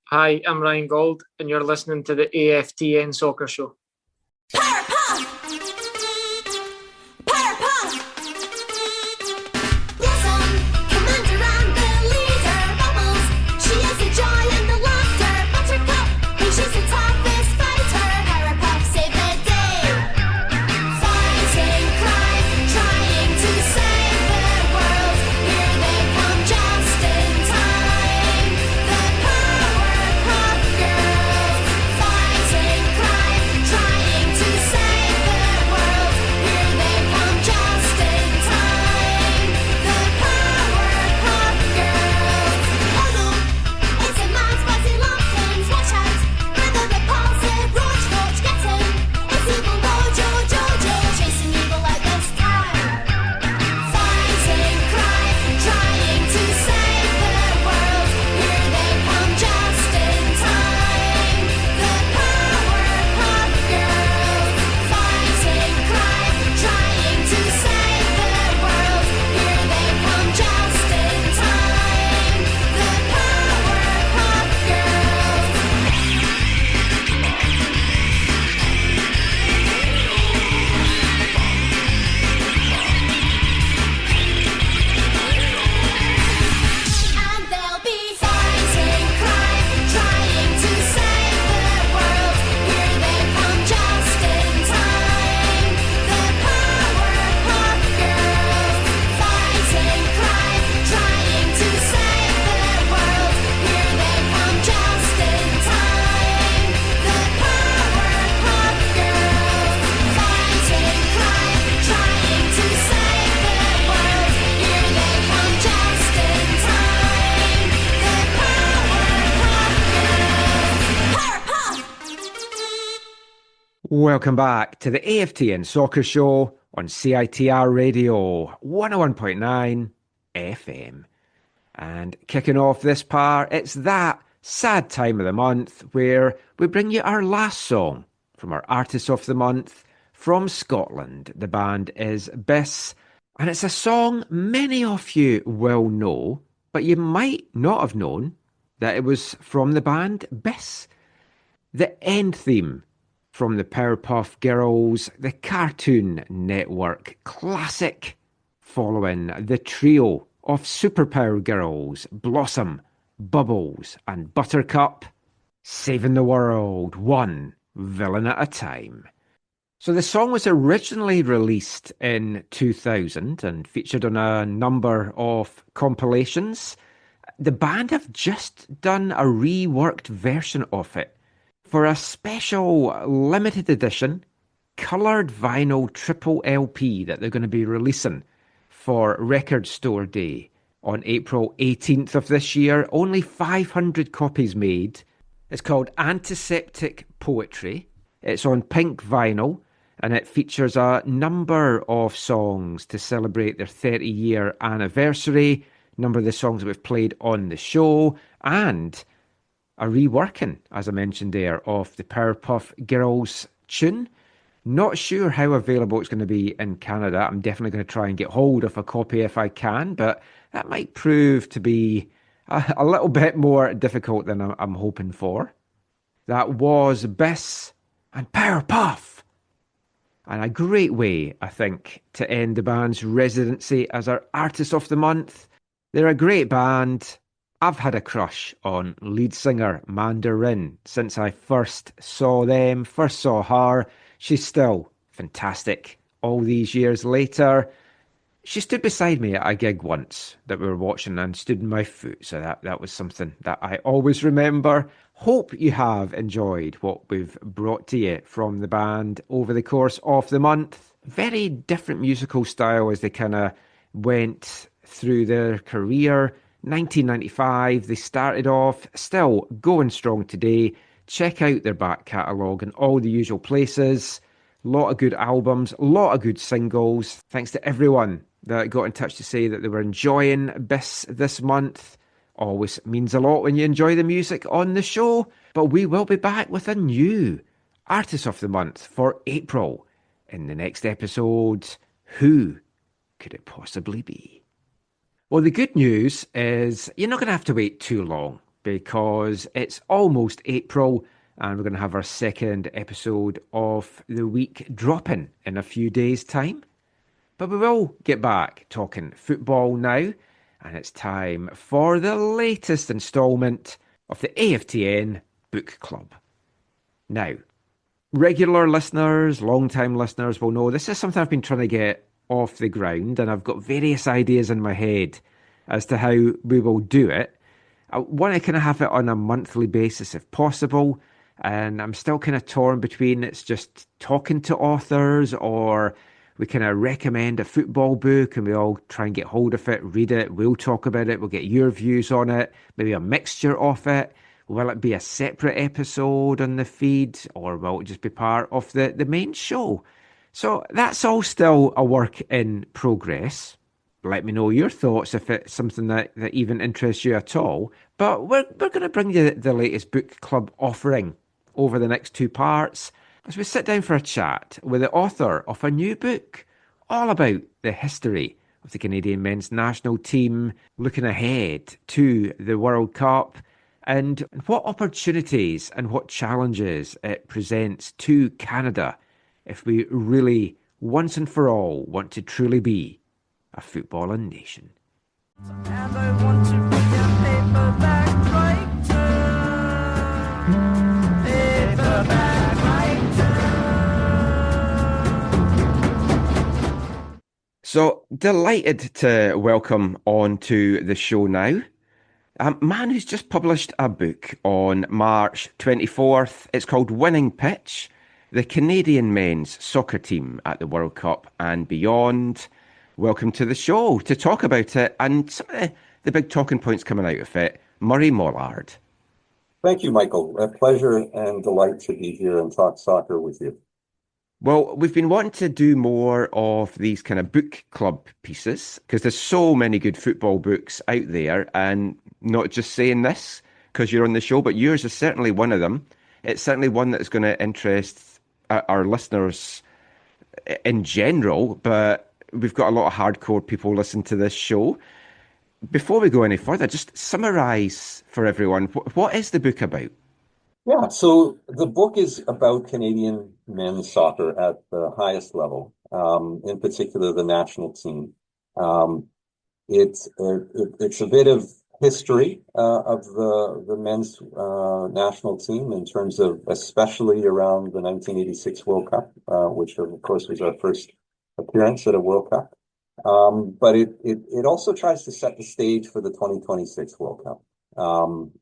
Speaker 8: Hi, I'm Ryan Gold, and you're listening to the AFTN Soccer Show.
Speaker 2: Welcome back to the AFTN Soccer Show on CITR Radio 101.9 FM. And kicking off this part, it's that sad time of the month where we bring you our last song from our Artist of the Month from Scotland. The band is Biss. And it's a song many of you will know, but you might not have known that it was from the band Biss. The end theme from the Powerpuff Girls, the Cartoon Network classic, following the trio of superpower girls, Blossom, Bubbles and Buttercup, saving the world one villain at a time. So the song was originally released in 2000 and featured on a number of compilations. The band have just done a reworked version of it for a special limited edition coloured vinyl triple LP that they're going to be releasing for Record Store Day on April 18th of this year. Only 500 copies made. It's called Antiseptic Poetry. It's on pink vinyl, and it features a number of songs to celebrate their 30-year anniversary, a number of the songs that we've played on the show, and a reworking, as I mentioned there, of the Powerpuff Girls tune. Not sure how available it's going to be in Canada. I'm definitely going to try and get hold of a copy if I can, but that might prove to be a little bit more difficult than I'm hoping for. That was Biss and Powerpuff. And a great way, I think, to end the band's residency as our Artist of the Month. They're a great band. I've had a crush on lead singer Mandarin since I first saw them, first saw her. She's still fantastic all these years later. She stood beside me at a gig once that we were watching and stood in my foot, so that was something that I always remember. Hope you have enjoyed what we've brought to you from the band over the course of the month. Very different musical style as they kind of went through their career. 1995, they started off, still going strong today. Check out their back catalogue in all the usual places. A lot of good albums, a lot of good singles. Thanks to everyone that got in touch to say that they were enjoying Biss this month. Always means a lot when you enjoy the music on the show. But we will be back with a new Artist of the Month for April. In the next episode, who could it possibly be? Well, the good news is you're not going to have to wait too long because it's almost April and we're going to have our second episode of the week dropping in a few days' time. But we will get back talking football now, and it's time for the latest instalment of the AFTN Book Club. Now, regular listeners, long-time listeners will know this is something I've been trying to get off the ground, and I've got various ideas in my head as to how we will do it. I want to kind of have it on a monthly basis if possible, and I'm still kind of torn between it's just talking to authors or we kind of recommend a football book and we all try and get hold of it, read it, we'll talk about it, we'll get your views on it, maybe a mixture of it. Will it be a separate episode on the feed or will it just be part of the main show? So that's all still a work in progress. Let me know your thoughts if it's something that even interests you at all. But we're going to bring you the latest book club offering over the next two parts as we sit down for a chat with the author of a new book all about the history of the Canadian men's national team, looking ahead to the World Cup and what opportunities and what challenges it presents to Canada if we really, once and for all, want to truly be a footballing nation.
Speaker 9: And I want to be a paperback writer. Paperback writer.
Speaker 2: So, delighted to welcome on to the show now a man who's just published a book on March 24th. It's called Winning Pitch, the Canadian men's soccer team at the World Cup and beyond. Welcome to the show to talk about it and some of the big talking points coming out of it. Murray Mollard.
Speaker 10: Thank you, Michael. A pleasure and delight to be here and talk soccer with you.
Speaker 2: Well, we've been wanting to do more of these kind of book club pieces because there's so many good football books out there, and not just saying this because you're on the show, but yours is certainly one of them. It's certainly one that's going to interest our listeners in general, but we've got a lot of hardcore people listening to this show. Before we go any further, just summarise for everyone, what is the book about?
Speaker 10: Yeah, so the book is about Canadian men's soccer at the highest level, in particular the national team. It's a bit of history of the men's national team in terms of especially around the 1986 World Cup, which of course was our first appearance at a World Cup. But it also tries to set the stage for the 2026 World Cup.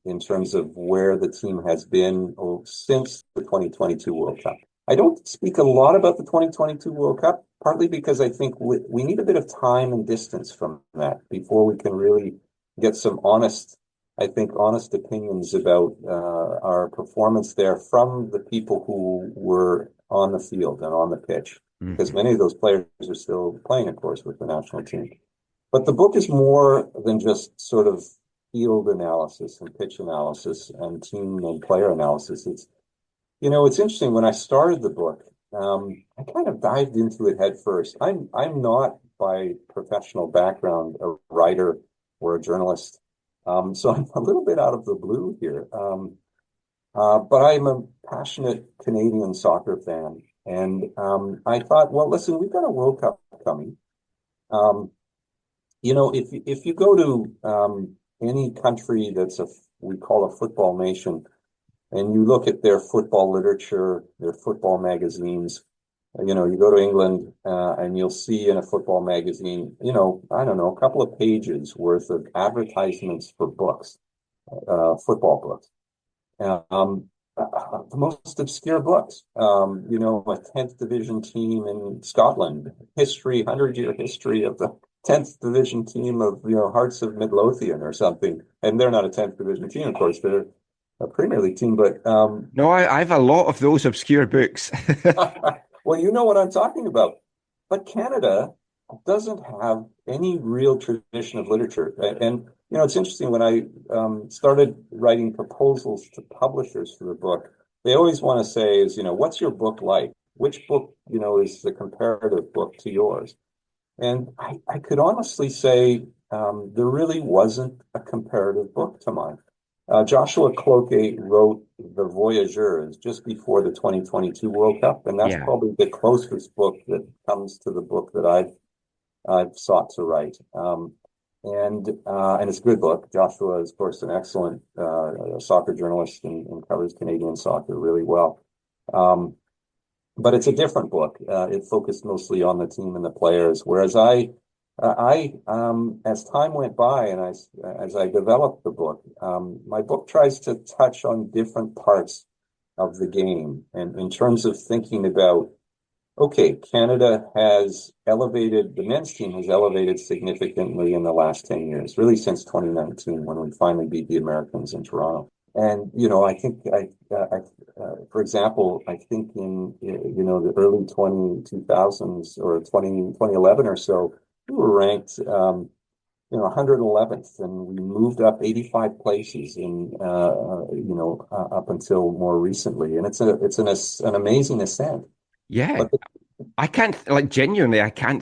Speaker 10: In terms of where the team has been since the 2022 World Cup. I don't speak a lot about the 2022 World Cup, partly because I think we need a bit of time and distance from that before we can really get some honest opinions about our performance there from the people who were on the field and on the pitch, because many of those players are still playing, of course, with the national team. But the book is more than just sort of field analysis and pitch analysis and team and player analysis. It's interesting. When I started the book, I kind of dived into it head first. I'm not by professional background a writer or a journalist, so I'm a little bit out of the blue here. But I'm a passionate Canadian soccer fan, and I thought, well, listen, we've got a World Cup coming. If you go to any country we call a football nation, and you look at their football literature, their football magazines, you go to England and you'll see in a football magazine, I don't know, a couple of pages worth of advertisements for books, football books. The most obscure books, a 10th division team in Scotland, 100-year history of the 10th division team of, Hearts of Midlothian or something. And they're not a 10th division team, of course, they're a Premier League team, but...
Speaker 2: No, I have a lot of those obscure books.
Speaker 10: Well, you know what I'm talking about. But Canada doesn't have any real tradition of literature. And it's interesting, when I started writing proposals to publishers for the book, they always want to say is, what's your book like? Which book, is the comparative book to yours? And I could honestly say there really wasn't a comparative book to mine. Joshua Cloquet wrote The Voyageurs just before the 2022 World Cup, and that's probably the closest book that comes to the book that I've sought to write. And it's a good book. Joshua is, of course, an excellent soccer journalist and covers Canadian soccer really well. But it's a different book. It focused mostly on the team and the players, whereas I as time went by and as I developed the book, my book tries to touch on different parts of the game. And in terms of thinking about, okay, Canada the men's team has elevated significantly in the last 10 years, really since 2019, when we finally beat the Americans in Toronto. And, I think, for example, I think in, the early 2000s or 2011 or so, we were ranked, 111th, and we moved up 85 places in, up until more recently. And it's an amazing ascent.
Speaker 2: Yeah.
Speaker 10: But
Speaker 2: I can't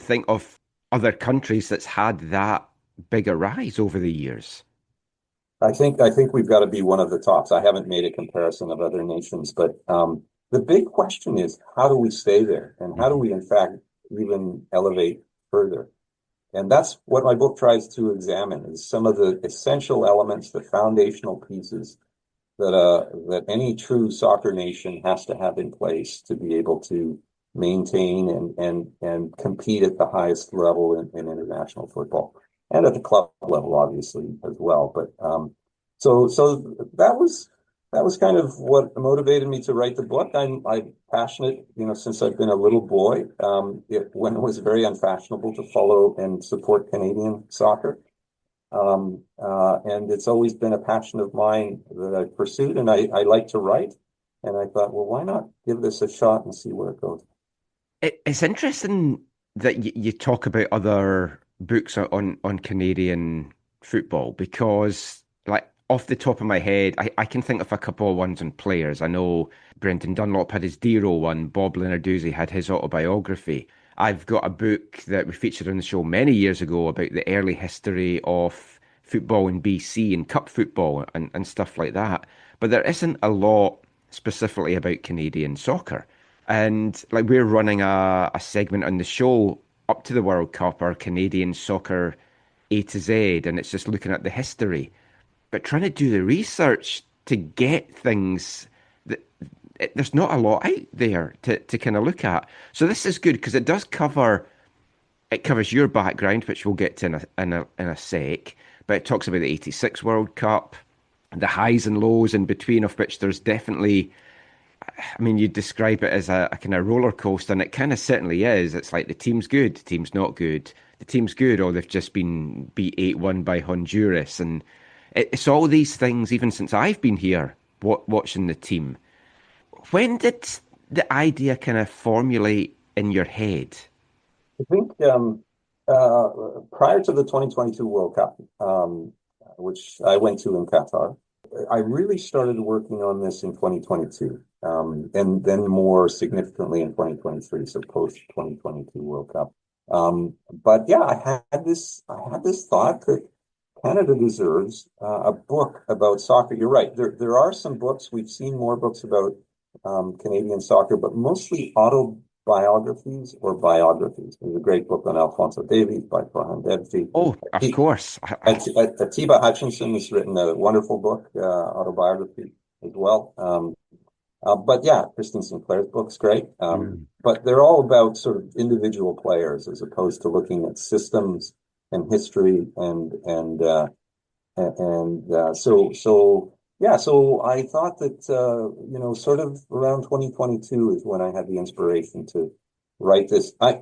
Speaker 2: think of other countries that's had that big a rise over the years.
Speaker 10: I think we've got to be one of the tops. I haven't made a comparison of other nations, but the big question is, how do we stay there? And how do we, in fact, even elevate further? And that's what my book tries to examine, is some of the essential elements, the foundational pieces that any true soccer nation has to have in place to be able to maintain and compete at the highest level in international football. And at the club level, obviously, as well. But so that was kind of what motivated me to write the book. I'm passionate, since I've been a little boy, when it was very unfashionable to follow and support Canadian soccer. And it's always been a passion of mine that I've pursued, and I like to write. And I thought, well, why not give this a shot and see where it goes?
Speaker 2: It's interesting that you talk about other books on Canadian football, because, like, off the top of my head, I can think of a couple of ones on players. I know Brendan Dunlop had his Dero one, Bob Lenarduzzi had his autobiography. I've got a book that we featured on the show many years ago about the early history of football in BC and cup football and stuff like that. But there isn't a lot specifically about Canadian soccer. And like we're running a segment on the show up to the World Cup, our Canadian soccer A to Z, and it's just looking at the history. But trying to do the research to get things that there's not a lot out there to kind of look at. So this is good because it covers your background, which we'll get to in a sec. But it talks about the '86 World Cup, the highs and lows in between, of which there's definitely. I mean, you describe it as a kind of roller coaster, and it kind of certainly is. It's like the team's good, the team's not good. The team's good, or they've just been beat 8-1 by Honduras. And it's all these things, even since I've been here watching the team. When did the idea kind of formulate in your head?
Speaker 10: I think prior to the 2022 World Cup, which I went to in Qatar, I really started working on this in 2022, and then more significantly in 2023, so post 2022 World Cup. But yeah, I had this thought that Canada deserves a book about soccer. You're right. There are some books. We've seen more books about Canadian soccer, but mostly autobiographies or biographies. There's a great book on Alphonso Davies by Farhan Debji.
Speaker 2: Oh, of course.
Speaker 10: Atiba Hutchinson has written a wonderful book, autobiography as well. But yeah, Kristen Sinclair's book's great. But they're all about sort of individual players as opposed to looking at systems and history so I thought that sort of around 2022 is when I had the inspiration to write this. I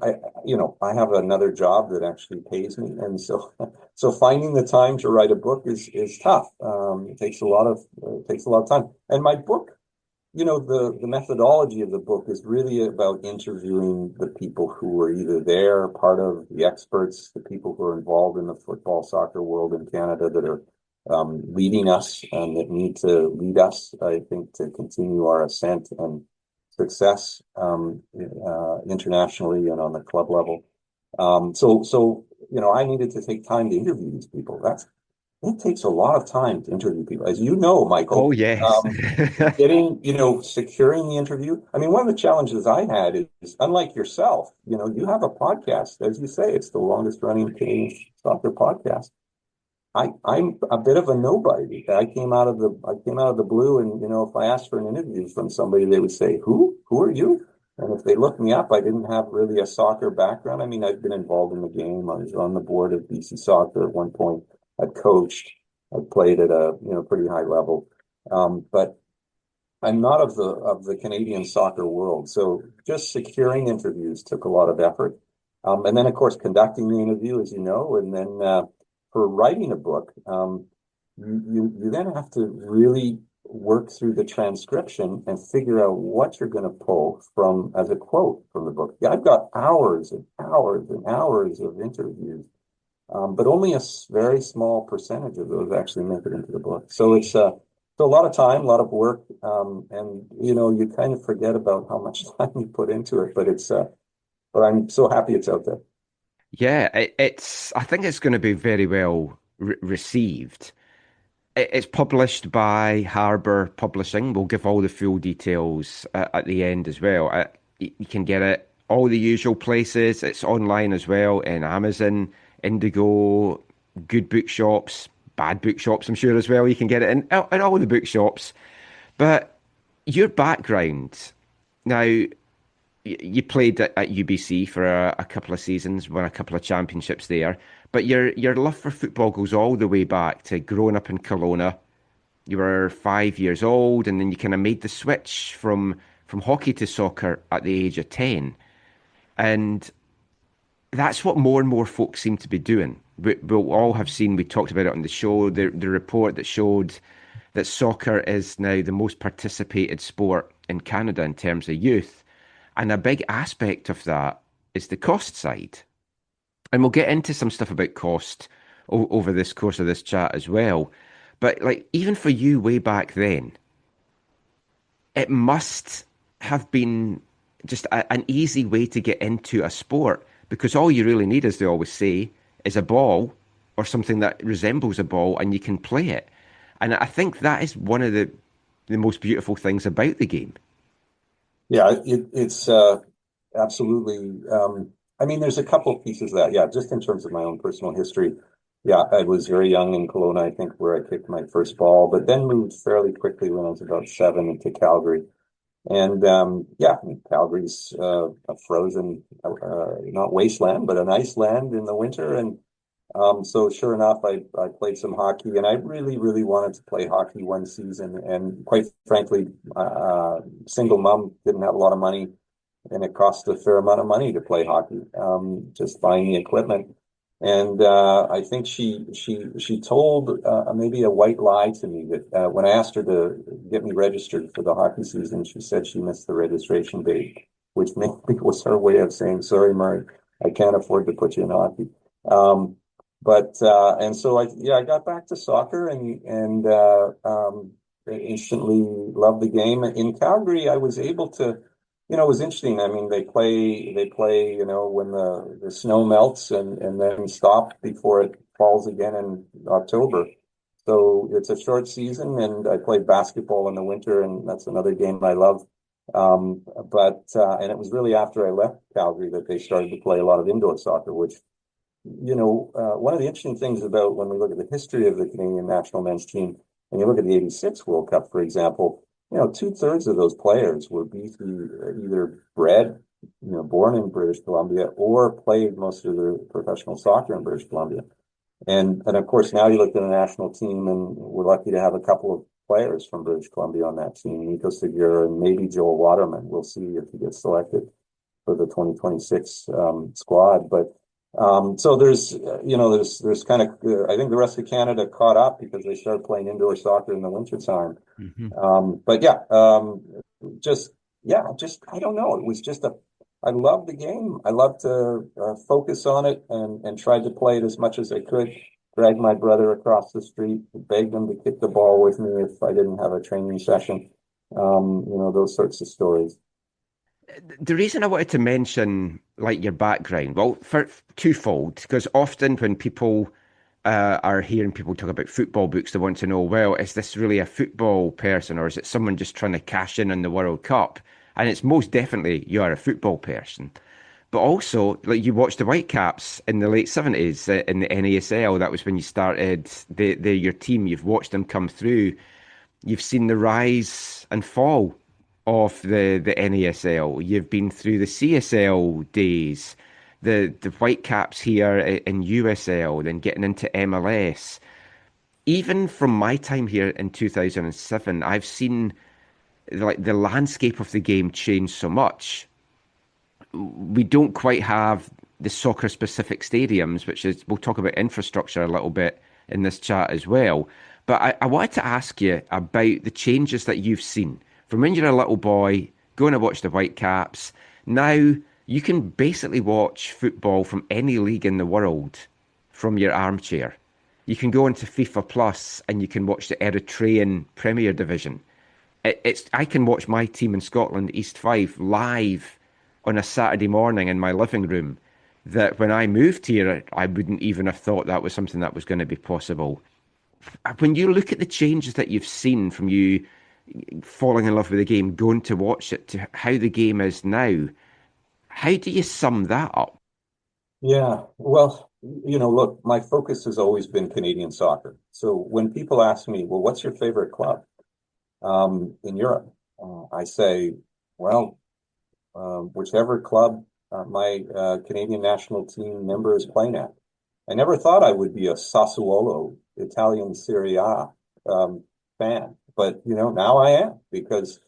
Speaker 10: have another job that actually pays me, and so finding the time to write a book is tough. It takes a lot of time. And my book, the methodology of the book is really about interviewing the people who were either there, part of the experts, the people who are involved in the football soccer world in Canada that are leading us and that need to lead us, I think, to continue our ascent and success internationally and on the club level. So I needed to take time to interview these people. It takes a lot of time to interview people, as you know, Michael.
Speaker 2: Oh, yes.
Speaker 10: Securing the interview. I mean, one of the challenges I had is, unlike yourself, you have a podcast. As you say, it's the longest running Canadian soccer podcast. I'm a bit of a nobody. I came out of the blue, and if I asked for an interview from somebody, they would say, "Who are you?" And if they looked me up, I didn't have really a soccer background. I mean, I've been involved in the game. I was on the board of BC Soccer at one point. I'd coached. I played at a pretty high level, but I'm not of the Canadian soccer world. So just securing interviews took a lot of effort, and then of course conducting the interview, as you know, and then. For writing a book, you then have to really work through the transcription and figure out what you're going to pull from as a quote from the book. Yeah, I've got hours and hours and hours of interviews, but only a very small percentage of those actually make it into the book. So it's a lot of time, a lot of work, and you kind of forget about how much time you put into it. But but I'm so happy it's out there.
Speaker 2: Yeah, I think it's going to be very well received. It's published by Harbour Publishing. We'll give all the full details at the end as well. You can get it all the usual places. It's online as well in Amazon, Indigo, good bookshops, bad bookshops, I'm sure as well. You can get it in all the bookshops. But your background, now, you played at UBC for a couple of seasons, won a couple of championships there. But your love for football goes all the way back to growing up in Kelowna. You were 5 years old, and then you kind of made the switch from hockey to soccer at the age of 10. And that's what more and more folks seem to be doing. We'll all have seen, we talked about it on the show, the report that showed that soccer is now the most participated sport in Canada in terms of youth. And a big aspect of that is the cost side. And we'll get into some stuff about cost over this course of this chat as well. But like, even for you way back then, it must have been just an easy way to get into a sport, because all you really need, as they always say, is a ball or something that resembles a ball, and you can play it. And I think that is one of the most beautiful things about the game.
Speaker 10: Yeah, it's absolutely. I mean, there's a couple of pieces of that. Yeah, just in terms of my own personal history. Yeah, I was very young in Kelowna, I think, where I kicked my first ball, but then moved fairly quickly when I was about 7 into Calgary. And yeah, Calgary's a frozen, not wasteland, but an ice land in the winter. And so sure enough, I played some hockey, and I really, really wanted to play hockey one season. And quite frankly, single mom, didn't have a lot of money, and it cost a fair amount of money to play hockey, just buying the equipment. And I think she told maybe a white lie to me that when I asked her to get me registered for the hockey season, she said she missed the registration date, which maybe was her way of saying, sorry, Murray, I can't afford to put you in hockey. And so I got back to soccer and instantly loved the game. In Calgary, I was able to, it was interesting. I mean, they play, when the snow melts and then stop before it falls again in October. So it's a short season, and I played basketball in the winter, and that's another game I love. And it was really after I left Calgary that they started to play a lot of indoor soccer, which, one of the interesting things about when we look at the history of the Canadian national men's team, and you look at the '86 World Cup, for example, 2/3 of those players were either born in British Columbia or played most of their professional soccer in British Columbia. And of course, now you look at the national team, and we're lucky to have a couple of players from British Columbia on that team, Nico Segura and maybe Joel Waterman. We'll see if he gets selected for the 2026 squad. But so there's kind of, I think the rest of Canada caught up because they started playing indoor soccer in the wintertime.
Speaker 2: Mm-hmm.
Speaker 10: I don't know. It was just I loved the game. I loved to focus on it and tried to play it as much as I could. Dragged my brother across the street, begged him to kick the ball with me if I didn't have a training session. Those sorts of stories.
Speaker 2: The reason I wanted to mention your background, well, for twofold, because often when people are hearing people talk about football books, they want to know, well, is this really a football person, or is it someone just trying to cash in on the World Cup? And it's most definitely you are a football person. But also, you watched the Whitecaps in the late 70s in the NASL. That was when you started your team. You've watched them come through. You've seen the rise and fall of the NASL. You've been through the CSL days, the Whitecaps here in USL, then getting into MLS. Even from my time here in 2007, I've seen the landscape of the game change so much. We don't quite have the soccer-specific stadiums, which is, we'll talk about infrastructure a little bit in this chat as well. But I wanted to ask you about the changes that you've seen. From when you're a little boy, going to watch the Whitecaps, now you can basically watch football from any league in the world from your armchair. You can go into FIFA Plus and you can watch the Eritrean Premier Division. I can watch my team in Scotland, East Fife, live on a Saturday morning in my living room, that when I moved here, I wouldn't even have thought that was something that was going to be possible. When you look at the changes that you've seen from you falling in love with the game, going to watch it, to how the game is now, how do you sum that up?
Speaker 10: Yeah, well, look, my focus has always been Canadian soccer. So when people ask me, well, what's your favorite club in Europe? I say, well, whichever club my Canadian national team member is playing at. I never thought I would be a Sassuolo Italian Serie A fan, but now I am, because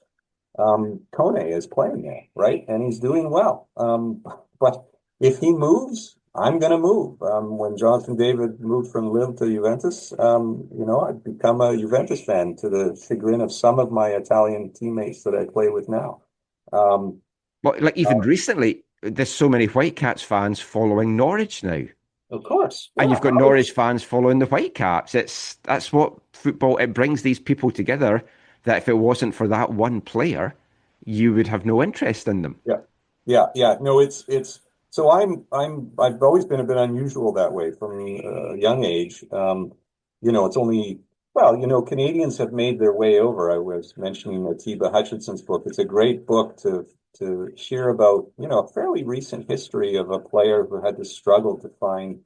Speaker 10: Kone is playing there, right? And he's doing well. But if he moves, I'm going to move. When Jonathan David moved from Lille to Juventus, I've become a Juventus fan, to the chagrin of some of my Italian teammates that I play with now.
Speaker 2: Even recently, there's so many Whitecaps fans following Norwich now.
Speaker 10: Of course.
Speaker 2: And you've got Norwich fans following the Whitecaps. That's what football, it brings these people together, that if it wasn't for that one player, you would have no interest in them.
Speaker 10: Yeah. Yeah. No, it's so I've always been a bit unusual that way from a young age. It's only Canadians have made their way over. I was mentioning Atiba Hutchinson's book. It's a great book to hear about, a fairly recent history of a player who had to struggle to find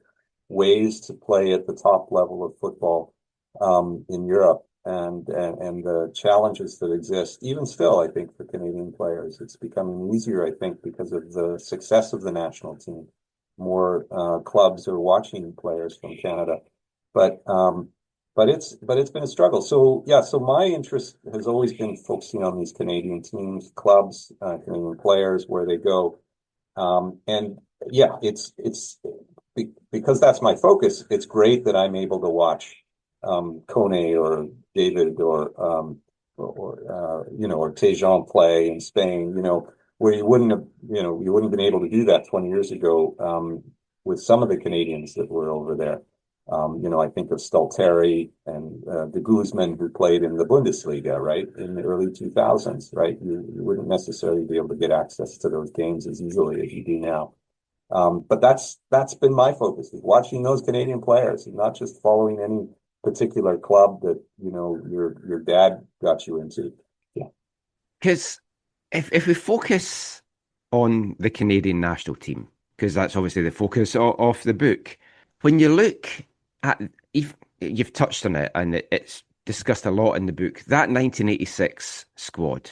Speaker 10: ways to play at the top level of football in Europe and the challenges that exist. Even still, I think for Canadian players, it's becoming easier, I think, because of the success of the national team. More clubs are watching players from Canada, but it's been a struggle. So yeah, so my interest has always been focusing on these Canadian teams, clubs, Canadian players, where they go, and yeah, it's because that's my focus. It's great that I'm able to watch Kone or David or Tejan play in Spain. Where you wouldn't have been able to do that 20 years ago with some of the Canadians that were over there. I think of Stalteri and de Guzman, who played in the Bundesliga, right, in the early 2000s, right? You wouldn't necessarily be able to get access to those games as easily as you do now. But that's been my focus, is watching those Canadian players and not just following any particular club that, your dad got you into. Yeah.
Speaker 2: Because if we focus on the Canadian national team, because that's obviously the focus of the book, when you look at, you've touched on it and it's discussed a lot in the book, that 1986 squad,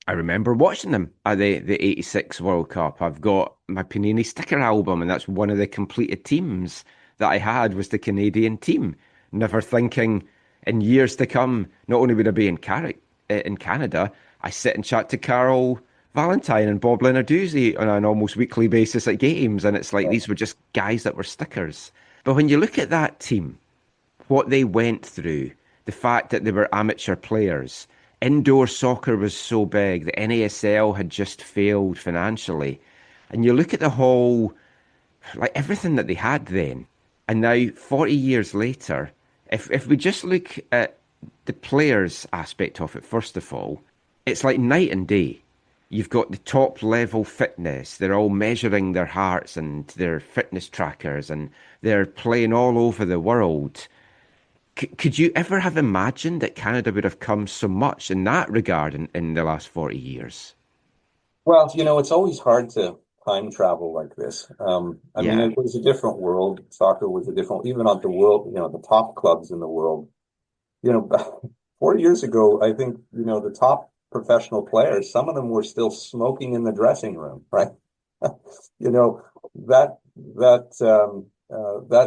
Speaker 2: I remember watching them at the 86 World Cup. I've got my Panini sticker album, and that's one of the completed teams that I had was the Canadian team. Never thinking in years to come, not only would I be in Canada, I sit and chat to Carol Valentine and Bob Lenarduzzi on an almost weekly basis at games, and it's like these were just guys that were stickers. But when you look at that team, what they went through, the fact that they were amateur players, indoor soccer was so big, the NASL had just failed financially, and you look at the whole, like everything that they had then, and now 40 years later, if we just look at the players aspect of it, first of all, it's like night and day. You've got the top level fitness. They're all measuring their hearts and their fitness trackers, and they're playing all over the world. Could you ever have imagined that Canada would have come so much in that regard in the last 40 years?
Speaker 10: Well, it's always hard to time travel like this. I mean, it was a different world. Soccer was a different, even on the world, the top clubs in the world. 40 years ago, I think, the top professional players, some of them were still smoking in the dressing room, right? That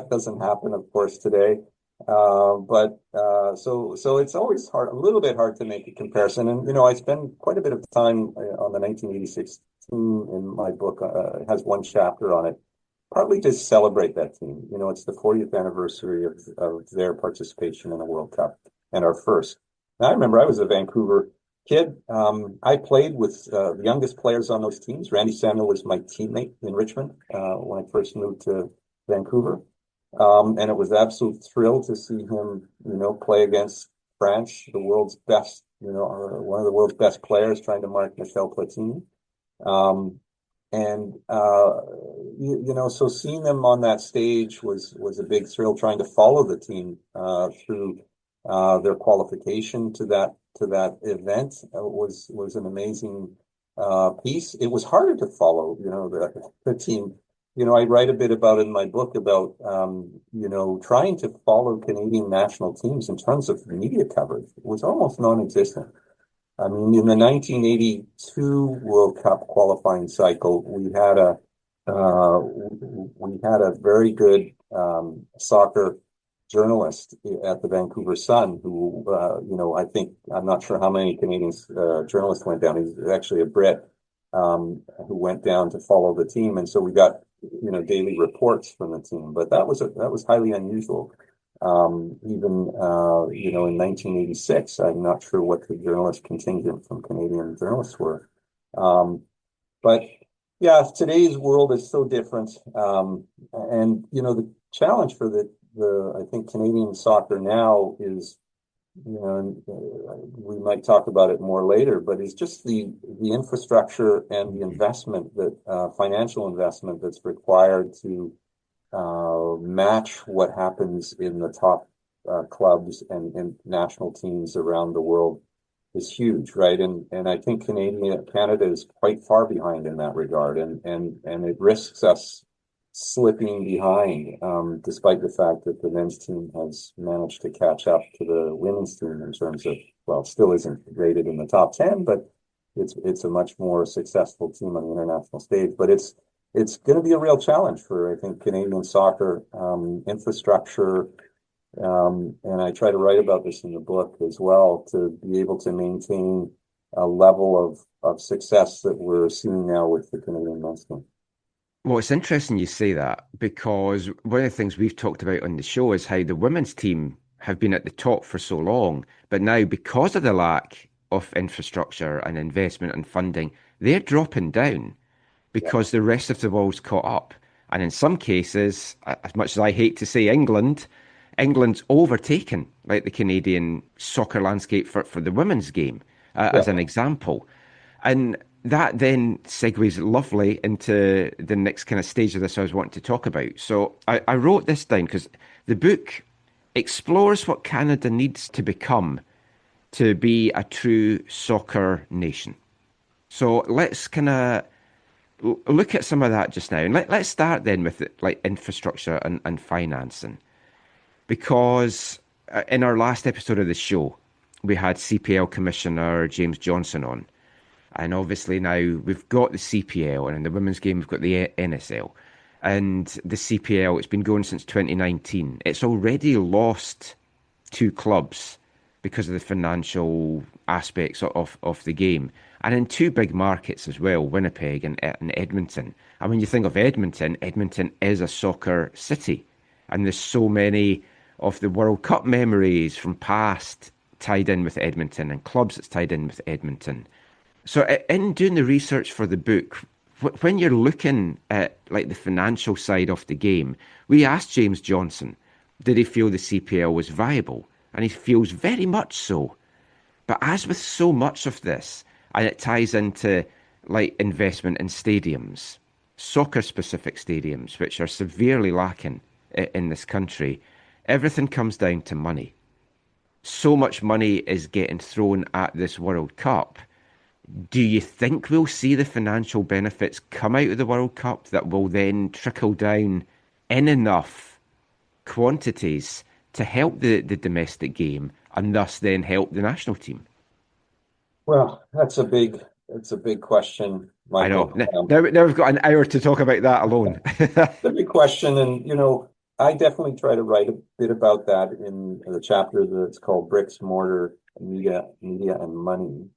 Speaker 10: doesn't happen, of course, today. So it's always a little bit hard to make a comparison. And, I spend quite a bit of time on the 1986 team in my book. It has one chapter on it, partly to celebrate that team. It's the 40th anniversary of their participation in a World Cup and our first. Now, I remember I was a Vancouver kid. I played with the youngest players on those teams. Randy Samuel was my teammate in Richmond when I first moved to Vancouver. And it was an absolute thrill to see him, play against France, the world's best, one of the world's best players, trying to mark Michel Platini. So seeing them on that stage was a big thrill. Trying to follow the team through their qualification to that event was an amazing piece. It was harder to follow, the team. I write a bit about in my book about, trying to follow Canadian national teams in terms of media coverage. It was almost non-existent. I mean, in the 1982 World Cup qualifying cycle, we had a very good soccer journalist at the Vancouver Sun who, I think, I'm not sure how many Canadian journalists went down. He's actually a Brit who went down to follow the team. And so we got, daily reports from the team. But that was highly unusual. Even in 1986, I'm not sure what the journalist contingent from Canadian journalists were. But yeah, today's world is so different. And, the challenge for the I think Canadian soccer now is, and we might talk about it more later, but it's just the infrastructure and the investment that financial investment that's required to match what happens in the top clubs and national teams around the world is huge, right? And I think Canada is quite far behind in that regard, and it risks us slipping behind, despite the fact that the men's team has managed to catch up to the women's team in terms of, well, it still isn't rated in the top 10, but it's a much more successful team on the international stage. But it's going to be a real challenge for, I think, Canadian soccer infrastructure. And I try to write about this in the book as well, to be able to maintain a level of success that we're seeing now with the Canadian men's team.
Speaker 2: Well, it's interesting you say that, because one of the things we've talked about on the show is how the women's team have been at the top for so long, but now because of the lack of infrastructure and investment and funding, they're dropping down because the rest of the world's caught up. And in some cases, as much as I hate to say England's overtaken like the Canadian soccer landscape for the women's game, as an example. And that then segues lovely into the next kind of stage of this I was wanting to talk about. So I wrote this down because the book explores what Canada needs to become to be a true soccer nation. So let's kind of look at some of that just now. And let's start then with like infrastructure and financing. Because in our last episode of the show, we had CPL Commissioner James Johnson on. And obviously now we've got the CPL, and in the women's game we've got the NSL. And the CPL, it's been going since 2019. It's already lost 2 clubs because of the financial aspects of the game. And in 2 big markets as well, Winnipeg and Edmonton. And when you think of Edmonton, Edmonton is a soccer city. And there's so many of the World Cup memories from past tied in with Edmonton, and clubs that's tied in with Edmonton. So in doing the research for the book, when you're looking at like the financial side of the game, we asked James Johnson, did he feel the CPL was viable? And he feels very much so. But as with so much of this, and it ties into like investment in stadiums, soccer-specific stadiums, which are severely lacking in this country, everything comes down to money. So much money is getting thrown at this World Cup. Do you think we'll see the financial benefits come out of the World Cup that will then trickle down in enough quantities to help the domestic game and thus then help the national team?
Speaker 10: Well, that's a big question, Michael.
Speaker 2: I know. Now we've got an hour to talk about that alone.
Speaker 10: It's a big question, and I definitely try to write a bit about that in the chapter that's called Bricks, Mortar, Media and Money.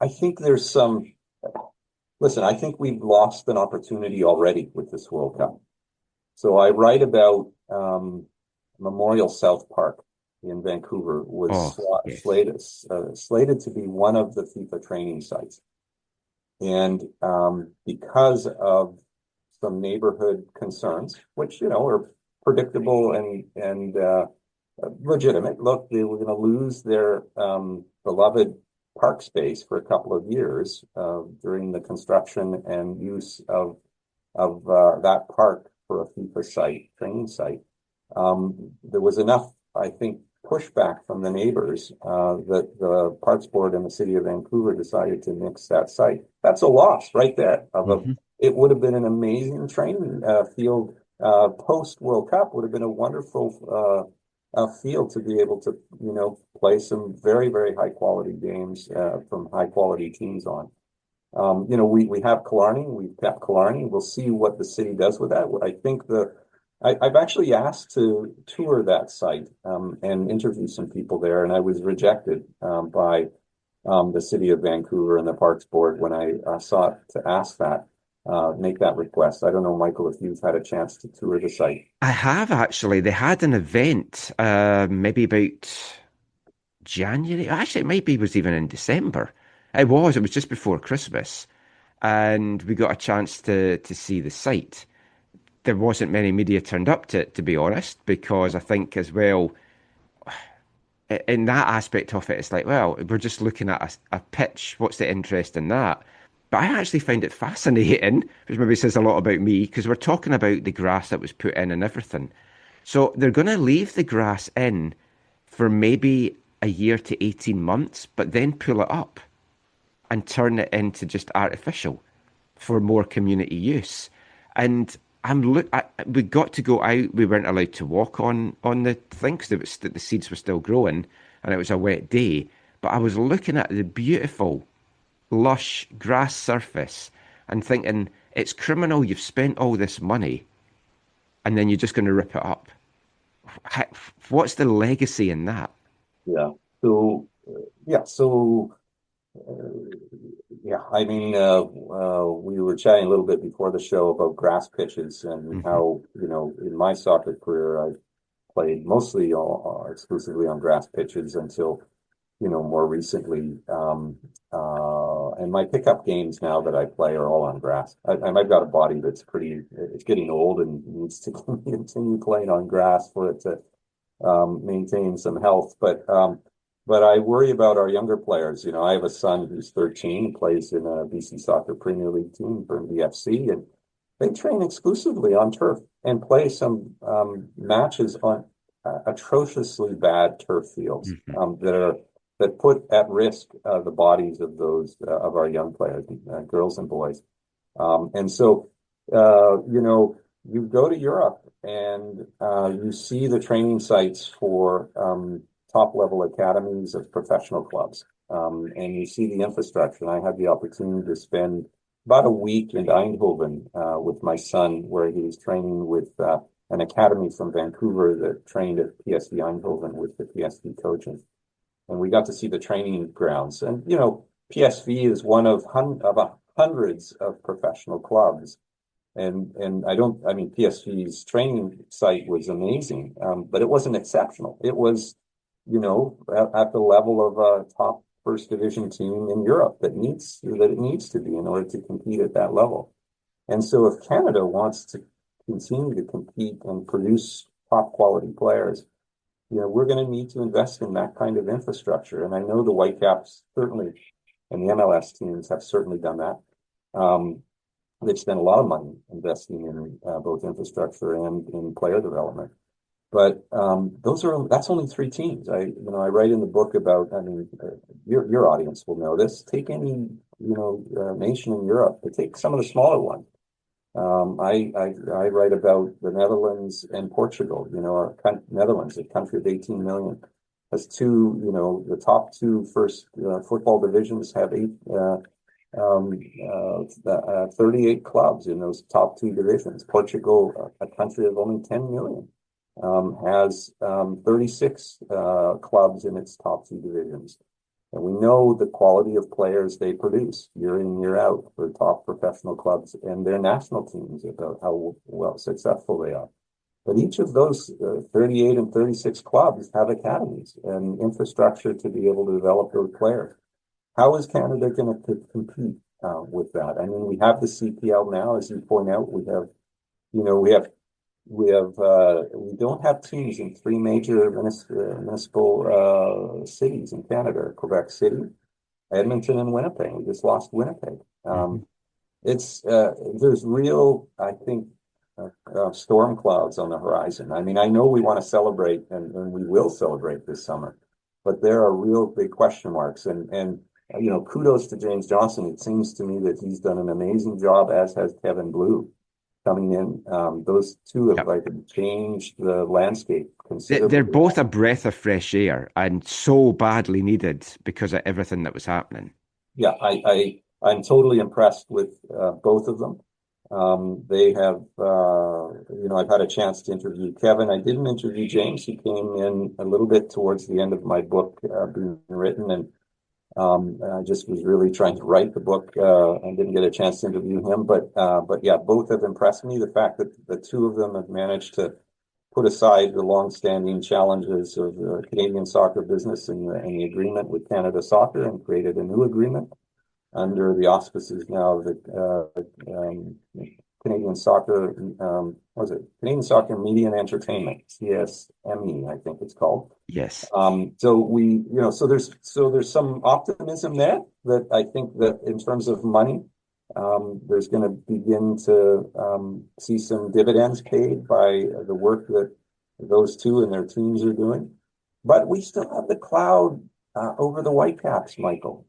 Speaker 10: I think there's I think we've lost an opportunity already with this World Cup. So I write about Memorial South Park in Vancouver was slated to be one of the FIFA training sites. And because of some neighborhood concerns, which, are predictable and legitimate. Look, they were going to lose their beloved park space for a couple of years during the construction and use of that park for a FIFA site, training site. There was enough, I think, pushback from the neighbors that the Parks Board and the City of Vancouver decided to nix that site. That's a loss right there. It would have been an amazing training field. Post World Cup would have been a wonderful field to be able to, play some very, very high quality games from high quality teams on. We have Killarney. We've kept Killarney. We'll see what the city does with that. I think I've actually asked to tour that site and interview some people there, and I was rejected by the City of Vancouver and the Parks Board when I sought to ask that. Make that request. I don't know, Michael, if you've had a chance to tour the site.
Speaker 2: I have, actually. They had an event maybe about January. Actually, it was even in December. It was just before Christmas. And we got a chance to see the site. there wasn't many media turned up to be honest, because I think as well, in that aspect of it, it's like, well, we're just looking at a pitch. What's the interest in that? But I actually find it fascinating, which maybe says a lot about me, because we're talking about the grass that was put in and everything. So they're going to leave the grass in for maybe a year to 18 months, but then pull it up and turn it into just artificial for more community use. And we got to go out. We weren't allowed to walk on the thing because the seeds were still growing and it was a wet day. But I was looking at the beautiful, lush grass surface and thinking, it's criminal. You've spent all this money and then you're just going to rip it up. What's the legacy in that?
Speaker 10: Yeah. So, I mean, we were chatting a little bit before the show about grass pitches and how, in my soccer career, I played mostly exclusively on grass pitches until, more recently. And my pickup games now that I play are all on grass. I've got a body that's it's getting old and needs to continue playing on grass for it to maintain some health. But I worry about our younger players. I have a son who's 13, plays in a BC Soccer Premier League team for the FC, and they train exclusively on turf and play some matches on atrociously bad turf fields that put at risk the bodies of those of our young players, girls and boys. And so, you go to Europe and you see the training sites for top-level academies of professional clubs, and you see the infrastructure. And I had the opportunity to spend about a week in Eindhoven with my son, where he was training with an academy from Vancouver that trained at PSV Eindhoven with the PSV coaches. And we got to see the training grounds. And, PSV is one of hundreds of professional clubs. And PSV's training site was amazing, but it wasn't exceptional. It was, at the level of a top first division team in Europe that it needs to be in order to compete at that level. And so if Canada wants to continue to compete and produce top quality players, we're going to need to invest in that kind of infrastructure. And I know the Whitecaps certainly, and the MLS teams have certainly done that. They've spent a lot of money investing in both infrastructure and in player development. But that's only 3 teams. I write in the book about, your audience will know this. Take any, nation in Europe, but take some of the smaller ones. I write about the Netherlands and Portugal. Netherlands, a country of 18 million, has the top 2 first football divisions have 38 clubs in those top 2 divisions. Portugal, a country of only 10 million, has 36 clubs in its top 2 divisions. And we know the quality of players they produce year in, year out for top professional clubs and their national teams, about how well successful they are. But each of those 38 and 36 clubs have academies and infrastructure to be able to develop those players. How is Canada going to compete with that? We have the CPL now, as you point out. We don't have teams in 3 major municipal cities in Canada: Quebec City, Edmonton, and Winnipeg. We just lost Winnipeg. There's real, I think, storm clouds on the horizon. I know we want to celebrate, and we will celebrate this summer, but there are real big question marks. And kudos to James Johnson. It seems to me that he's done an amazing job, as has Kevin Blue, coming in. Those two have changed the landscape considerably.
Speaker 2: They're both a breath of fresh air and so badly needed because of everything that was happening.
Speaker 10: Yeah, I'm totally impressed with both of them. They have, I've had a chance to interview Kevin. I didn't interview James. He came in a little bit towards the end of my book being written, and I just was really trying to write the book and didn't get a chance to interview him. But yeah, both have impressed me. The fact that the 2 of them have managed to put aside the long-standing challenges of the Canadian soccer business and the agreement with Canada Soccer and created a new agreement under the auspices now of the Canadian Soccer, what was it? Canadian Soccer Media and Entertainment, CSME, I think it's called.
Speaker 2: Yes.
Speaker 10: So there's some optimism there that I think that in terms of money, there's going to begin to see some dividends paid by the work that those two and their teams are doing. But we still have the cloud over the Whitecaps, Michael.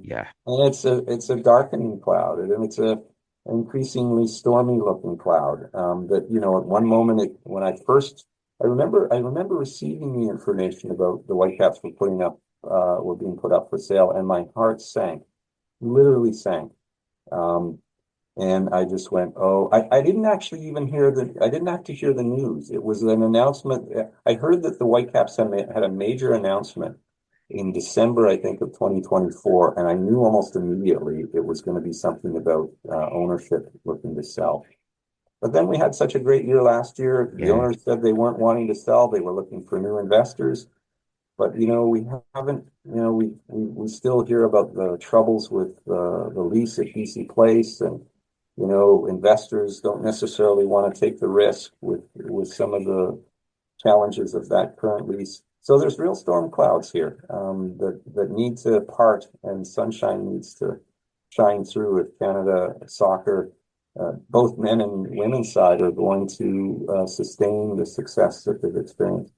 Speaker 2: Yeah.
Speaker 10: And it's a darkening cloud, and it's a increasingly stormy looking cloud. That, at one moment, I remember receiving the information about the Whitecaps were being put up for sale, and my heart sank, literally sank. And I just went, I didn't actually even I didn't have to hear the news. It was an announcement. I heard that the Whitecaps had a major announcement in December, I think, of 2024, and I knew almost immediately it was going to be something about ownership looking to sell. But then we had such a great year last year. The owners said they weren't wanting to sell; they were looking for new investors. But we haven't. We still hear about the troubles with the lease at BC Place, and investors don't necessarily want to take the risk with some of the challenges of that current lease. So there's real storm clouds here that need to part, and sunshine needs to shine through if Canada soccer, both men and women's side, are going to sustain the success that they've experienced.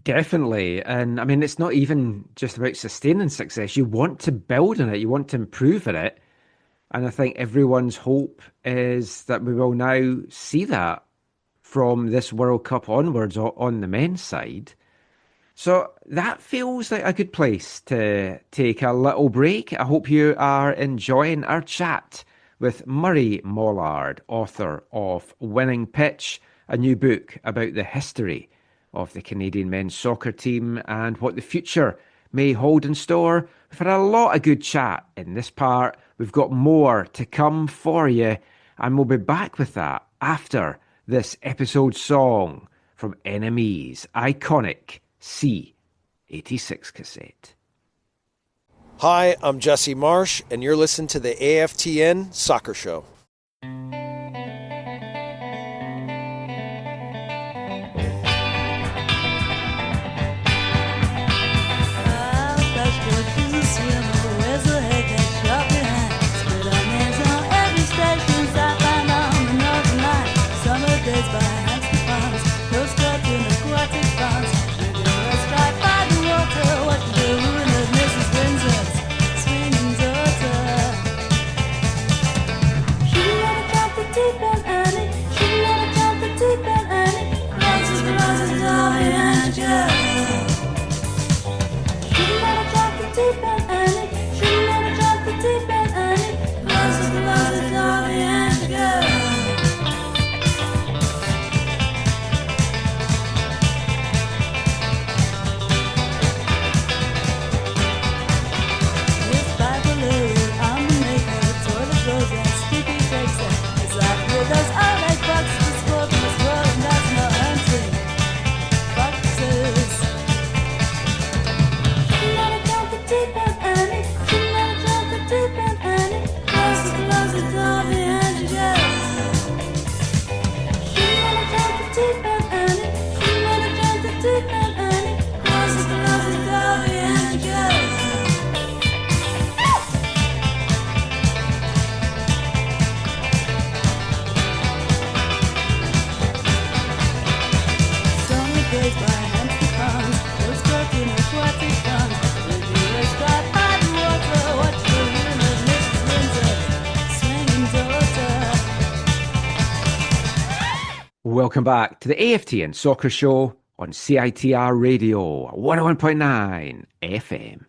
Speaker 2: Definitely. And I mean, it's not even just about sustaining success. You want to build on it. You want to improve on it. And I think everyone's hope is that we will now see that from this World Cup onwards on the men's side. So that feels like a good place to take a little break. I hope you are enjoying our chat with Murray Mollard, author of Winning Pitch, a new book about the history of the Canadian men's soccer team and what the future may hold in store. We've had a lot of good chat in this part. We've got more to come for you, and we'll be back with that after this episode song from NME's iconic C86 cassette.
Speaker 11: Hi, I'm Jesse Marsh, and you're listening to the AFTN Soccer Show.
Speaker 2: Welcome back to the AFTN Soccer Show on CITR Radio 101.9 FM.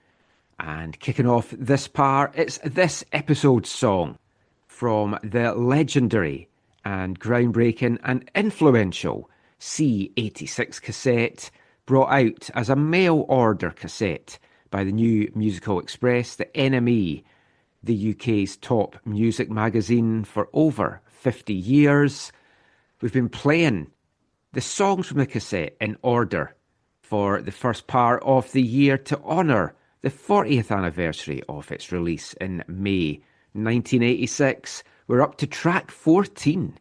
Speaker 2: And kicking off this part, it's this episode's song from the legendary and groundbreaking and influential C86 cassette, brought out as a mail order cassette by the New Musical Express, the NME, the UK's top music magazine for over 50 years. We've been playing the songs from the cassette in order for the first part of the year to honour the 40th anniversary of its release in May 1986, We're up to track 14.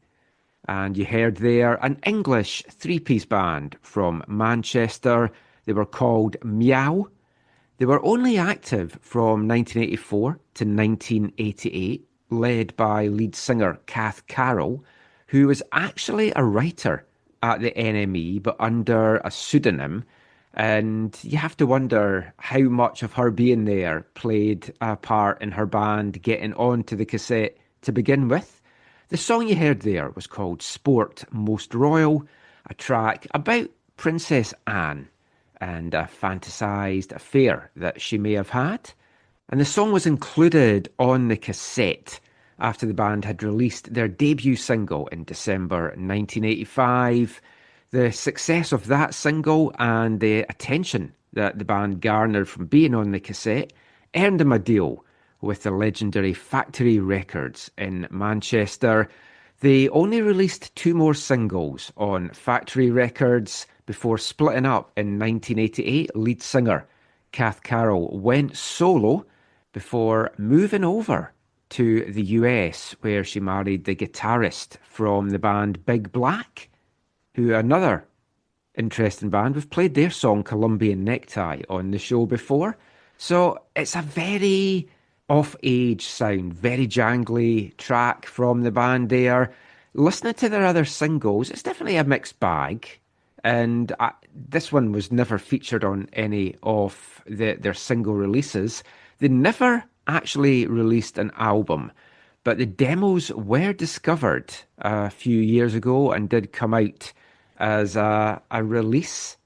Speaker 2: And you heard there an English three-piece band from Manchester. They were called Miaow. They were only active from 1984 to 1988, led by lead singer Kath Carroll, who was actually a writer at the NME, but under a pseudonym. And you have to wonder how much of her being there played a part in her band getting onto the cassette to begin with. The song you heard there was called Sport Most Royal, a track about Princess Anne and a fantasised affair that she may have had. And the song was included on the cassette after the band had released their debut single in December 1985. The success of that single and the attention that the band garnered from being on the cassette earned them a deal with the legendary Factory Records in Manchester. They only released 2 more singles on Factory Records before splitting up in 1988. Lead singer Kath Carroll went solo before moving over to the US, where she married the guitarist from the band Big Black, who another interesting band. We've played their song Colombian Necktie on the show before. So it's a very off-age sound, very jangly track from the band there. Listening to their other singles, it's definitely a mixed bag. And this one was never featured on any of their single releases. They never actually released an album, but the demos were discovered a few years ago and did come out as a release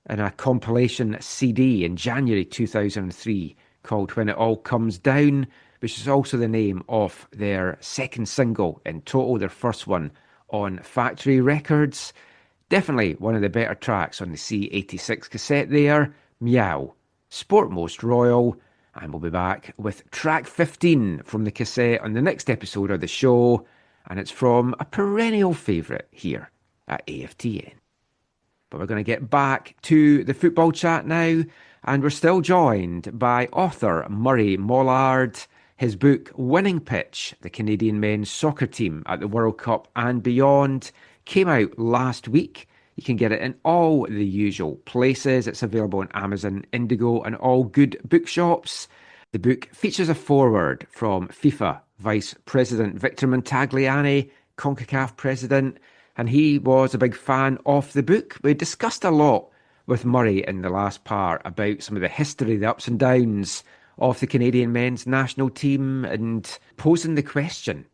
Speaker 2: and a compilation CD in January 2003 called When It All Comes Down, which is also the name of their second single in total, their first one on Factory Records. Definitely one of the better tracks on the C86 cassette there, Miaow, Sport Most Royal, and we'll be back with track 15 from the cassette on the next episode of the show, and it's from a perennial favourite here at AFTN. But we're going to get back to the football chat now, and we're still joined by author Murray Mollard. His book, Winning Pitch, the Canadian men's soccer team at the World Cup and beyond, came out last week. You can get it in all the usual places. It's available on Amazon, Indigo, and all good bookshops. The book features a foreword from FIFA Vice President Victor Montagliani, CONCACAF President, and he was a big fan of the book. We discussed a lot with Murray in the last part about some of the history, the ups and downs of the Canadian men's national team, and posing the question,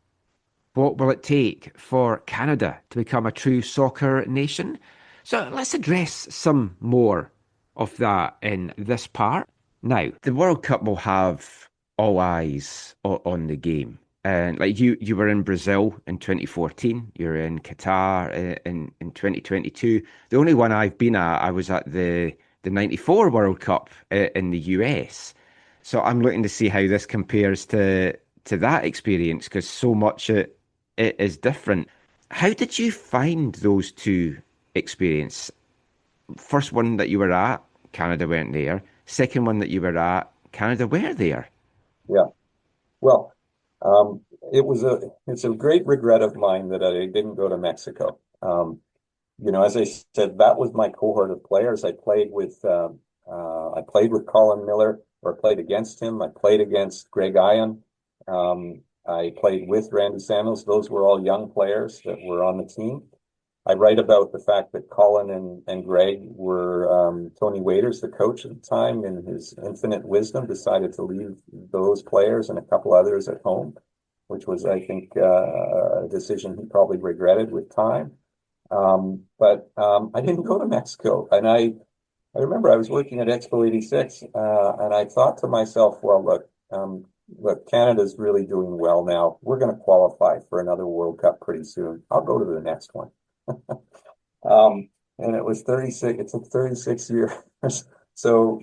Speaker 2: what will it take for Canada to become a true soccer nation? So let's address some more of that in this part. Now, the World Cup will have all eyes on the game. And like you were in Brazil in 2014, you were in Qatar in 2022. The only one I've been at, I was at the 94 World Cup in the US. So I'm looking to see how this compares to that experience, because so much it is different. How did you find those two experiences? First one that you were at, Canada weren't there. Second one that you were at, Canada were there.
Speaker 10: Yeah. Well, it's a great regret of mine that I didn't go to Mexico. As I said, that was my cohort of players. I played with Colin Miller, or played against him. I played against Greg Ion. I played with Randy Samuels. Those were all young players that were on the team. I write about the fact that Colin and Greg were, Tony Waiters, the coach at the time, in his infinite wisdom, decided to leave those players and a couple others at home, which was, I think, a decision he probably regretted with time. But I didn't go to Mexico. And I remember I was working at Expo 86, and I thought to myself, well, look, Canada's really doing well now. We're going to qualify for another World Cup pretty soon. I'll go to the next one. And it was 36. It took 36 years. So,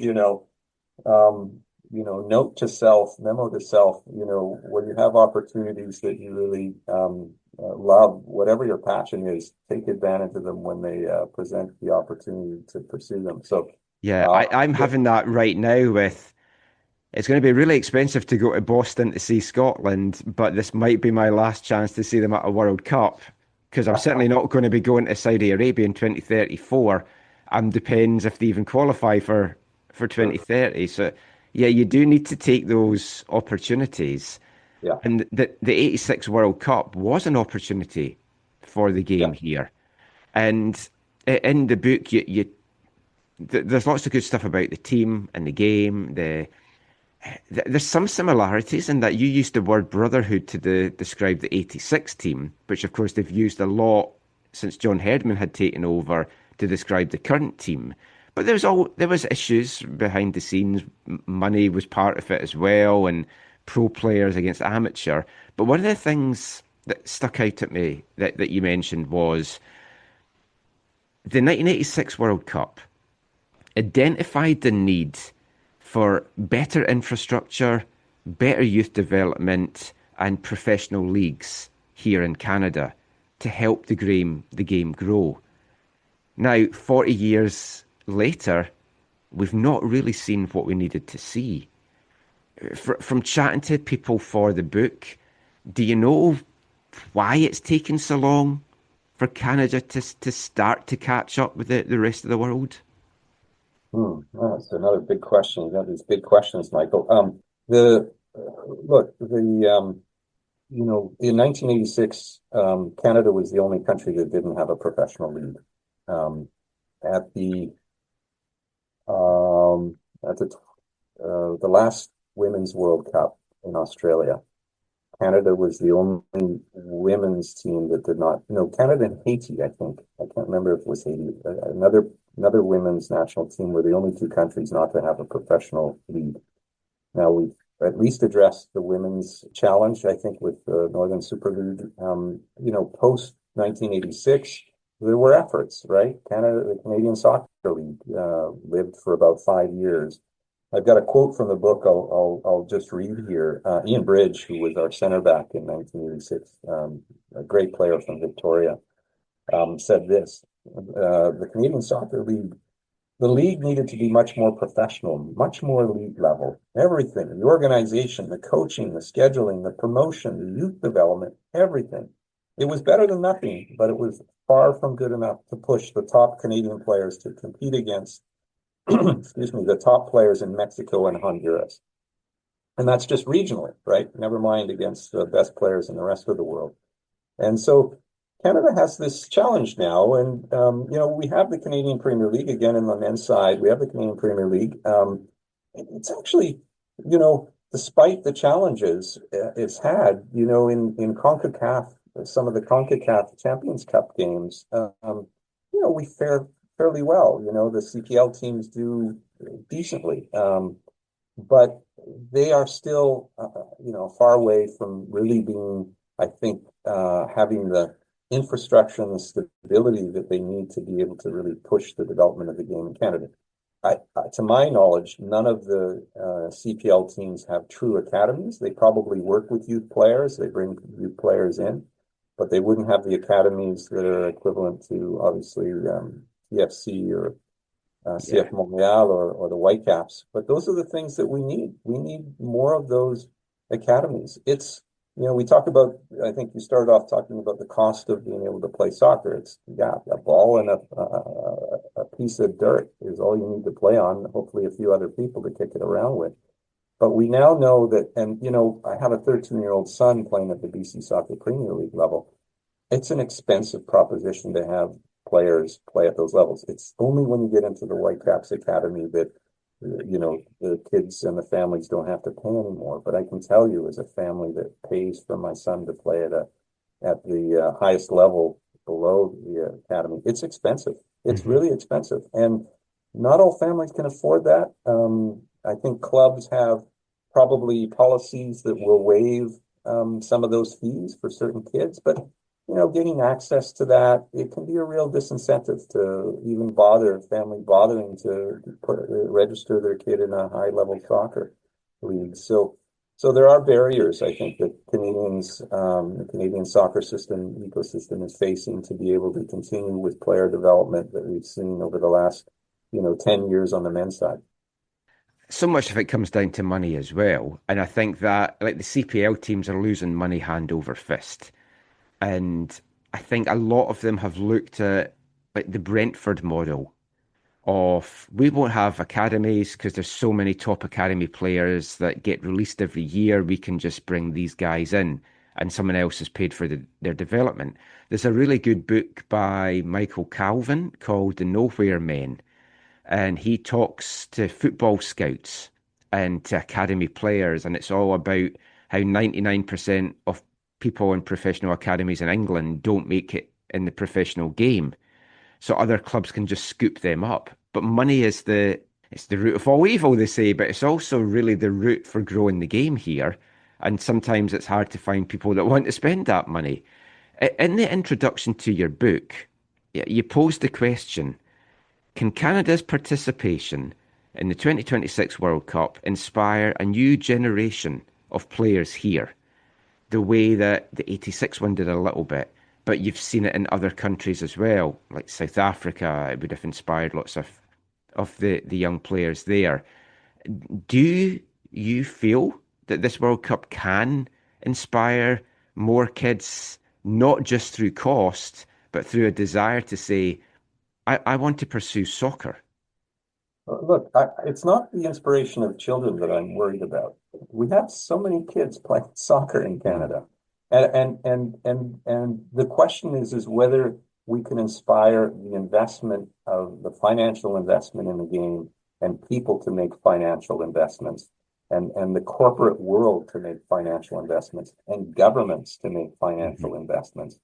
Speaker 10: note to self, memo to self, when you have opportunities that you really love, whatever your passion is, take advantage of them when they present the opportunity to pursue them. So,
Speaker 2: yeah, I'm having that right now with it's going to be really expensive to go to Boston to see Scotland, but this might be my last chance to see them at a World Cup, because I'm certainly not going to be going to Saudi Arabia in 2034, and depends if they even qualify for 2030. So, yeah, you do need to take those opportunities.
Speaker 10: Yeah.
Speaker 2: And the 86 World Cup was an opportunity for the game here. And in the book, there's lots of good stuff about the team and the game. There's some similarities in that you used the word brotherhood to describe the 86 team, which of course they've used a lot since John Herdman had taken over to describe the current team. But there was issues behind the scenes. Money was part of it as well, and pro players against amateur. But one of the things that stuck out at me that you mentioned was the 1986 World Cup identified the need for better infrastructure, better youth development, and professional leagues here in Canada to help the game grow. Now, 40 years later, we've not really seen what we needed to see. From chatting to people for the book, do you know why it's taken so long for Canada to start to catch up with the rest of the world?
Speaker 10: That's another big question. You got these big questions, Michael. In 1986, Canada was the only country that didn't have a professional league. At the last Women's World Cup in Australia, Canada was the only women's team that did not. Canada and Haiti, I think. I can't remember if it was Haiti. Another women's national team were the only two countries not to have a professional league. Now, we've at least addressed the women's challenge, I think, with the Northern Super League. Post 1986, there were efforts, right? The Canadian Soccer League lived for about 5 years. I've got a quote from the book I'll just read here. Ian Bridge, who was our center back in 1986, a great player from Victoria, said this: the Canadian Soccer League, the league needed to be much more professional, much more league level. Everything, the organization, the coaching, the scheduling, the promotion, the youth development, everything. It was better than nothing, but it was far from good enough to push the top Canadian players to compete against the top players in Mexico and Honduras. And that's just regionally, right? Never mind against the best players in the rest of the world. And so Canada has this challenge now. And, we have the Canadian Premier League again in the men's side. We have the Canadian Premier League. It's actually, despite the challenges it's had, in CONCACAF, some of the CONCACAF Champions Cup games, we fare fairly well. The CPL teams do decently, but they are still, far away from really being, I think, having the infrastructure and the stability that they need to be able to really push the development of the game in Canada. To my knowledge, none of the CPL teams have true academies. They probably work with youth players. They bring youth players in, but they wouldn't have the academies that are equivalent to, obviously, TFC or CF Montreal or the Whitecaps. But those are the things that we need. We need more of those academies. It's, we talk about, I think you started off talking about the cost of being able to play soccer. It's, a ball and a piece of dirt is all you need to play on, hopefully a few other people to kick it around with. But we now know that, and, I have a 13-year-old son playing at the BC Soccer Premier League level. It's an expensive proposition to have players play at those levels. It's only when you get into the Whitecaps Academy that, the kids and the families don't have to pay anymore. But I can tell you, as a family that pays for my son to play at the highest level below the academy, it's expensive. It's really expensive. And not all families can afford that. I think clubs have probably policies that will waive some of those fees for certain kids, but getting access to that, it can be a real disincentive to even family bothering to register their kid in a high-level soccer league. So there are barriers, I think, that the Canadian soccer ecosystem is facing to be able to continue with player development that we've seen over the last, 10 years on the men's side.
Speaker 2: so much of it comes down to money as well. And I think that like the CPL teams are losing money hand over fist. And I think a lot of them have looked at like the Brentford model of we won't have academies because there's so many top academy players that get released every year. We can just bring these guys in and someone else has paid for their development. There's a really good book by Michael Calvin called The Nowhere Men, and he talks to football scouts and to academy players, and it's all about how 99% of people in professional academies in England don't make it in the professional game. So other clubs can just scoop them up. But money is the root of all evil, they say, but it's also really the root for growing the game here. And sometimes it's hard to find people that want to spend that money. In the introduction to your book, you posed the question, can Canada's participation in the 2026 World Cup inspire a new generation of players here? The way that the 86 one did a little bit, but you've seen it in other countries as well, like South Africa. It would have inspired lots of the young players there. Do you feel that this World Cup can inspire more kids, not just through cost, but through a desire to say, I want to pursue soccer?
Speaker 10: Look, it's not the inspiration of children that I'm worried about. We have so many kids playing soccer in Canada. And the question is whether we can inspire the investment of the financial investment in the game and people to make financial investments and the corporate world to make financial investments and governments to make financial investments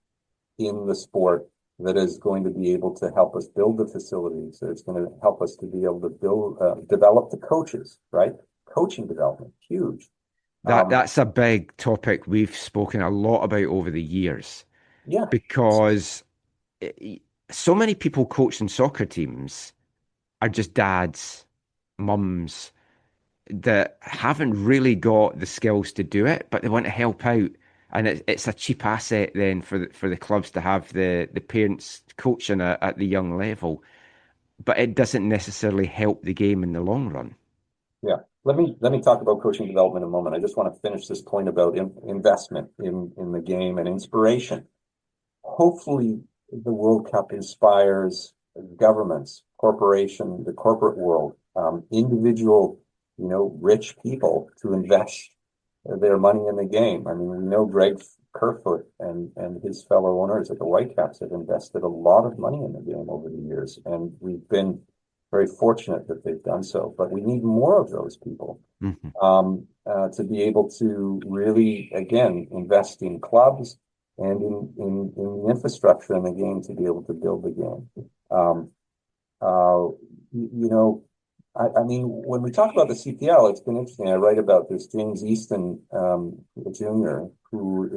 Speaker 10: in the sport that is going to be able to help us build the facilities, that it's going to help us to be able to develop the coaches, right? Coaching development, huge.
Speaker 2: That's a big topic we've spoken a lot about over the years.
Speaker 10: Yeah.
Speaker 2: Because so many people coaching soccer teams are just dads, mums that haven't really got the skills to do it, but they want to help out. And it's a cheap asset then for the clubs to have the parents coaching at the young level. But it doesn't necessarily help the game in the long run.
Speaker 10: Yeah. Let me talk about coaching development in a moment. I just want to finish this point about investment in the game and inspiration. Hopefully, the World Cup inspires governments, the corporate world, individual, rich people to invest their money in the game. I mean, we know Greg Kerfoot and his fellow owners at the Whitecaps have invested a lot of money in the game over the years, and we've been very fortunate that they've done so. But we need more of those people to be able to really, again, invest in clubs and in the infrastructure in the game to be able to build the game. I mean, when we talk about the CPL, it's been interesting. I write about this James Easton Jr., who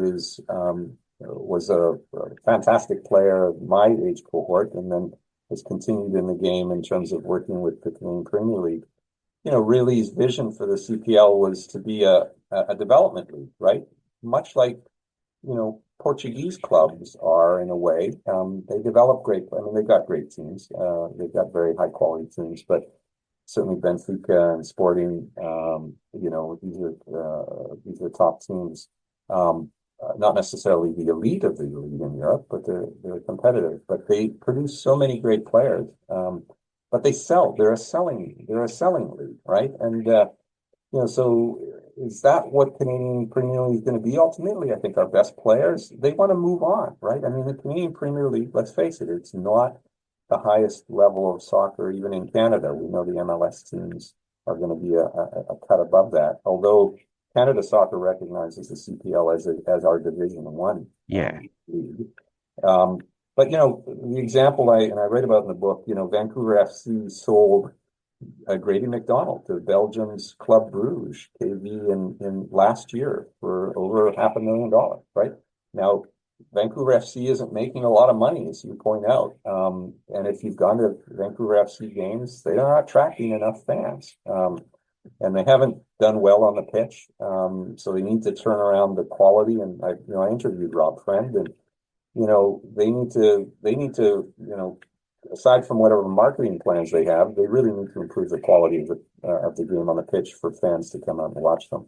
Speaker 10: was a fantastic player of my age cohort, and then has continued in the game in terms of working with the Canadian Premier League. Really his vision for the CPL was to be a development league, right? Much like, Portuguese clubs are in a way. They develop they've got great teams. They've got very high quality teams, but certainly Benfica and Sporting, these are top teams. Not necessarily the elite of the league in Europe, but they're competitive. But they produce so many great players. But they sell. They're a selling league, right? And so is that what Canadian Premier League is going to be ultimately? I think our best players, they want to move on, right? I mean, the Canadian Premier League, let's face it, it's not the highest level of soccer, even in Canada. We know the MLS teams are going to be a cut above that, although Canada Soccer recognizes the CPL as our Division 1 league. But, the example I write about in the book, Vancouver FC sold Grady McDonald to Belgium's Club Bruges, KV, in last year for over $500,000, right? Now, Vancouver FC isn't making a lot of money, as you point out. And if you've gone to Vancouver FC games, they are not attracting enough fans. And they haven't done well on the pitch. So they need to turn around the quality. And I interviewed Rob Friend, and they need to aside from whatever marketing plans they have, they really need to improve the quality of the game on the pitch for fans to come out and watch them.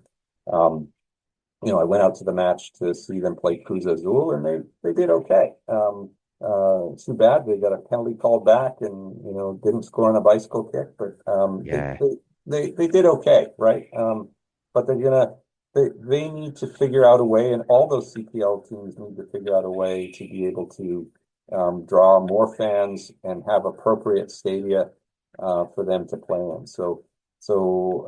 Speaker 10: I went out to the match to see them play Cruz Azul, and they did okay. Too bad they got a penalty called back and didn't score on a bicycle kick, but they did okay, right? But they need to figure out a way, and all those CPL teams need to figure out a way to be able to draw more fans and have appropriate stadia for them to play in. So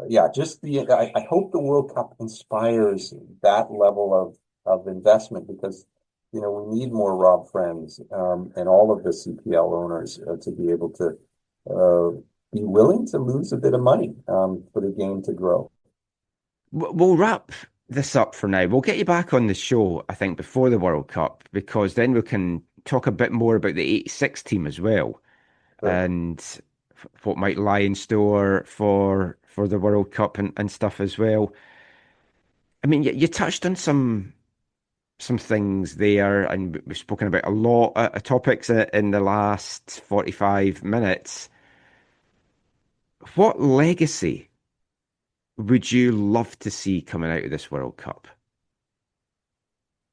Speaker 10: yeah, I hope the World Cup inspires that level of investment, because we need more Rob Friends and all of the CPL owners to be able to be willing to lose a bit of money for the game to grow.
Speaker 2: We'll wrap this up for now. We'll get you back on the show, I think, before the World Cup, because then we can talk a bit more about the 86 team as well, and what might lie in store for the World Cup and stuff as well. I mean, you touched on some things there, and we've spoken about a lot of topics in the last 45 minutes. What legacy would you love to see coming out of this World Cup?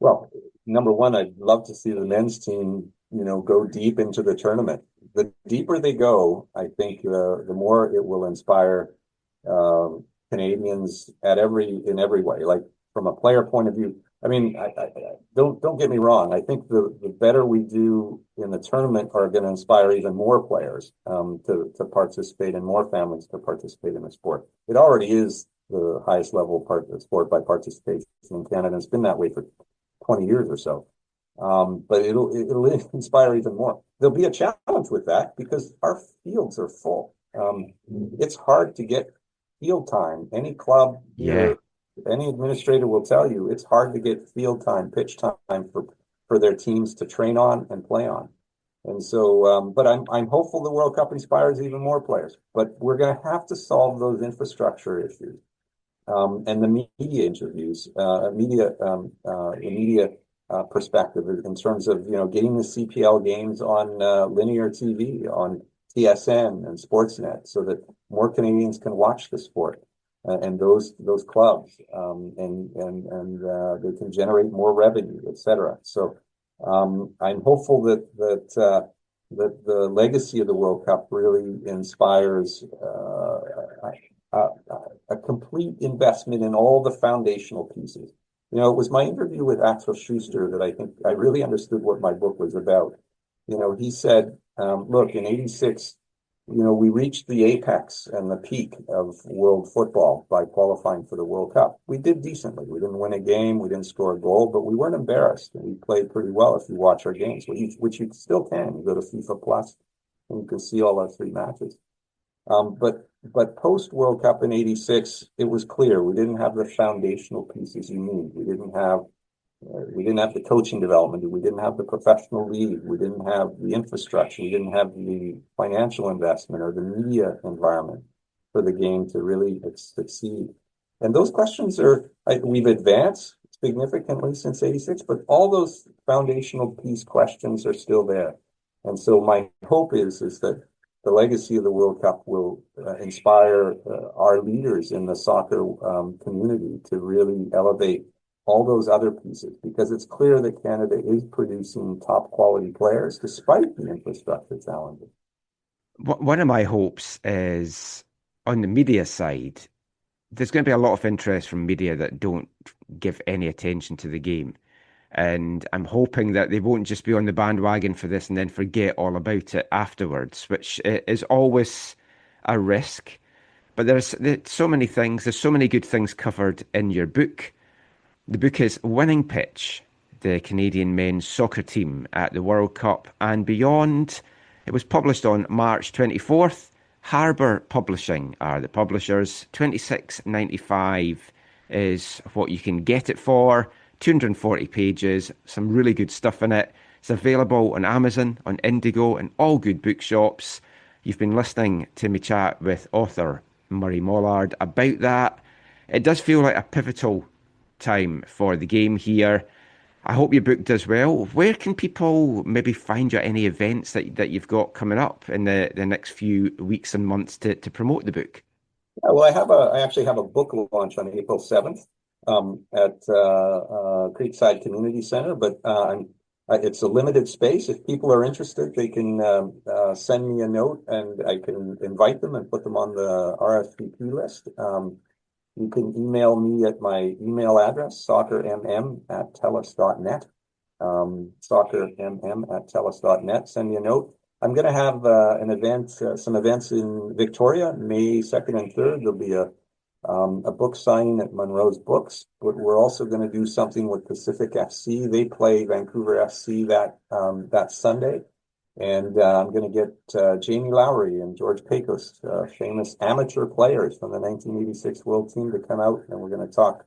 Speaker 10: Well, number one, I'd love to see the men's team, go deep into the tournament. The deeper they go, I think the more it will inspire Canadians in every way. Like from a player point of view, I mean, don't get me wrong. I think the better we do in the tournament are going to inspire even more players to participate, and more families to participate in the sport. It already is the highest level part of the sport by participation in Canada. It's been that way for 20 years or so. But it'll inspire even more. There'll be a challenge with that because our fields are full. It's hard to get field time. Any club, any administrator will tell you it's hard to get field time, pitch time for their teams to train on and play on. And so, but I'm hopeful the World Cup inspires even more players. But we're going to have to solve those infrastructure issues and the media interviews, media perspective in terms of getting the CPL games on linear TV, on TSN and Sportsnet, so that more Canadians can watch the sport and those clubs, and they can generate more revenue, etc. So I'm hopeful that the legacy of the World Cup really inspires a complete investment in all the foundational pieces. It was my interview with Axel Schuster that I think I really understood what my book was about. He said, look, in '86, we reached the apex and the peak of world football by qualifying for the World Cup. We did decently. We didn't win a game. We didn't score a goal, but we weren't embarrassed. We played pretty well if you watch our games, which you still can. You go to FIFA Plus and you can see all our 3 matches. But post World Cup in '86, it was clear we didn't have the foundational pieces you need. We didn't have the coaching development. We didn't have the professional league. We didn't have the infrastructure. We didn't have the financial investment or the media environment for the game to really succeed. And those questions we've advanced significantly since '86, but all those foundational piece questions are still there. And so my hope is that the legacy of the World Cup will inspire our leaders in the soccer community to really elevate all those other pieces, because it's clear that Canada is producing top quality players despite the infrastructure challenges.
Speaker 2: One of my hopes is on the media side, there's going to be a lot of interest from media that don't give any attention to the game. And I'm hoping that they won't just be on the bandwagon for this and then forget all about it afterwards, which is always a risk. But there's so many things, there's so many good things covered in your book. The book is Winning Pitch, the Canadian men's soccer team at the World Cup and beyond. It was published on March 24th. Harbour Publishing are the publishers. $26.95 is what you can get it for. 240 pages, some really good stuff in it. It's available on Amazon, on Indigo, and all good bookshops. You've been listening to me chat with author Murray Mollard about that. It does feel like a pivotal time for the game here. I hope your book does well. Where can people maybe find you at any events that you've got coming up in the next few weeks and months to promote the book?
Speaker 10: Yeah, well, I actually have a book launch on April 7th at Creekside Community Center, but it's a limited space. If people are interested, they can send me a note and I can invite them and put them on the RSVP list. You can email me at my email address, soccermm@telus.net. Soccermm@telus.net. Send me a note. I'm going to have some events in Victoria, May 2nd and 3rd. There'll be a book signing at Monroe's Books, but we're also going to do something with Pacific FC. They play Vancouver FC that Sunday. And I'm going to get Jamie Lowry and George Pecos, famous amateur players from the 1986 World Team, to come out, and we're going to talk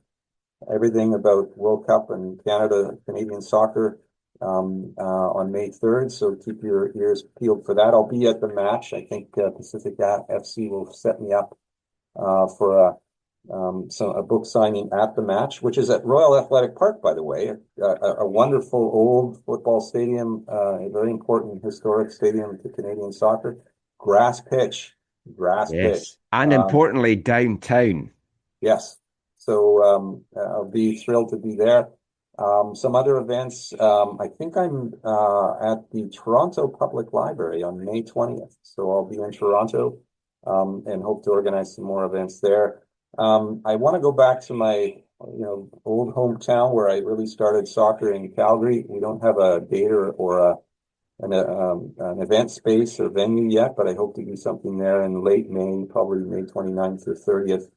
Speaker 10: everything about World Cup and Canadian soccer on May 3rd. So keep your ears peeled for that. I'll be at the match. I think Pacific FC will set me up for a book signing at the match, which is at Royal Athletic Park, by the way, a wonderful old football stadium, a very important historic stadium to Canadian soccer. Grass pitch.
Speaker 2: And importantly, downtown.
Speaker 10: Yes. So I'll be thrilled to be there. Some other events. I think I'm at the Toronto Public Library on May 20th. So I'll be in Toronto and hope to organize some more events there. I want to go back to my old hometown where I really started soccer in Calgary. We don't have a date or an event space or venue yet, but I hope to do something there in late May, probably May 29th or 30th.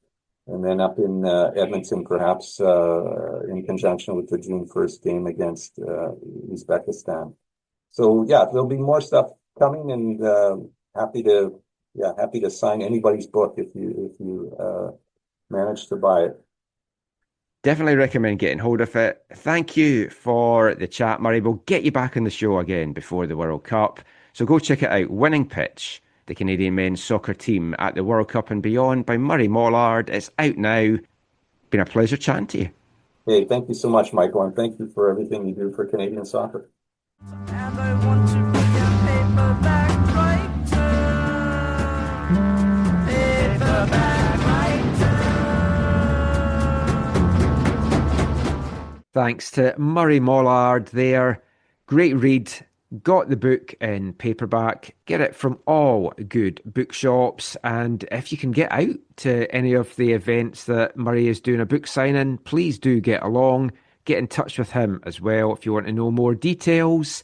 Speaker 10: And then up in Edmonton, perhaps in conjunction with the June 1st game against Uzbekistan. So yeah, there'll be more stuff coming, and happy to sign anybody's book if you manage to buy it.
Speaker 2: Definitely recommend getting hold of it. Thank you for the chat, Murray. We'll get you back on the show again before the World Cup. So go check it out. Winning Pitch, the Canadian men's soccer team at the World Cup and beyond, by Murray Mollard. It's out now. Been a pleasure chatting to you.
Speaker 10: Hey, thank you so much, Michael, and thank you for everything you do for Canadian soccer.
Speaker 9: And I want to be a paperback writer. Paperback writer.
Speaker 2: Thanks to Murray Mollard there. Great read. Got the book in paperback. Get it from all good bookshops. And if you can get out to any of the events that Murray is doing a book signing, please do get along. Get in touch with him as well if you want to know more details.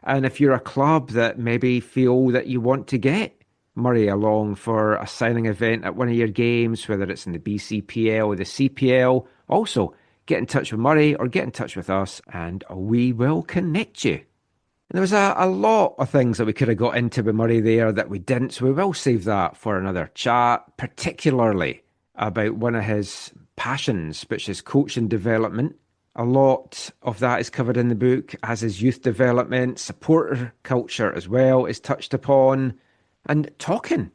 Speaker 2: And if you're a club that maybe feel that you want to get Murray along for a signing event at one of your games, whether it's in the BCPL or the CPL, also get in touch with Murray or get in touch with us and we will connect you. And there was a lot of things that we could have got into with Murray there that we didn't, so we will save that for another chat, particularly about one of his passions, which is coaching development. A lot of that is covered in the book, as is youth development. Supporter culture as well is touched upon. And talking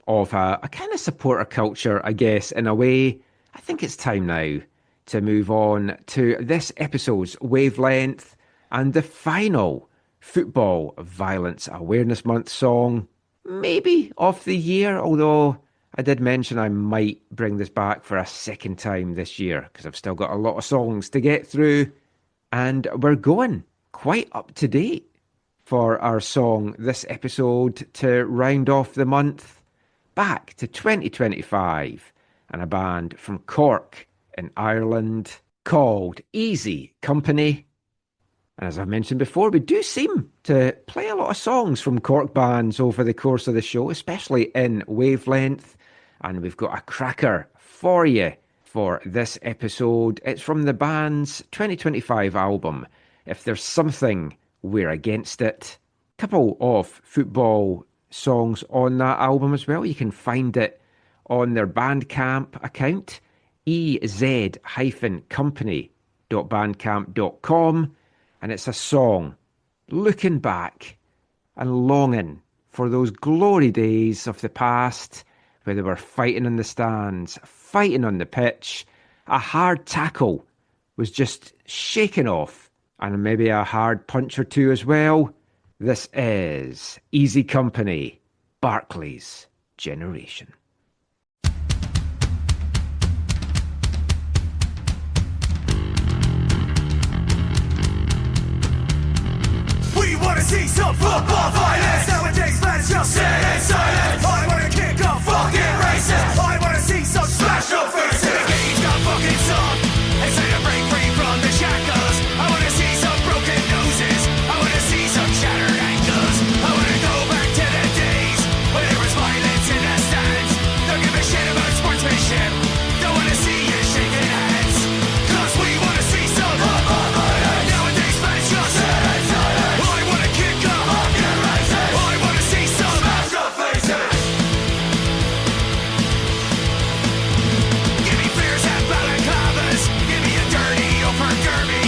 Speaker 2: of a kind of supporter culture, I guess, in a way, I think it's time now to move on to this episode's Wavelength and the final Football Violence Awareness Month song, maybe of the year, although I did mention I might bring this back for a second time this year because I've still got a lot of songs to get through, and we're going quite up to date for our song this episode to round off the month, back to 2025, and a band from Cork in Ireland called Easy Company. And as I mentioned before, we do seem to play a lot of songs from Cork bands over the course of the show, especially in Wavelength. And we've got a cracker for you for this episode. It's from the band's 2025 album, If There's Something, We're Against It. A couple of football songs on that album as well. You can find it on their Bandcamp account, ez-company.bandcamp.com. And it's a song looking back and longing for those glory days of the past where they were fighting in the stands, fighting on the pitch. A hard tackle was just shaken off and maybe a hard punch or two as well. This is Easy Company, Barclays Generation.
Speaker 6: We wanna see some football violence. Nowadays fans just sit in silence. I wanna kick off fucking races. I wanna see some smash up faces. The game's got fucking song. It's time to break free from the shackles. I wanna see some broken noses. I wanna see some shattered ankles. I wanna go back to the days when there was violence in the stands. Don't give a shit about sportsmanship. Don't wanna see you shaking hands. Cause we wanna see some football violence. Nowadays fans just sit in silence. I wanna kick off fucking races. I wanna see some smash up faces. Give me flares and balaclavas. Give me a dirty over derby.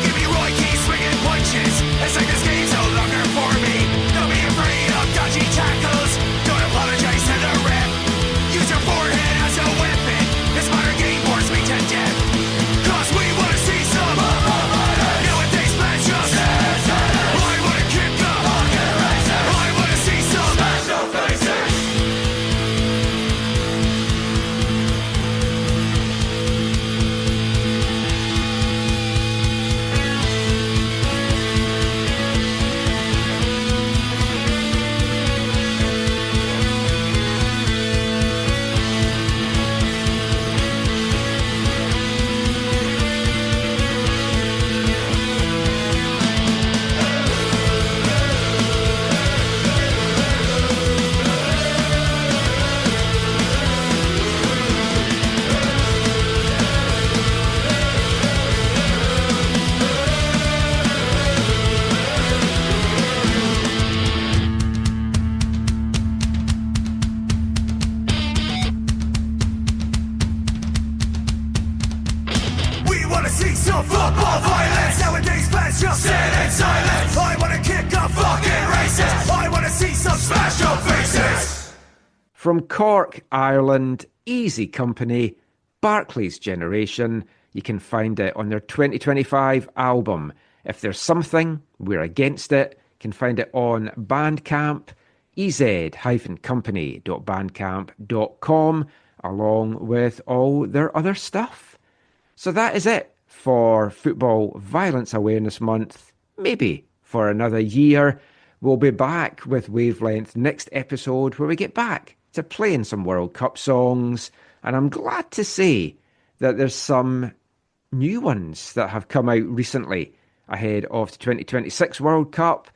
Speaker 6: Give me Roy Keane swinging punches. It's like this game's no longer for me. Don't be afraid of dodgy tackles. Don't apologize to the ref. Use your forehead as a weapon. This modern game bores me to death. Cause we wanna see some nowadays fans just I wanna kick off I wanna see some smash up faces. We wanna see some football violence. Nowadays fans just sit in silence. I wanna kick off fucking races. I wanna see some smash up faces.
Speaker 2: From Cork, Ireland, Easy Company, Barclays Generation. You can find it on their 2025 album. If there's something, we're against it. You can find it on Bandcamp, ez-company.bandcamp.com, along with all their other stuff. So that is it for Football Violence Awareness Month, maybe for another year. We'll be back with Wavelength next episode, where we get back to playing some World Cup songs. And I'm glad to say that there's some new ones that have come out recently ahead of the 2026 World Cup.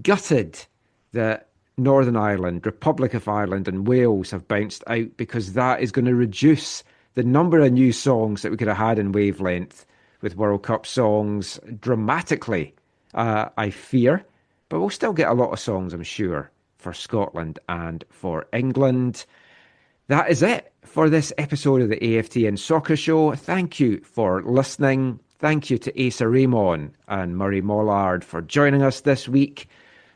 Speaker 2: Gutted that Northern Ireland, Republic of Ireland and Wales have bounced out, because that is going to reduce the number of new songs that we could have had in Wavelength with World Cup songs dramatically, I fear. But we'll still get a lot of songs, I'm sure, for Scotland and for England. That is it for this episode of the AFTN Soccer Show. Thank you for listening. Thank you to Asa Rehman and Murray Mollard for joining us this week.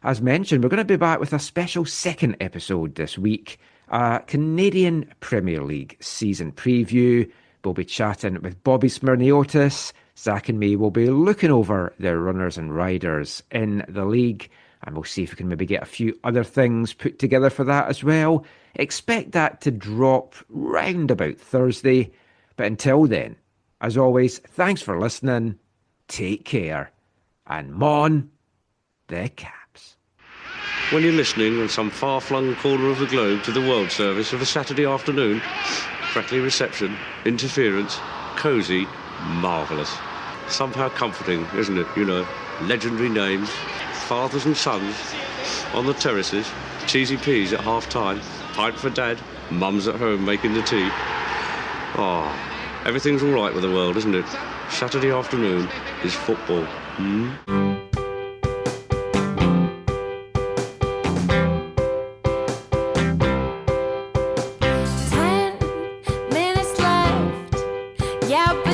Speaker 2: As mentioned, we're going to be back with a special second episode this week, a Canadian Premier League season preview. We'll be chatting with Bobby Smirniotis. Zach and me will be looking over their runners and riders in the league, and we'll see if we can maybe get a few other things put together for that as well. Expect that to drop round about Thursday. But until then, as always, thanks for listening, take care, and mon the Caps.
Speaker 12: When you're listening in some far-flung corner of the globe to the World Service of a Saturday afternoon, crackly reception, interference, cosy, marvellous. Somehow comforting, isn't it? You know, legendary names, fathers and sons on the terraces, cheesy peas at half-time, pint for dad, mum's at home making the tea. Oh, everything's all right with the world, isn't it? Saturday afternoon is football. Hmm?
Speaker 13: 10 minutes left. Yeah, but